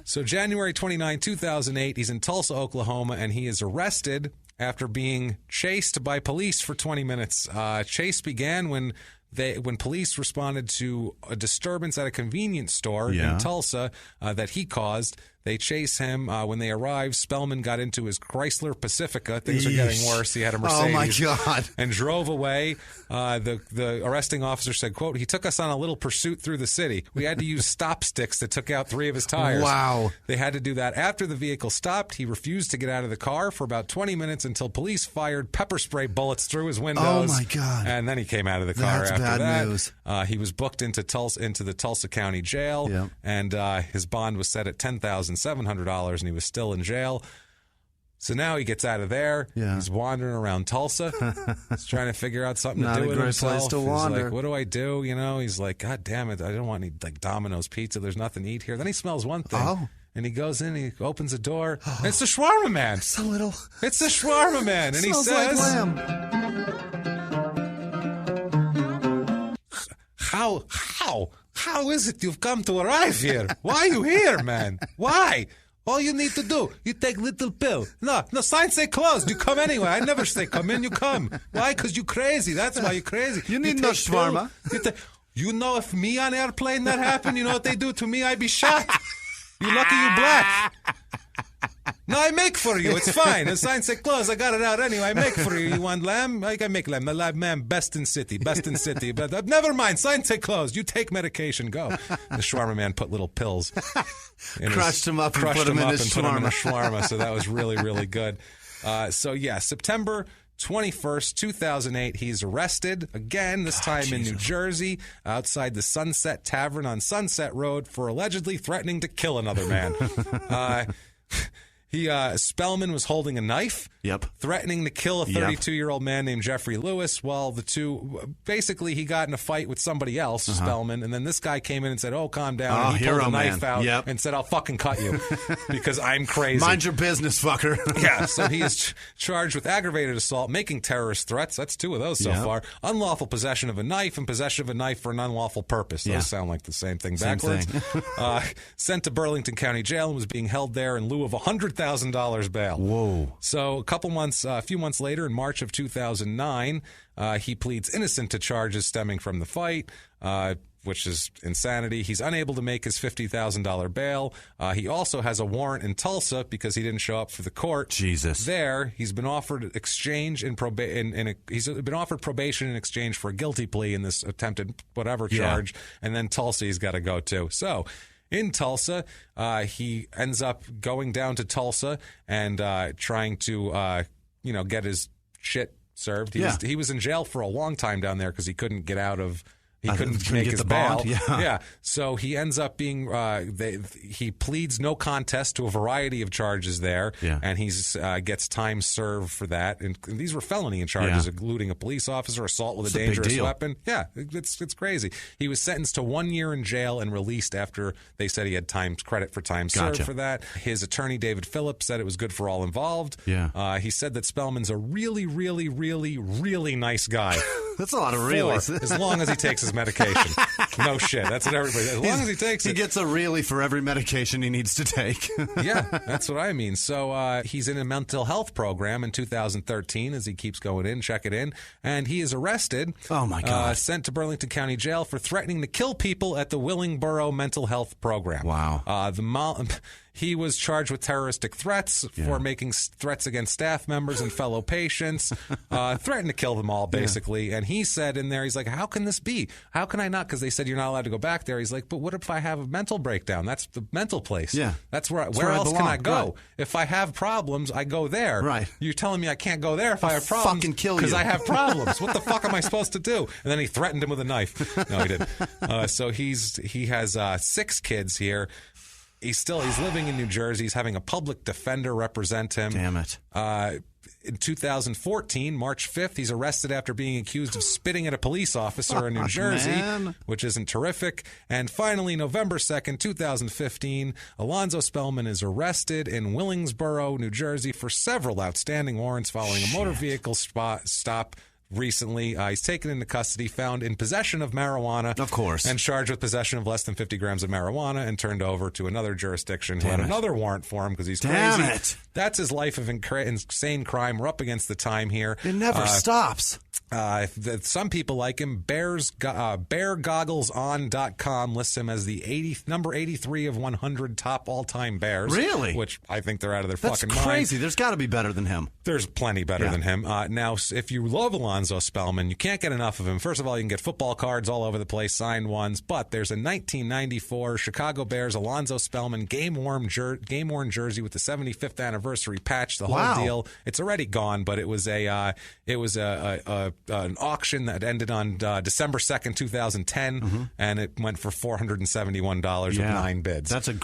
So January 29, 2008, he's in Tulsa, Oklahoma, and he is arrested after being chased by police for 20 minutes. Chase began when police responded to a disturbance at a convenience store in Tulsa that he caused. They chase him. When they arrived, Spellman got into his Chrysler Pacifica. Things are getting worse. He had a Mercedes. Oh, my God. And drove away. The arresting officer said, quote, "He took us on a little pursuit through the city. We had to use stop sticks that took out 3 of his tires." Wow. They had to do that. After the vehicle stopped, he refused to get out of the car for about 20 minutes until police fired pepper spray bullets through his windows. Oh, my God. And then he came out of the car after that. Bad news. He was booked into the Tulsa County Jail, and his bond was set at $10,700, and he was still in jail. So now he gets out of there. Yeah. He's wandering around Tulsa. He's trying to figure out something to do with himself. Place to wander. He's like, what do I do? You know, he's like, God damn it, I don't want any Domino's pizza. There's nothing to eat here. Then he smells one thing. Oh. And he goes in, he opens the door, and it's the shawarma man. It's the shawarma man. And he says, like lamb. How is it you've come to arrive here? Why are you here, man? Why? All you need to do, you take little pill. No, signs say closed. You come anyway. I never say come in, you come. Why? Because you crazy. That's why you crazy. You need no shawarma. You know, if me on airplane that happened, you know what they do to me? I'd be shot. You lucky you black. No, I make for you. It's fine. The sign say close. I got it out anyway. I make for you. You want lamb? I can make lamb. The lamb, man, best in city. But never mind. Sign say closed. You take medication. Go. The shawarma man put little pills. Crushed him up and put him in a shawarma. So that was really, really good. September 21st, 2008, he's arrested again, this time in New Jersey, outside the Sunset Tavern on Sunset Road for allegedly threatening to kill another man. Spellman was holding a knife, threatening to kill a 32-year-old man named Jeffrey Lewis. Well, basically he got in a fight with somebody else, Spellman, and then this guy came in and said, "Oh, calm down." And he pulled a knife out and said, "I'll fucking cut you because I'm crazy." Mind your business, fucker. Yeah, so he is charged with aggravated assault, making terrorist threats. That's 2 of those so far. Unlawful possession of a knife and possession of a knife for an unlawful purpose. Those sound like the same thing backwards. Sent to Burlington County Jail and was being held there in lieu of $100,000 bail. Whoa. So a few months later, in March of 2009, he pleads innocent to charges stemming from the fight, which is insanity. He's unable to make his $50,000 bail. He also has a warrant in Tulsa because he didn't show up for the court. Jesus. There, he's been offered he's been offered probation in exchange for a guilty plea in this attempted whatever charge, and then Tulsa he's got to go to. So in Tulsa, he ends up going down to Tulsa and trying to, get his shit served. He was in jail for a long time down there because he couldn't get out of. He couldn't make his bail. So he ends up being. He pleads no contest to a variety of charges there, and he's gets time served for that. And these were felony charges, including a police officer, assault with a dangerous weapon. Yeah, it's crazy. He was sentenced to 1 year in jail and released after they said he had credit for time served for that. His attorney David Phillips said it was good for all involved. He said that Spellman's a really, really, really, really nice guy. That's a lot of reallys. As long as he takes his medication. No shit. That's what everybody. As long as he takes it. He gets a really for every medication he needs to take. Yeah, that's what I mean. So he's in a mental health program in 2013 as he keeps going in, check it in, and he is arrested. Oh my God! Sent to Burlington County Jail for threatening to kill people at the Willingboro Mental Health Program. Wow. He was charged with terroristic threats for making threats against staff members and fellow patients, threatened to kill them all, basically. And he said in there, he's like, how can this be? How can I not? Because they said you're not allowed to go back there. He's like, but what if I have a mental breakdown? That's the mental place. Yeah. That's where else can I go? Right. If I have problems, I go there. Right. You're telling me I can't go there if I have problems? Fucking kill you. Because I have problems. What the fuck am I supposed to do? And then he threatened him with a knife. No, he didn't. So he has 6 kids here. He's living in New Jersey. He's having a public defender represent him. Damn it. In 2014, March 5th, he's arrested after being accused of spitting at a police officer in New Jersey, which isn't terrific. And finally, November 2nd, 2015, Alonzo Spellman is arrested in Willingsboro, New Jersey for several outstanding warrants following a motor vehicle stop recently. He's taken into custody, found in possession of marijuana. Of course. And charged with possession of less than 50 grams of marijuana and turned over to another jurisdiction who had another warrant for him because he's crazy. Damn it. That's his life of insane crime. We're up against the time here. It never stops. Some people like him. BearGogglesOn.com lists him as the number 83 of 100 top all-time Bears. Really? Which I think they're out of their fucking mind. That's crazy. There's got to be better than him. There's plenty better than him. Now, if you love Alonzo Spellman, you can't get enough of him. First of all, you can get football cards all over the place, signed ones. But there's a 1994 Chicago Bears Alonzo Spellman game-worn jersey with the 75th anniversary patch. The whole deal. It's already gone, but it was an auction that ended on December 2nd, 2010, and it went for $471 with 9 bids. That's a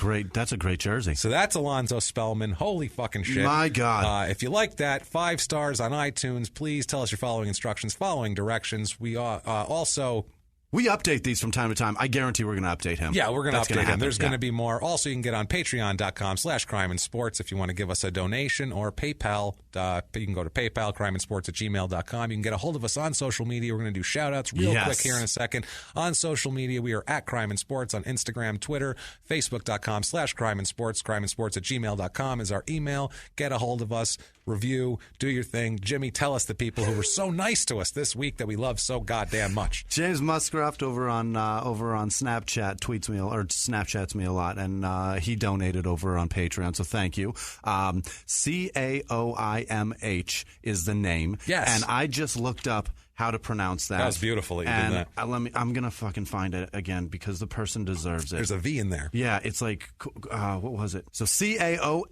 great jersey. So that's Alonzo Spellman. Holy fucking shit. My God. If you like that, 5 stars on iTunes. Please tell us you're following instructions, following directions. We also... We update these from time to time. I guarantee we're going to update him. Yeah, we're going to update him. There's going to be more. Also, you can get on patreon.com/crime and sports if you want to give us a donation, or PayPal. You can go to PayPal, crimeandsports@gmail.com. You can get a hold of us on social media. We're going to do shout-outs real quick here in a second. On social media, we are at Crime and Sports on Instagram, Twitter, Facebook.com/crime and sports. Crimeandsports@gmail.com is our email. Get a hold of us. Review. Do your thing. Jimmie, tell us the people who were so nice to us this week that we love so goddamn much. James Muscroft over on Snapchat Snapchats me a lot, and he donated over on Patreon, so thank you. CAOIMH is the name. Yes. And I just looked up how to pronounce that. That was beautiful that you did that. I'm going to fucking find it again because the person deserves it. There's a V in there. Yeah, it's like, what was it? So CAOIMH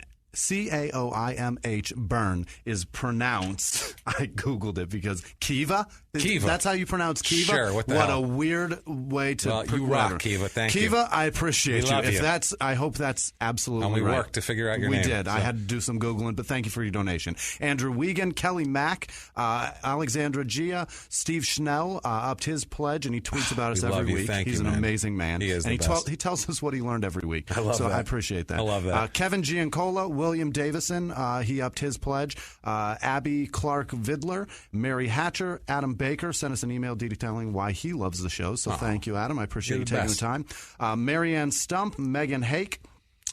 burn is pronounced. I Googled it because Kiva. That's how you pronounce Kiva? Sure, what a weird way to... Well, you rock, Kiva. Thank you. Kiva, I appreciate you. Love you. I hope that's absolutely right. And we worked to figure out your name. We did. So. I had to do some Googling, but thank you for your donation. Andrew Wiegand, Kelly Mack, Alexandra Gia, Steve Schnell upped his pledge, and he tweets about us every week. He's an amazing man. He is and the best. He tells us what he learned every week. I love that. I appreciate that. I love that. Kevin Giancola, William Davison, he upped his pledge. Abby Clark Vidler, Mary Hatcher, Adam Baker sent us an email detailing why he loves the show. So thank you, Adam. I appreciate you taking the time. Marianne Stump, Megan Hake,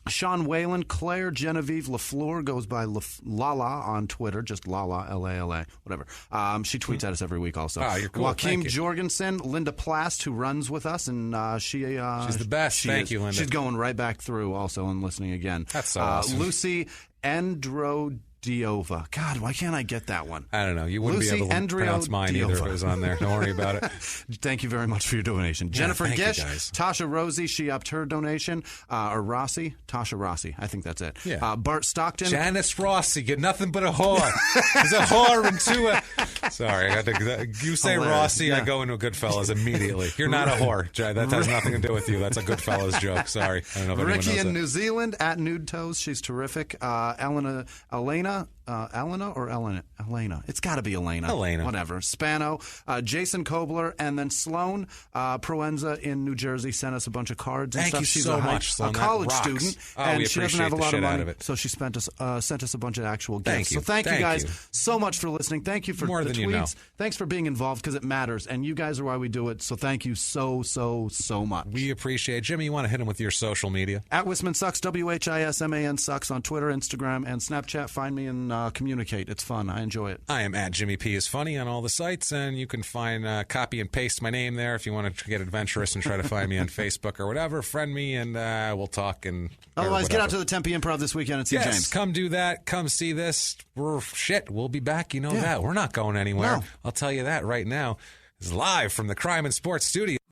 Sean Whalen, Claire Genevieve LaFleur, goes by Lala on Twitter, just Lala, L-A-L-A, whatever. She tweets at us every week also. You're cool. Joaquin Jorgensen, Linda Plast, who runs with us, and she's the best. Thank you, Linda. She's going right back through also and listening again. That's so awesome. Lucy Androdiova. God, why can't I get that one? I don't know. You wouldn't be able to pronounce mine either if it was on there. Don't worry about it. Thank you very much for your donation. Jennifer Gish, Tasha Rosie, she upped her donation. Or Rossi, Tasha Rossi. I think that's it. Yeah. Bart Stockton. Janice Rossi, get nothing but a whore. There's a whore into a... Sorry, you say Rossi, I go into a Goodfellas immediately. You're not a whore, Jay. That has nothing to do with you. That's a Goodfellas joke. Sorry. I don't know if anyone knows Ricky in that. New Zealand, at Nude Toes. She's terrific. Elena. Elena or Elena? Elena. It's got to be Elena. Elena. Whatever. Spano, Jason Kobler, and then Sloan Proenza in New Jersey sent us a bunch of cards and Thank stuff. you She's so much, a Sloan. college student, and she doesn't have a lot of money, it. so she sent us a bunch of actual gifts. Thank you. So thank you guys so much for listening. Thank you for More the than tweets. You know. Thanks for being involved because it matters, and you guys are why we do it. So thank you so much. We appreciate it. Jimmie, you want to hit him with your social media? At Whisman Sucks, WHISMAN Sucks on Twitter, Instagram, and Snapchat. Find me and communicate. It's fun. I enjoy it. I am at Jimmie P is funny on all the sites, and you can find copy and paste my name there if you want to get adventurous and try to find me on Facebook or whatever. Friend me, and we'll talk. And otherwise, get out to the Tempe Improv this weekend and see James. Come do that. Come see this. We'll be back. You know that. We're not going anywhere. No. I'll tell you that right now. It's live from the Crime and Sports Studio.